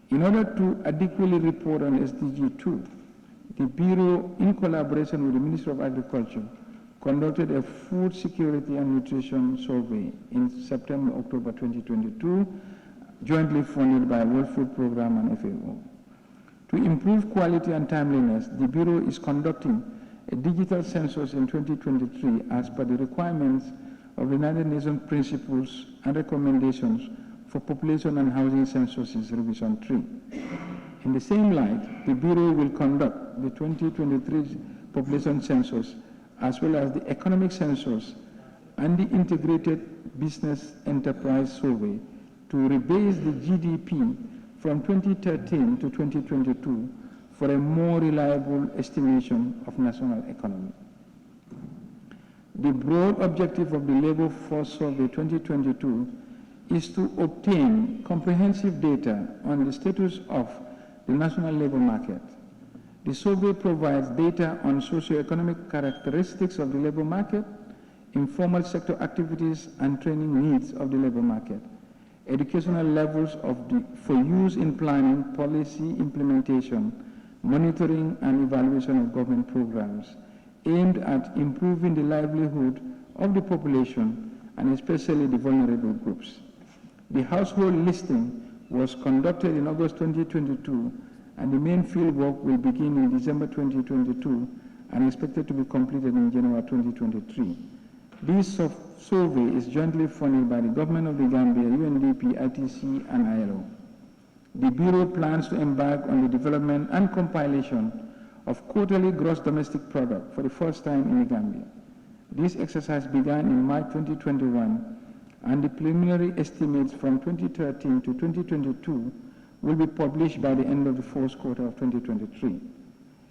[SPEAKER 5] In order to adequately report on SDG 2, the Bureau, in collaboration with the Ministry of Agriculture, conducted a food security and nutrition survey in September-October 2022, jointly funded by World Food Programme and FAO. To improve quality and timeliness, the Bureau is conducting a digital census in 2023 as per the requirements of the United Nations Principles and Recommendations for Population and Housing Censuses Revision 3. In the same light, the Bureau will conduct the 2023 population census as well as the economic census and the integrated business enterprise survey to rebase the GDP from 2013 to 2022 for a more reliable estimation of national economy. The broad objective of the Labor Force Survey 2022 is to obtain comprehensive data on the status of the national labor market. The survey provides data on socioeconomic characteristics of the labor market, informal sector activities and training needs of the labor market, educational levels for use in planning, policy implementation, monitoring and evaluation of government programs aimed at improving the livelihood of the population and especially the vulnerable groups. The household listing was conducted in August 2022, and the main field work will begin in December 2022 and expected to be completed in January 2023. This survey is jointly funded by the Government of the Gambia, UNDP, ITC, and ILO. The Bureau plans to embark on the development and compilation of quarterly gross domestic product for the first time in the Gambia. This exercise began in March 2021, and the preliminary estimates from 2013 to 2022 will be published by the end of the fourth quarter of 2023.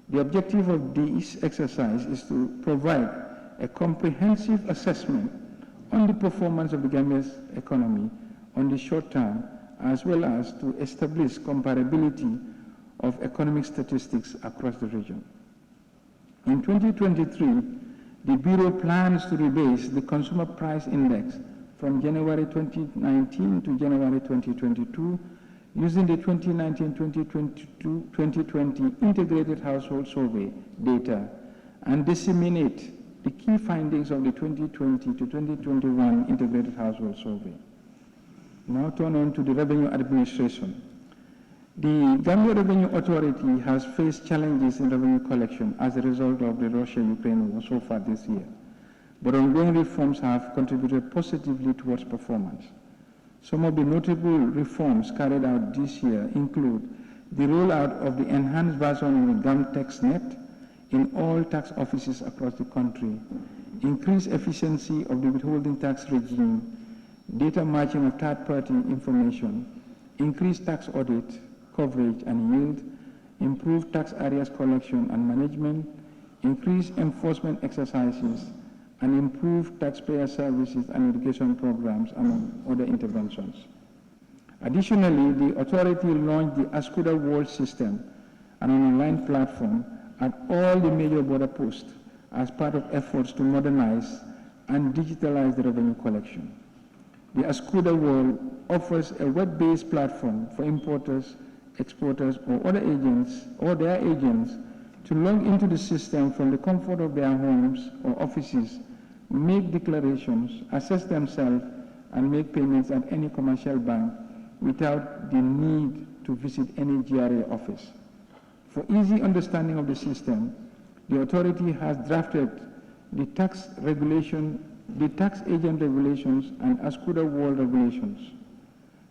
[SPEAKER 5] The objective of this exercise is to provide a comprehensive assessment on the performance of the Gambia's economy on the short term, as well as to establish comparability of economic statistics across the region. In 2023, the Bureau plans to rebase the Consumer Price Index from January 2019 to January 2022 using the 2019-2020 Integrated Household Survey data and disseminate the key findings of the 2020 to 2021 Integrated Household Survey. Now turn on to the revenue administration. The Gambia Revenue Authority has faced challenges in revenue collection as a result of the Russia-Ukraine war so far this year, but ongoing reforms have contributed positively towards performance. Some of the notable reforms carried out this year include the rollout of the enhanced version of the GamTexNet in all tax offices across the country, increased efficiency of the withholding tax regime, data matching of third-party information, increased tax audit coverage and yield, improved tax areas collection and management, increased enforcement exercises, and improved taxpayer services and education programs, among other interventions. Additionally, the authority launched the Ascuda World System, an online platform, at all the major border posts as part of efforts to modernize and digitalize the revenue collection. The Ascuda World offers a web-based platform for importers, exporters, or other agents or their agents to log into the system from the comfort of their homes or offices, make declarations, assess themselves, and make payments at any commercial bank without the need to visit any GRA office. For easy understanding of the system, the authority has drafted the tax agent regulations and Ascuda World regulations.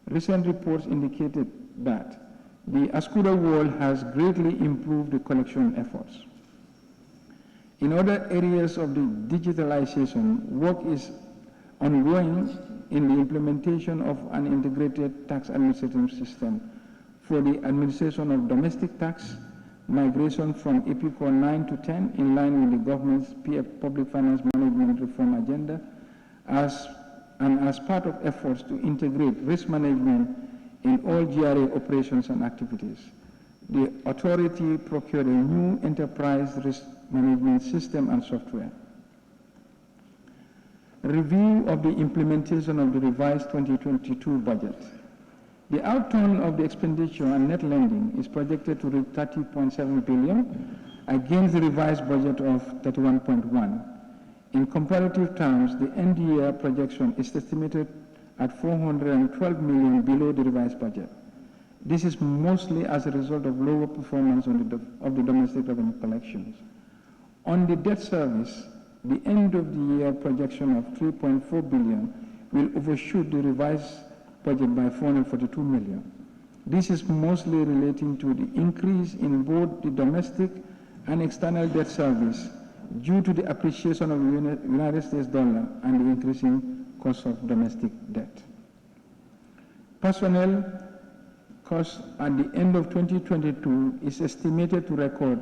[SPEAKER 5] Recent reports indicated that the Ascuda World has greatly improved the collection efforts. In other areas of the digitalization, work is ongoing in the implementation of an integrated tax administrative system for the administration of domestic tax, migration from EPICO 9 to 10 in line with the government's public finance management reform agenda, as part of efforts to integrate risk management in all GRA operations and activities. The authority procured a new enterprise risk management system and software. A review of the implementation of the revised 2022 budget. The outturn of the expenditure and net lending is projected to reach 30.7 billion against the revised budget of 31.1. In comparative terms, the end year projection is estimated at 412 million below the revised budget. This is mostly as a result of lower performance of the domestic revenue collections. On the debt service, the end of the year projection of 3.4 billion will overshoot the revised budget by 442 million. This is mostly relating to the increase in both the domestic and external debt service due to the appreciation of the United States dollar and the increasing cost of domestic debt. Personnel cost at the end of 2022 is estimated to record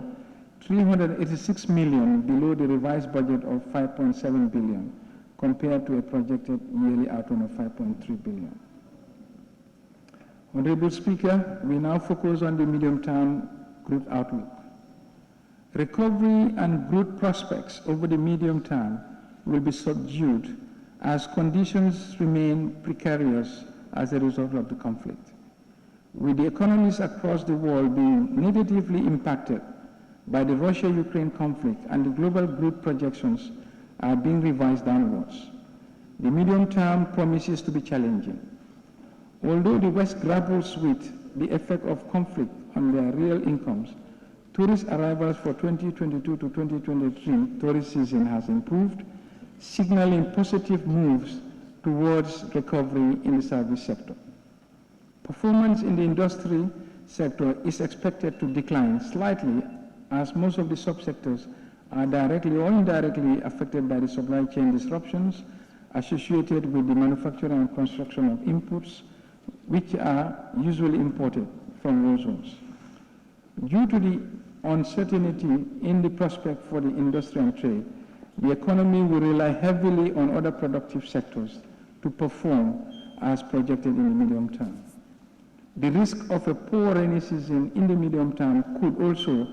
[SPEAKER 5] 386 million below the revised budget of 5.7 billion compared to a projected yearly outcome of 5.3 billion. Honorable Speaker, we now focus on the medium-term growth outlook. Recovery and growth prospects over the medium term will be subdued as conditions remain precarious as a result of the conflict. With the economies across the world being negatively impacted by the Russia-Ukraine conflict and the global growth projections are being revised downwards, the medium term promises to be challenging. Although the West grapples with the effect of conflict on their real incomes, tourist arrivals for 2022 to 2023 tourist season has improved, signaling positive moves towards recovery in the service sector. Performance in the industry sector is expected to decline slightly as most of the subsectors are directly or indirectly affected by the supply chain disruptions associated with the manufacture and construction of inputs, which are usually imported from war zones. Due to the uncertainty in the prospect for the industry and trade, the economy will rely heavily on other productive sectors to perform as projected in the medium term. The risk of a poor rainy season in the medium term could also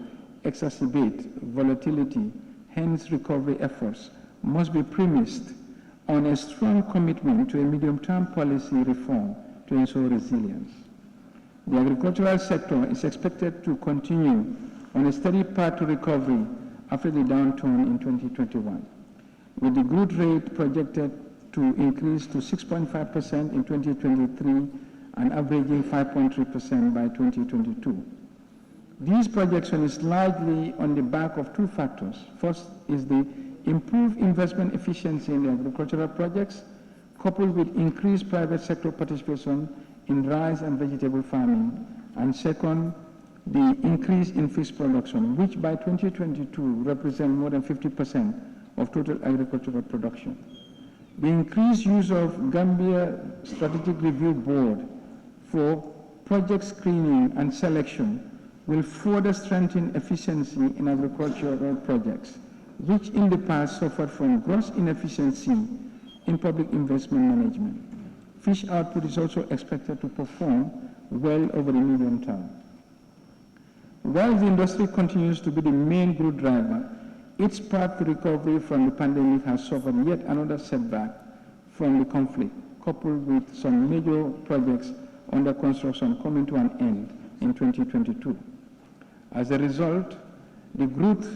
[SPEAKER 5] exacerbate volatility, hence recovery efforts must be premised on a strong commitment to a medium-term policy reform to ensure resilience. The agricultural sector is expected to continue on a steady path to recovery after the downturn in 2021, with the growth rate projected to increase to 6.5% in 2023 and averaging 5.3% by 2022. This projection is largely on the back of two factors. First is the improved investment efficiency in the agricultural projects, coupled with increased private sector participation in rice and vegetable farming, and second, the increase in fish production, which by 2022 represent more than 50% of total agricultural production. The increased use of Gambia Strategic Review Board for project screening and selection will further strengthen efficiency in agricultural projects, which in the past suffered from gross inefficiency in public investment management. Fish output is also expected to perform well over the medium term. While the industry continues to be the main growth driver, its path to recovery from the pandemic has suffered yet another setback from the conflict, coupled with some major projects under construction coming to an end in 2022. As a result, the growth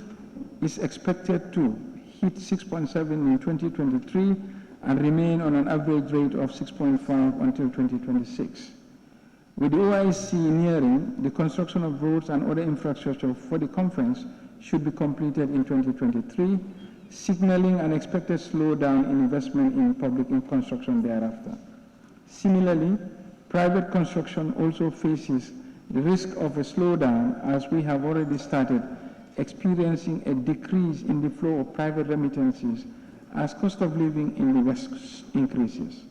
[SPEAKER 5] is expected to hit 6.7 in 2023 and remain on an average rate of 6.5 until 2026. With the OIC nearing, the construction of roads and other infrastructure for the conference should be completed in 2023, signaling an expected slowdown in investment in public construction thereafter. Similarly, private construction also faces the risk of a slowdown, as we have already started experiencing a decrease in the flow of private remittances as cost of living in the West increases.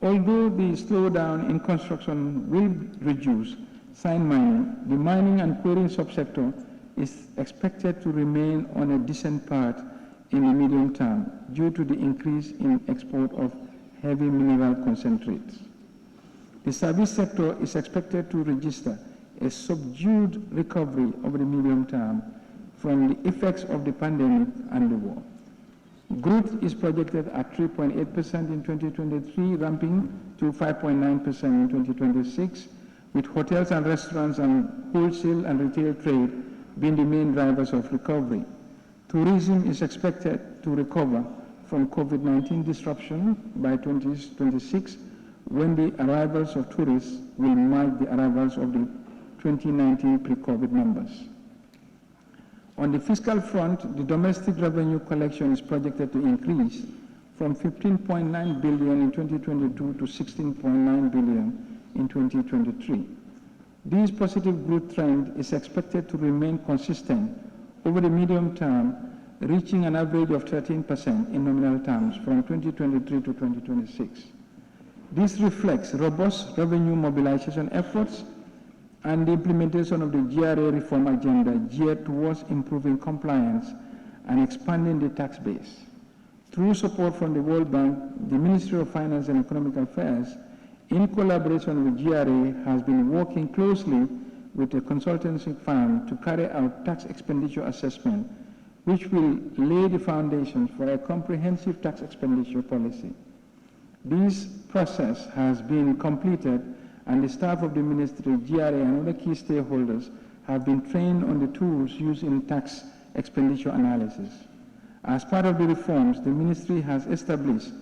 [SPEAKER 5] Although the slowdown in construction will reduce sand mining, the mining and quarrying subsector is expected to remain on a decent path in the medium term due to the increase in export of heavy mineral concentrates. The service sector is expected to register a subdued recovery over the medium term from the effects of the pandemic and the war. Growth is projected at 3.8% in 2023, ramping to 5.9% in 2026, with hotels and restaurants and wholesale and retail trade being the main drivers of recovery. Tourism is expected to recover from COVID-19 disruption by 2026, when the arrivals of tourists will match the arrivals of the 2019 pre-COVID numbers. On the fiscal front, the domestic revenue collection is projected to increase from 15.9 billion in 2022 to 16.9 billion in 2023. This positive growth trend is expected to remain consistent over the medium term, reaching an average of 13% in nominal terms from 2023 to 2026. This reflects robust revenue mobilization efforts and the implementation of the GRA reform agenda geared towards improving compliance and expanding the tax base. Through support from the World Bank, the Ministry of Finance and Economic Affairs, in collaboration with GRA, has been working closely with a consultancy firm to carry out tax expenditure assessment, which will lay the foundations for a comprehensive tax expenditure policy. This process has been completed, and the staff of the Ministry, GRA, and other key stakeholders have been trained on the tools used in tax expenditure analysis. As part of the reforms, the Ministry has established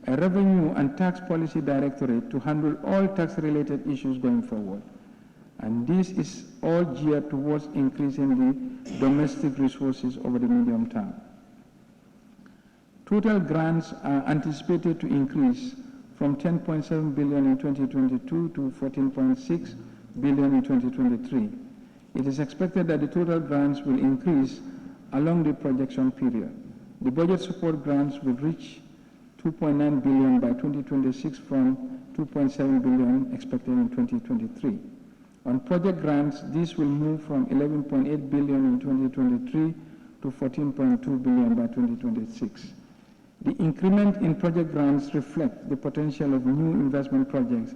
[SPEAKER 5] a Revenue and Tax Policy Directorate to handle all tax-related issues going forward. And this is all geared towards increasing the domestic resources over the medium term. Total grants are anticipated to increase from 10.7 billion in 2022 to 14.6 billion in 2023. It is expected that the total grants will increase along the projection period. The budget support grants will reach 2.9 billion by 2026 from 2.7 billion expected in 2023. On project grants, this will move from 11.8 billion in 2023 to 14.2 billion by 2026. The increment in project grants reflect the potential of new investment projects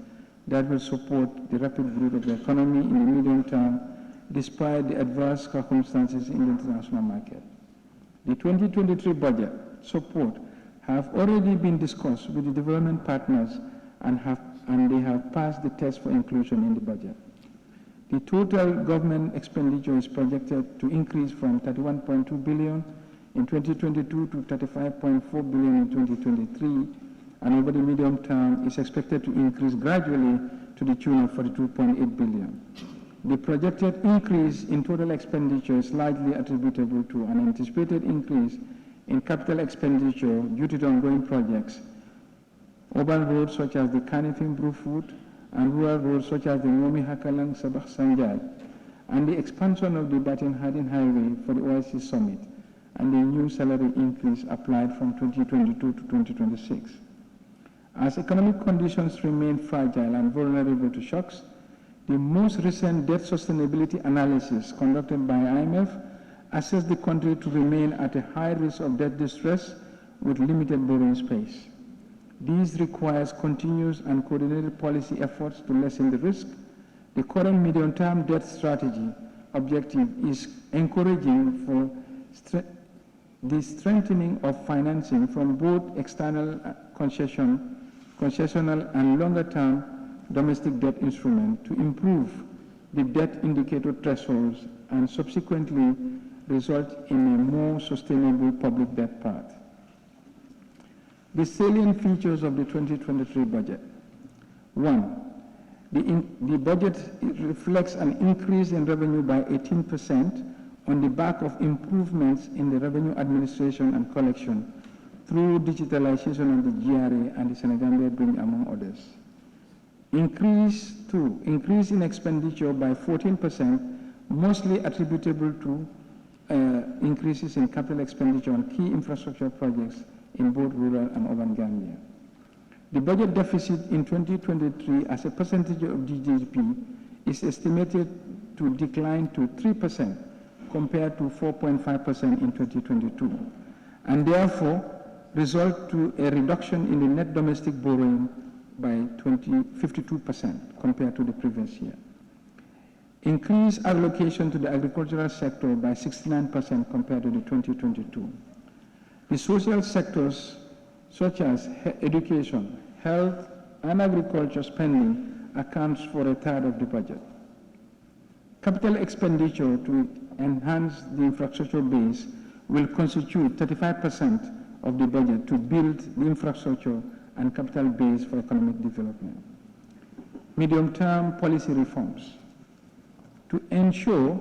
[SPEAKER 5] that will support the rapid growth of the economy in the medium term, despite the adverse circumstances in the international market. The 2023 budget support have already been discussed with the development partners and they have passed the test for inclusion in the budget. The total government expenditure is projected to increase from 31.2 billion in 2022 to 35.4 billion in 2023, and over the medium term is expected to increase gradually to the tune of 42.8 billion. The projected increase in total expenditure is largely attributable to an anticipated increase in capital expenditure due to the ongoing projects, urban roads such as the Kanifing Brufut, and rural roads such as the Ngomi Hakalang Sabah Sanjay, and the expansion of the Batin Hardin Highway for the OIC Summit, and the new salary increase applied from 2022 to 2026. As economic conditions remain fragile and vulnerable to shocks, the most recent debt sustainability analysis conducted by IMF assessed the country to remain at a high risk of debt distress with limited borrowing space. This requires continuous and coordinated policy efforts to lessen the risk. The current medium-term debt strategy objective is encouraging for the strengthening of financing from both external concessional and longer-term domestic debt instruments to improve the debt indicator thresholds and subsequently result in a more sustainable public debt path. The salient features of the 2023 budget. 1. The budget reflects an increase in revenue by 18% on the back of improvements in the revenue administration and collection through digitalization of the GRA and the Senegambia Bridge, among others. Increase in expenditure by 14%, mostly attributable to increases in capital expenditure on key infrastructure projects in both rural and urban Gambia. The budget deficit in 2023 as a percentage of GDP is estimated to decline to 3% compared to 4.5% in 2022, and therefore result to a reduction in the net domestic borrowing by 52% compared to the previous year. Increase allocation to the agricultural sector by 69% compared to the 2022. The social sectors such as education, health, and agriculture spending accounts for a third of the budget. Capital expenditure to enhance the infrastructure base will constitute 35% of the budget to build the infrastructure and capital base for economic development. Medium-term policy reforms. To ensure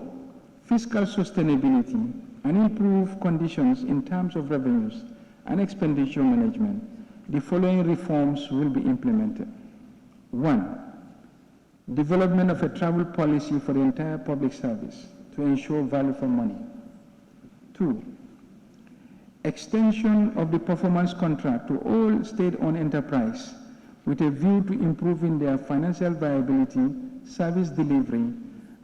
[SPEAKER 5] fiscal sustainability and improve conditions in terms of revenues and expenditure management, the following reforms will be implemented. 1. Development of a travel policy for the entire public service to ensure value for money. 2. Extension of the performance contract to all state-owned enterprise with a view to improving their financial viability, service delivery,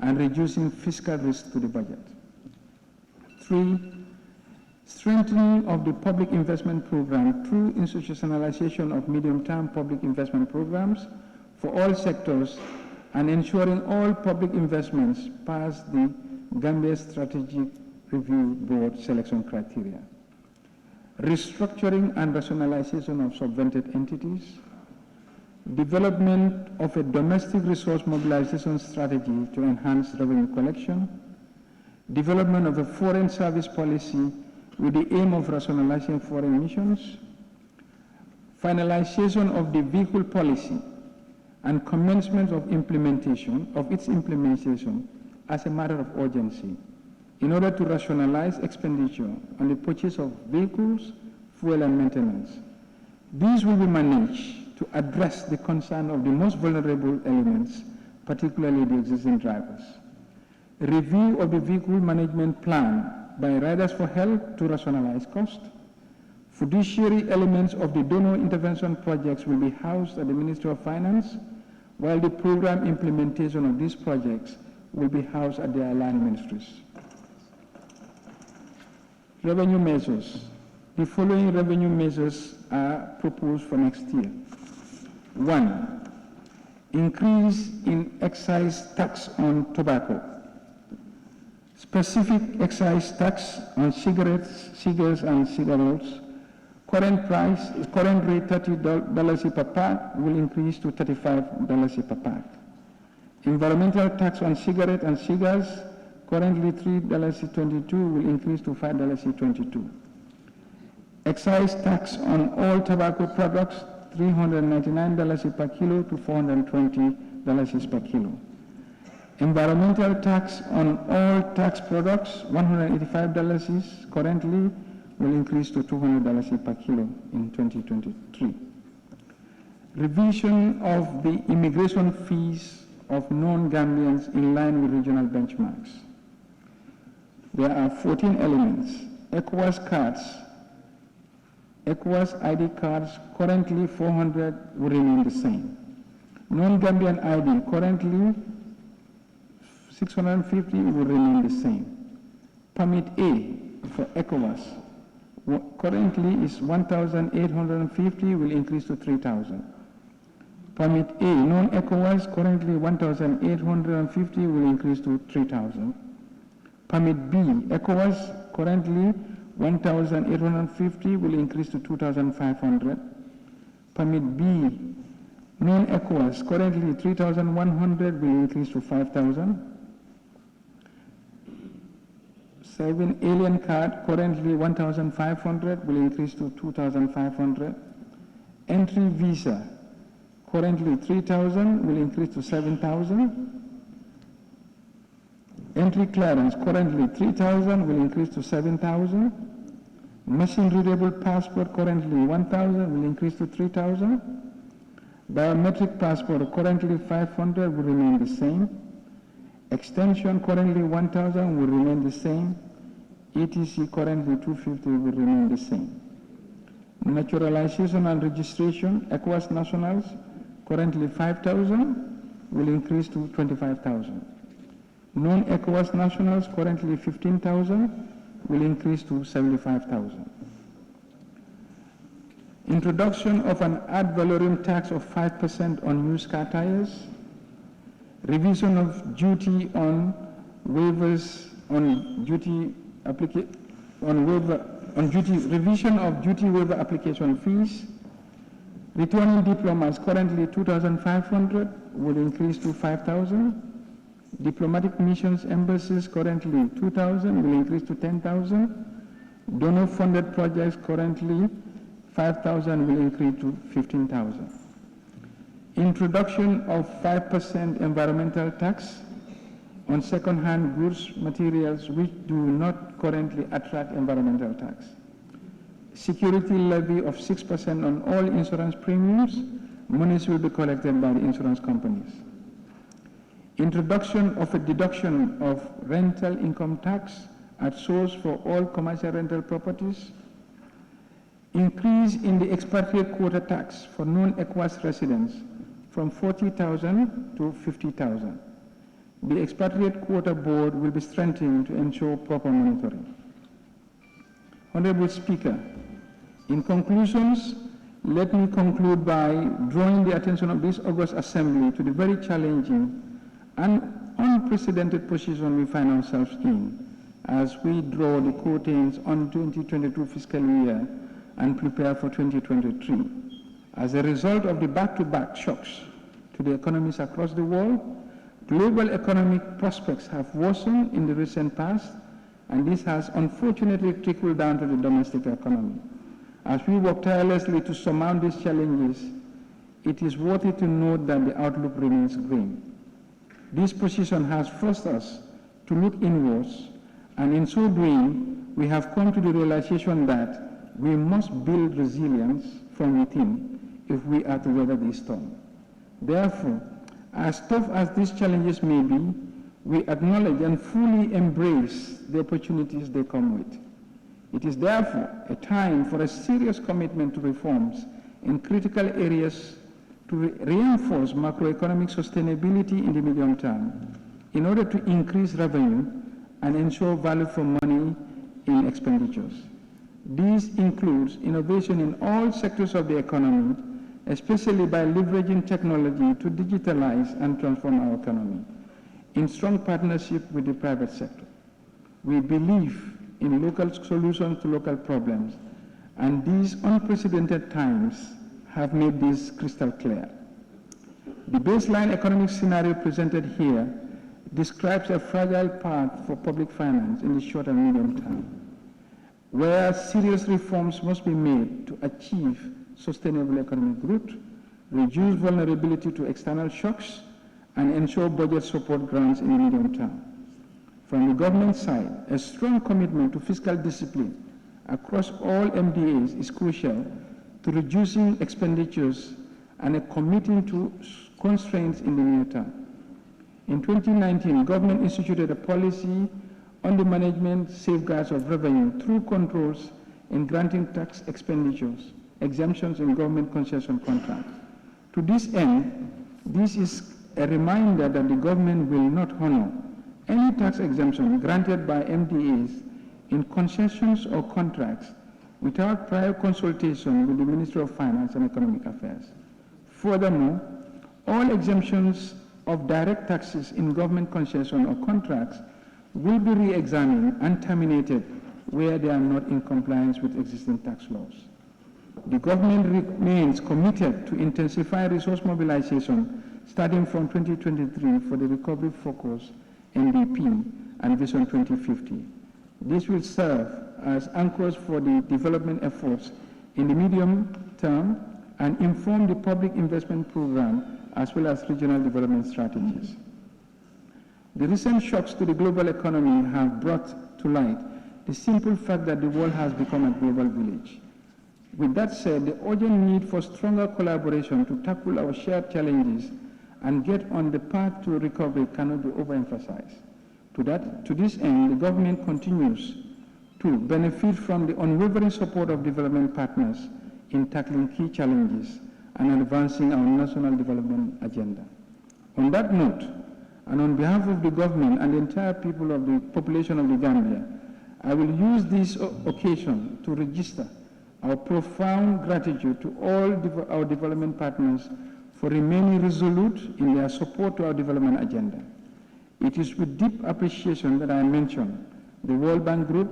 [SPEAKER 5] and reducing fiscal risk to the budget. 3. Strengthening of the public investment program through institutionalization of medium-term public investment programs for all sectors and ensuring all public investments pass the Gambia Strategic Review Board selection criteria. Restructuring and rationalization of subvented entities. Development of a domestic resource mobilization strategy to enhance revenue collection. Development of a foreign service policy with the aim of rationalizing foreign missions. Finalization of the vehicle policy and commencement of its implementation as a matter of urgency in order to rationalize expenditure on the purchase of vehicles, fuel, and maintenance. These will be managed to address the concern of the most vulnerable elements, particularly the existing drivers. Review of the vehicle management plan by Riders for Health to rationalize cost. Fiduciary elements of the donor intervention projects will be housed at the Ministry of Finance, while the program implementation of these projects will be housed at the aligned ministries. Revenue measures. The following revenue measures are proposed for next year. 1. Increase in excise tax on tobacco. Specific excise tax on cigarettes, cigars, and cigarettes. Current rate $30 per pack will increase to $35 per pack. Environmental tax on cigarette and cigars, currently $3.22, will increase to $5.22. Excise tax on all tobacco products, $399 per kilo to $420 per kilo. Environmental tax on all tax products, $185 currently, will increase to $200 per kilo in 2023. Revision of the immigration fees of non-Gambians in line with regional benchmarks. There are 14 elements. ECOWAS cards, ECOWAS ID cards, currently 400 will remain the same. Non-Gambian ID, currently 650 will remain the same. Permit A for ECOWAS, currently is 1,850, will increase to 3,000. Permit A, non-ECOWAS, currently 1,850, will increase to 3,000. Permit B, ECOWAS, currently 1,850, will increase to 2,500. Permit B, non-ECOWAS, currently 3,100, will increase to 5,000. 7, alien card, currently 1,500, will increase to 2,500. Entry visa, currently 3,000, will increase to 7,000. Entry clearance, currently 3,000, will increase to 7,000. Machine readable passport, currently 1,000, will increase to 3,000. Biometric passport, currently 500, will remain the same. Extension, currently 1,000, will remain the same. ETC, currently 250, will remain the same. Naturalization and registration, ECOWAS nationals, currently 5,000, will increase to 25,000. Non-ECOWAS nationals, currently 15,000, will increase to 75,000. Introduction of an ad valorem tax of 5% on used car tires. Revision of duty on waivers on duty revision of duty waiver application fees. Returning diplomats, currently 2,500, will increase to 5,000. Diplomatic missions, embassies, currently 2,000, will increase to 10,000. Donor-funded projects, currently 5,000, will increase to 15,000. Introduction of 5% environmental tax on second-hand goods, materials which do not currently attract environmental tax. Security levy of 6% on all insurance premiums. Monies will be collected by the insurance companies. Introduction of a deduction of rental income tax at source for all commercial rental properties. Increase in the expatriate quota tax for non-ECOWAS residents from 40,000 to 50,000. The expatriate quota board will be strengthened to ensure proper monitoring. Honorable Speaker, in conclusions, let me conclude by drawing the attention of this August Assembly to the very challenging and unprecedented position we find ourselves in as we draw the curtains on 2022 fiscal year and prepare for 2023. As a result of the back-to-back shocks to the economies across the world, global economic prospects have worsened in the recent past, and this has unfortunately trickled down to the domestic economy. As we work tirelessly to surmount these challenges, it is worthy to note that the outlook remains grim. This position has forced us to look inwards, and in so doing, we have come to the realization that we must build resilience from within if we are to weather this storm. Therefore, as tough as these challenges may be, We acknowledge and fully embrace the opportunities they come with. It is therefore a time for a serious commitment to reforms in critical areas to reinforce macroeconomic sustainability in the medium term in order to increase revenue and ensure value for money in expenditures. This includes innovation in all sectors of the economy, especially by leveraging technology to digitalize and transform our economy, in strong partnership with the private sector. We believe in local solutions to local problems, and these unprecedented times have made this crystal clear. The baseline economic scenario presented here describes a fragile path for public finance in the short and medium term, where serious reforms must be made to achieve sustainable economic growth, reduce vulnerability to external shocks, and ensure budget support grants in the medium term. From the government side, a strong commitment to fiscal discipline across all MDAs is crucial to reducing expenditures and a committing to constraints in the near term. In 2019, government instituted a policy on the management safeguards of revenue through controls in granting tax expenditures, exemptions in government concession contracts. To this end, this is a reminder that the government will not honor any tax exemption granted by MDAs in concessions or contracts without prior consultation with the Ministry of Finance and Economic Affairs. Furthermore, all exemptions of direct taxes in government concession or contracts will be re-examined and terminated where they are not in compliance with existing tax laws. The government remains committed to intensify resource mobilization starting from 2023 for the Recovery Focus, NDP, and Vision 2050. This will serve as anchors for the development efforts in the medium term and inform the public investment program as well as regional development strategies. The recent shocks to the global economy have brought to light the simple fact that the world has become a global village. With that said, the urgent need for stronger collaboration to tackle our shared challenges and get on the path to recovery cannot be overemphasized. To this end, the government continues to benefit from the unwavering support of development partners in tackling key challenges and advancing our national development agenda. On that note, and on behalf of the government and the entire people of the population of the Gambia, I will use this occasion to register our profound gratitude to all our development partners for remaining resolute in their support to our development agenda. It is with deep appreciation that I mention the World Bank Group,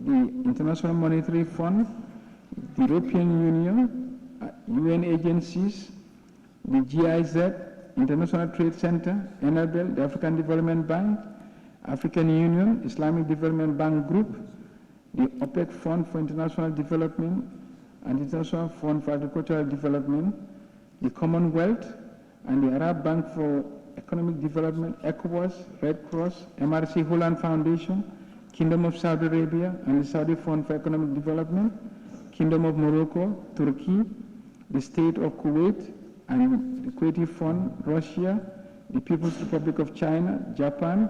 [SPEAKER 5] the International Monetary Fund, the European Union, UN agencies, the GIZ, International Trade Center, NRBL, the African Development Bank, African Union, Islamic Development Bank Group, the OPEC Fund for International Development, and the International Fund for Agricultural Development, the Commonwealth, and the Arab Bank for Economic Development, ECOWAS, Red Cross, MRC Holland Foundation, Kingdom of Saudi Arabia, and the Saudi Fund for Economic Development, Kingdom of Morocco, Turkey, the State of Kuwait, and the Kuwaiti Fund, Russia, the People's Republic of China, Japan,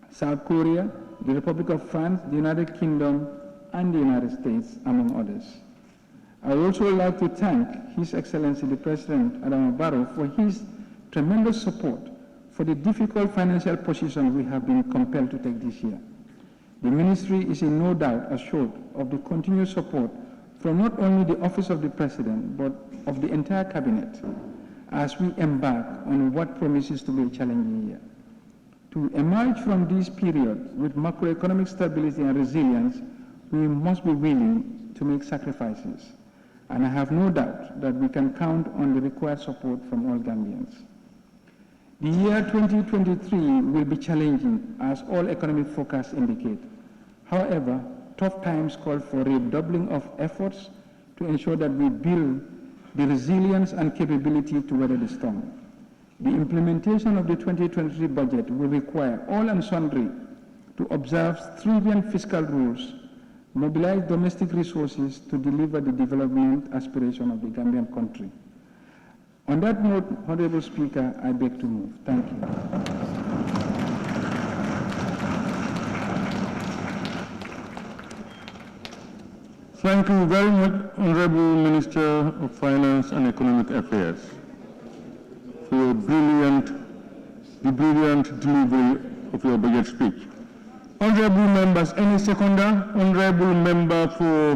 [SPEAKER 5] South Korea, the Republic of France, the United Kingdom, and the United States, among others. I would also like to thank His Excellency the President Adama Barrow for his tremendous support for the difficult financial position we have been compelled to take this year. The Ministry is in no doubt assured of the continued support from not only the Office of the President, but of the entire Cabinet as we embark on what promises to be a challenging year. To emerge from this period with macroeconomic stability and resilience, we must be willing to make sacrifices. And I have no doubt that we can count on the required support from all Gambians. The year 2023 will be challenging, as all economic forecasts indicate. However, tough times call for redoubling of efforts to ensure that we build the resilience and capability to weather the storm. The implementation of the 2023 budget will require all and sundry to observe stringent fiscal rules, mobilize domestic resources to deliver the development aspiration of the Gambian country. On that note, Honorable Speaker, I beg to move. Thank you.
[SPEAKER 2] Thank you very much, Honorable Minister of Finance and Economic Affairs, for your brilliant delivery of your budget speech. Honorable members, any seconder? Honorable member for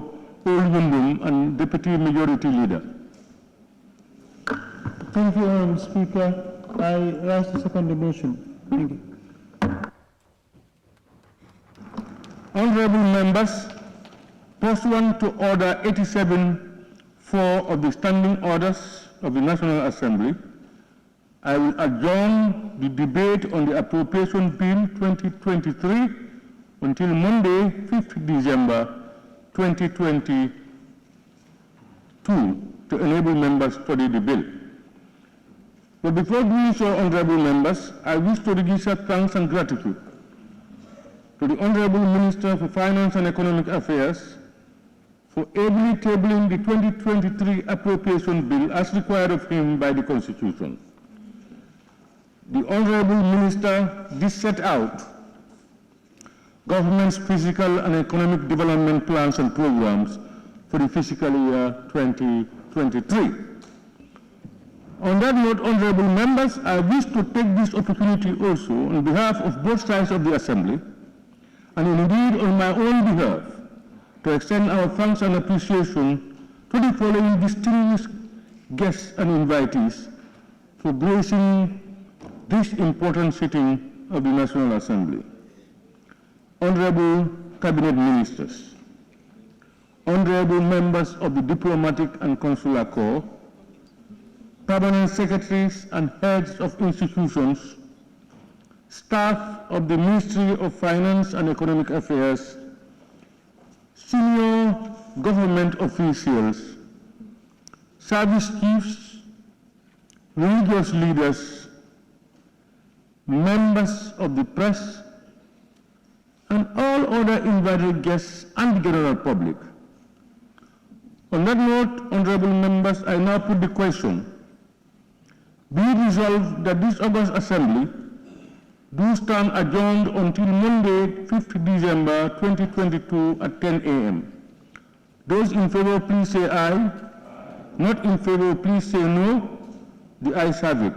[SPEAKER 2] Old Yumbum and Deputy Majority Leader.
[SPEAKER 5] Thank you, Honorable Speaker. I rise to second the motion. Thank you.
[SPEAKER 2] Honorable members, pursuant to Order 87.4 of the Standing Orders of the National Assembly, I will adjourn the debate on the Appropriation Bill 2023 until Monday, 5th December 2022 to enable members to study the bill. But before doing so, honorable members, I wish to register thanks and gratitude to the Honorable Minister for Finance and Economic Affairs for ably tabling the 2023 appropriation bill as required of him by the Constitution. The Honorable Minister did set out government's physical and economic development plans and programs for the fiscal year 2023. On that note, honorable members, I wish to take this opportunity also on behalf of both sides of the Assembly, and indeed on my own behalf, to extend our thanks and appreciation to the following distinguished guests and invitees for gracing this important sitting of the National Assembly. Honorable Cabinet Ministers, honorable members of the Diplomatic and Consular Corps, permanent secretaries and heads of institutions, staff of the Ministry of Finance and Economic Affairs, senior government officials, service chiefs, religious leaders, members of the press, and all other invited guests and the general public. On that note, honorable members, I now put the question. Be it resolved that this August Assembly do stand adjourned until Monday, 5th December 2022 at 10 a.m. Those in favor, please say aye. Not in favor, please say no. The ayes have it.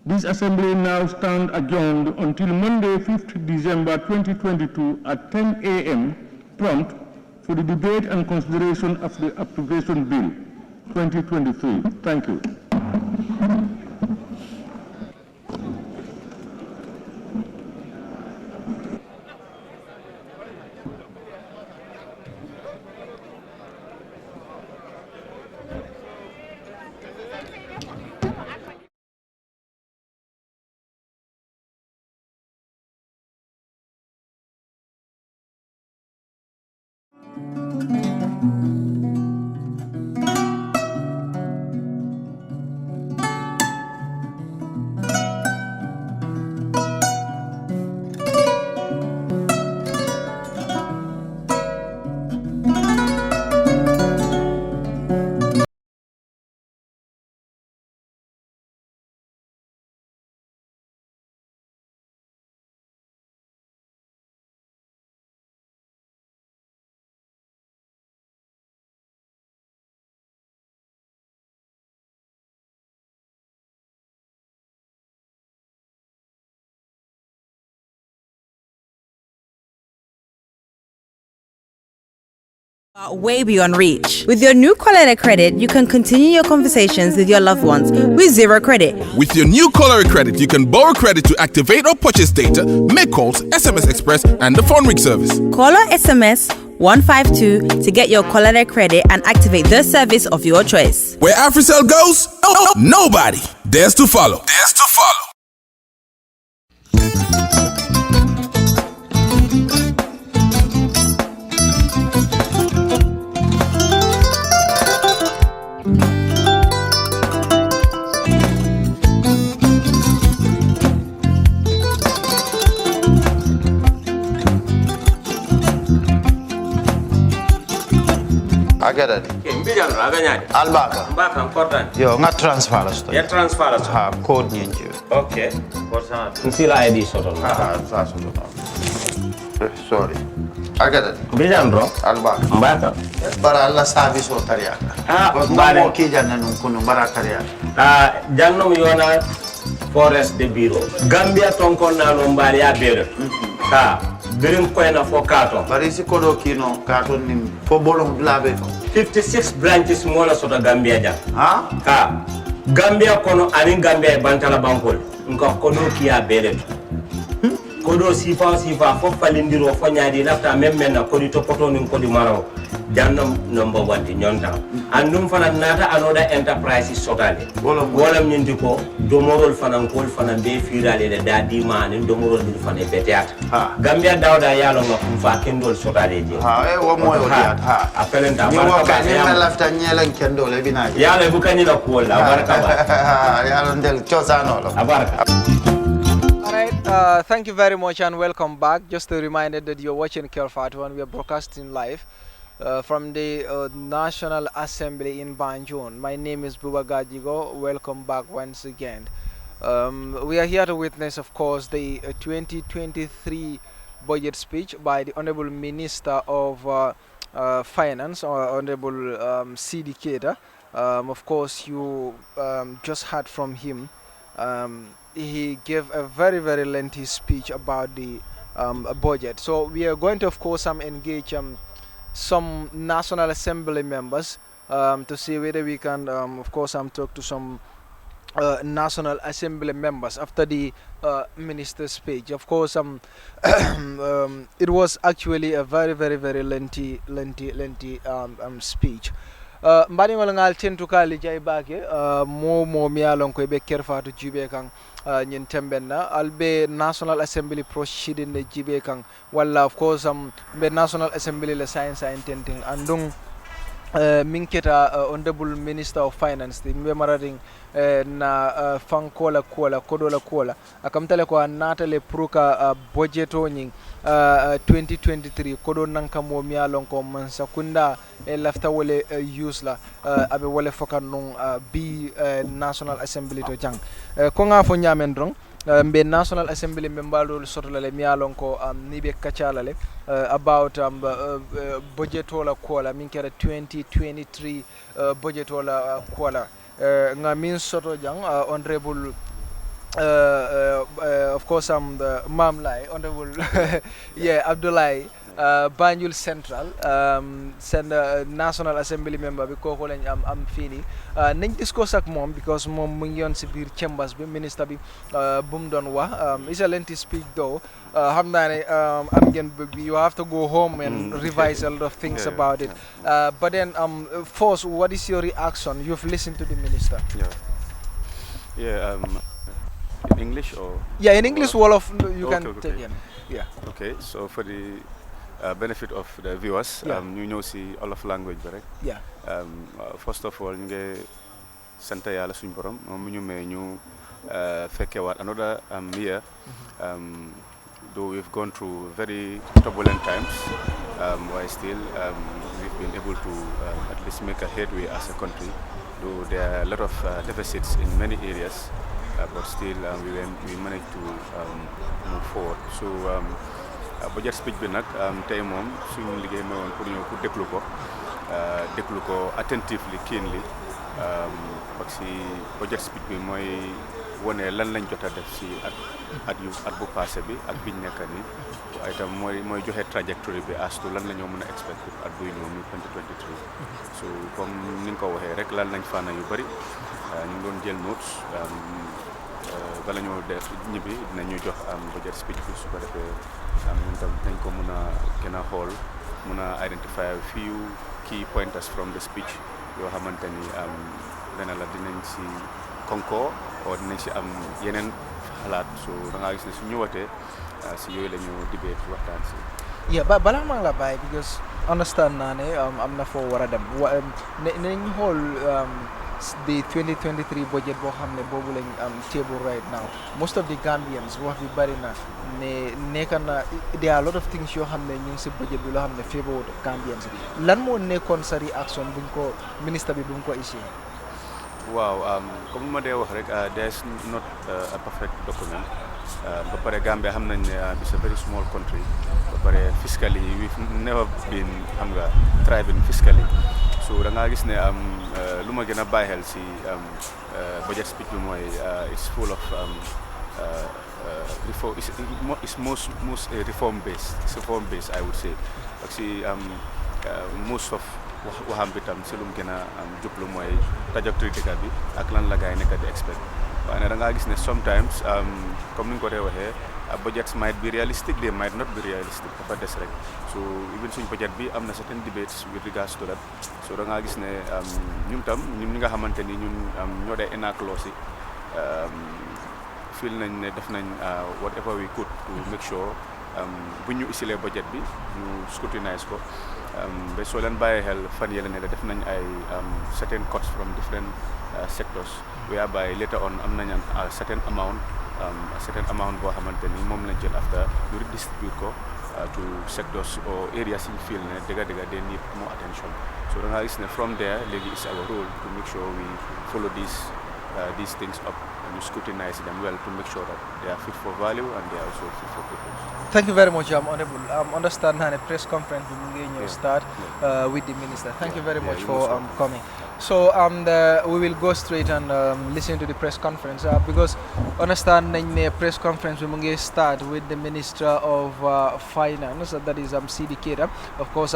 [SPEAKER 2] This Assembly now stands adjourned until Monday, 5th December 2022 at 10 a.m. prompt for the debate and consideration of the Appropriation Bill 2023. Thank you.
[SPEAKER 6] Way beyond reach. With your new Color Credit, you can continue your conversations with your loved ones with zero credit.
[SPEAKER 7] With your new Color Credit, you can borrow credit to activate or purchase data, make calls, SMS Express, and the phone ring service.
[SPEAKER 6] Call or SMS 152 to get your Color Credit and activate the service of your choice.
[SPEAKER 7] Where AfriCell goes, nobody dares to follow. Dares to follow.
[SPEAKER 8] Agada di.
[SPEAKER 9] Mbijan aganya.
[SPEAKER 8] Albaka.
[SPEAKER 9] Mbaka important.
[SPEAKER 8] Yo, nga transfer la sto.
[SPEAKER 9] Ya transfer la.
[SPEAKER 8] Ha, code nyinji.
[SPEAKER 9] Okay. Code sana. Nsila ID soto.
[SPEAKER 8] Ha, sa soto. Sorry. Agada.
[SPEAKER 9] Bijan bro.
[SPEAKER 8] Alba.
[SPEAKER 9] Mbaka.
[SPEAKER 8] Bara Allah sabi so tariya.
[SPEAKER 9] Bare
[SPEAKER 8] Mo ki janna nun kunu bara tariya.
[SPEAKER 9] Jannom yona forest de bureau. Gambia tonkon na no mbari ya bere. Birim ko na fo kato.
[SPEAKER 8] Bari si kodo kino kato nim fo bolong labe.
[SPEAKER 9] 56 branches mo la sota Gambia ja.
[SPEAKER 8] Ha?
[SPEAKER 9] Gambia kono ani Gambia bantala bankol. Nko kodo ki ya bere. Kodo sifa fo falindiro fo nyaadi lafta même na kodi to poto nin kodi maro jannom number 1 di nyonta andum fana nata anoda enterprise sotale wolam nyindi ko domorol fana kol fana be firale de dadi mani domorol di fana beteat Gambia dawda yalo ngam fa kendol sotale je
[SPEAKER 8] wo moyo diat
[SPEAKER 9] apelenta
[SPEAKER 8] barka ni na lafta nyelan kendol e binaji
[SPEAKER 9] yalo bu kanila ko la barka ba
[SPEAKER 8] yalo ndel ciosano lo
[SPEAKER 9] barka.
[SPEAKER 1] Thank you very much and welcome back. Just a reminder that you're watching Kerr Fatou and we are broadcasting live from the National Assembly in Banjul. My name is Buba Gajigo. Welcome back once again. We are here to witness, of course, the 2023 budget speech by the Honorable Minister of Finance, or Honorable Seedy Keita. Of course, you just heard from him. He gave a very, very lengthy speech about the budget. So we are going to, of course, engage some National Assembly members to see whether we can, of course, talk to some National Assembly members after the minister's speech. Of course, it was actually a very, very, very lengthy speech. Mbadiŋol ŋal tentu ka lijay bake mo miyalon ko be Kerr Fatou jibe kan ñin tembenna albe National Assembly proceeding de jibe kan walla of course be National Assembly le science and tenting andung min keta Honorable Minister of Finance the mbe marading na fankola kola kodola kola akamtale ko natale pruka budgeto ñing 2023 kodo nanka mo miyalon ko man sakunda e lafta wole use la abe wole fokan non bi National Assembly to jang ko nga fo nyamen drong mbe National Assembly membalo sotola le miyalon ko nibe kacala le about budget wala kola min kera 2023 budget wala kola nga min soto jang honorable of course the Mam Lai honorable yeah Abdoulaye Banjul Central National Assembly member bi koko lañ am fini nañ discuss ak mom because mom mu ngi yon ci bir chambers bi minister bi bum don wax is a lengthy speech though xam naa ne am ngeen you have to go home and revise a lot of things about it but then first, what is your reaction? You've listened to the minister.
[SPEAKER 10] In English or?
[SPEAKER 1] Yeah, in English, Wolof, you
[SPEAKER 10] okay,
[SPEAKER 1] can take it. Yeah.
[SPEAKER 10] Okay, so for the benefit of the viewers, you know, see all of language, right?
[SPEAKER 1] Yeah.
[SPEAKER 10] First of all, ñu sante Yàlla suñu borom mu ñu may ñu fekke waat another year. Though we've gone through very turbulent times, while still we've been able to at least make a headway as a country. Though there are a lot of deficits in many areas, but still we managed to move forward. So budget speech bi nag tey moom suñu liggéey ma woon pour ñëw pour déglu ko attentively keenly parce que budget speech bi mooy wone lan lañ jot a def si at bu passé bi ak biñ nekk nii waaye itam mooy joxe trajectory bi as to lan la ñoo mën a expect at buy ñëw muy 2023 so comme ni nga ko waxee rek lan lañ fànna yu bëri ñu ngi doon jël notes bala ñoo def ñibbi dinañu jox budget speech bi su ko defee ñun tam dañ ko mën a gën a xool mën a identify a few key pointers from the speech yoo xamante ni dana la dinañ si konko o dinañ si am yeneen xalaat so da ngaa gis ne su ñëwatee si yooyu la ñu debate waxtaan si.
[SPEAKER 1] Yeah, but balaa maa la bàyyi because understand naa ne am na foo war a dem nañ xool the 2023 budget boo xam ne boobu lañ table right now most of the Gambians wax bi bari na ne nekk na there are a lot of things yoo xam ne ñu ngi si budget bi loo xam ne favor Gambians lan moo nekkoon sa reaction buñ ko ministre bi bu mu ko issue.
[SPEAKER 10] Wow, comme ma dee wax rek there's not a perfect document ba pare Gambia xam nañ ne it's a very small country ba pare fiscally we've never been xam nga thriving fiscally so da ngaa gis ne lu ma gën a bàyyi xel si budget speech bi mooy it's full of reform it's most reform based I would say parce que most of waxam bi tam si lu mu gën a jublu mooy trajectory dëkk bi ak lan la gars yi nekk di expect waaye da ngaa gis ne sometimes comme ni nga ko dee waxee budgets might be realistic they might not be realistic dafa des rek so even suñ budget bi am na certain debates with regards to that so da ngaa gis ne ñun ñi nga xamante ni ñun ñoo dee enact law si feel nañ ne def nañ whatever we could to make sure bu ñu isilee budget bi ñu scrutinize ko ba soo leen bàyyee xel fan yële ne la def nañ ay certain cuts from different sectors whereby later on am nañ a certain amount boo xamante ni moom lañ jël after ñu redistribute ko to sectors or areas in feel ne dëgga they need more attention so da nga gis ne from there léegi is our role to make sure we follow these things up and you scrutinize them well to make sure that they are fit for value and they are also fit for purpose.
[SPEAKER 1] Thank you very much, Honorable. Understand a press conference will start with the minister. Thank you very much for coming. So we will go straight and listen to the press conference because understand the press conference will start with the Minister of Finance, that is Seedy Keita. Of course,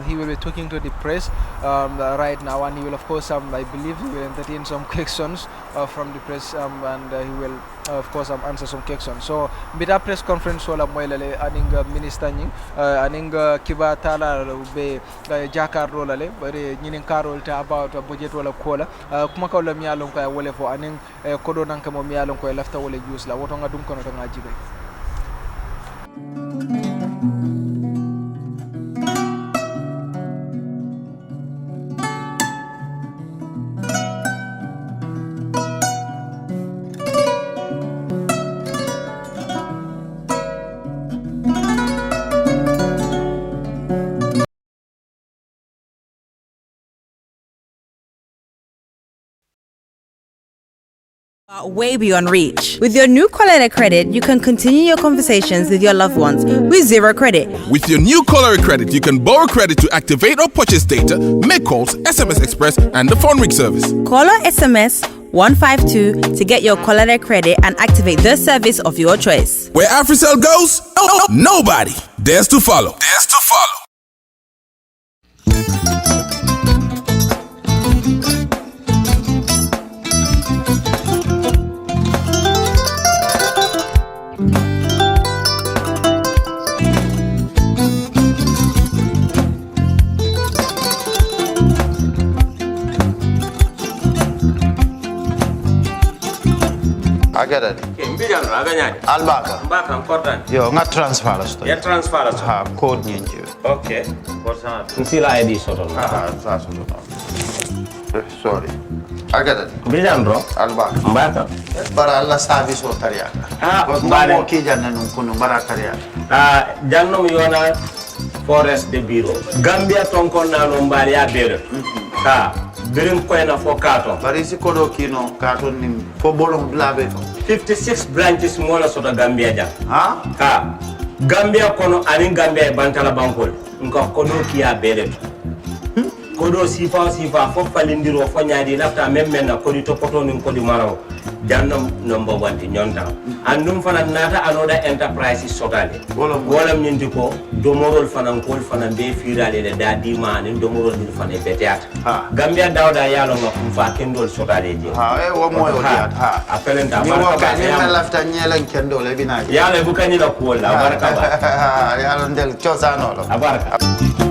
[SPEAKER 1] he will be talking to the press right now, and he will, of course, I believe, he will entertain some questions from the press, and he will, of course, answer some questions. So, with a press conference, wala moilale aning minister nying aning kiba tala be jakar rolale bare nyinin karol ta about budget wala kola kuma kawla mi yalon ko wala fo aning kodo nan kamo mi yalon ko lafta wala juice la woto nga dum kono to nga jibe.
[SPEAKER 6] Way beyond reach. With your new Collector Credit, you can continue your conversations with your loved ones with zero credit.
[SPEAKER 7] With your new Collector Credit, you can borrow credit to activate or purchase data, make calls, SMS Express, and the phone ring service.
[SPEAKER 6] Call or SMS 152 to get your Collector Credit and activate the service of your choice.
[SPEAKER 7] Where AfriCell goes, nobody dares to follow.
[SPEAKER 8] I get it. Albaka.
[SPEAKER 9] Mbaka important.
[SPEAKER 8] Yo, nga transfer la sto.
[SPEAKER 9] Ya transfer la sto.
[SPEAKER 8] Ha, code nyinji.
[SPEAKER 9] Okay. Korsa. Nsila ID soto.
[SPEAKER 8] Sa soto. Sorry. I get it.
[SPEAKER 9] Bijan bro.
[SPEAKER 8] Albaka.
[SPEAKER 9] Mbaka.
[SPEAKER 8] Bara alla service o tariaka.
[SPEAKER 9] Mbale.
[SPEAKER 8] Mo ki janna nun kunu bara tariaka.
[SPEAKER 9] Jannom yona forest de bureau. Gambia tonkon na no mbali ya bere. Birim koyna fo kato.
[SPEAKER 8] Bari si kodo kino kato ni fo bolong blabe to.
[SPEAKER 9] 56 branches mola soto Gambia jam.
[SPEAKER 8] Ha?
[SPEAKER 9] Gambia kono anin Gambia bantala bankol. Nka kono kiya bere. Kodo sifa fo falindiro fo nyaadi lafta memmen na kodi to poto nin kodi maraw. Jannam number 1 di nyonta. Andum fana nata anoda enterprise sotale. Wolam nyindi ko domorol fana kol fana be firale le dadi ma ni domorol ni fana beteat. Gambia dawda yalo ma fa kendol sotale je.
[SPEAKER 8] Wo moyo diat.
[SPEAKER 9] Apelenta
[SPEAKER 8] ni wo ka ni lafta nyelen kendol e bina.
[SPEAKER 9] Yalo bu kanila ko la baraka ba.
[SPEAKER 8] Yalo ndel chosano lo.
[SPEAKER 9] Abaraka.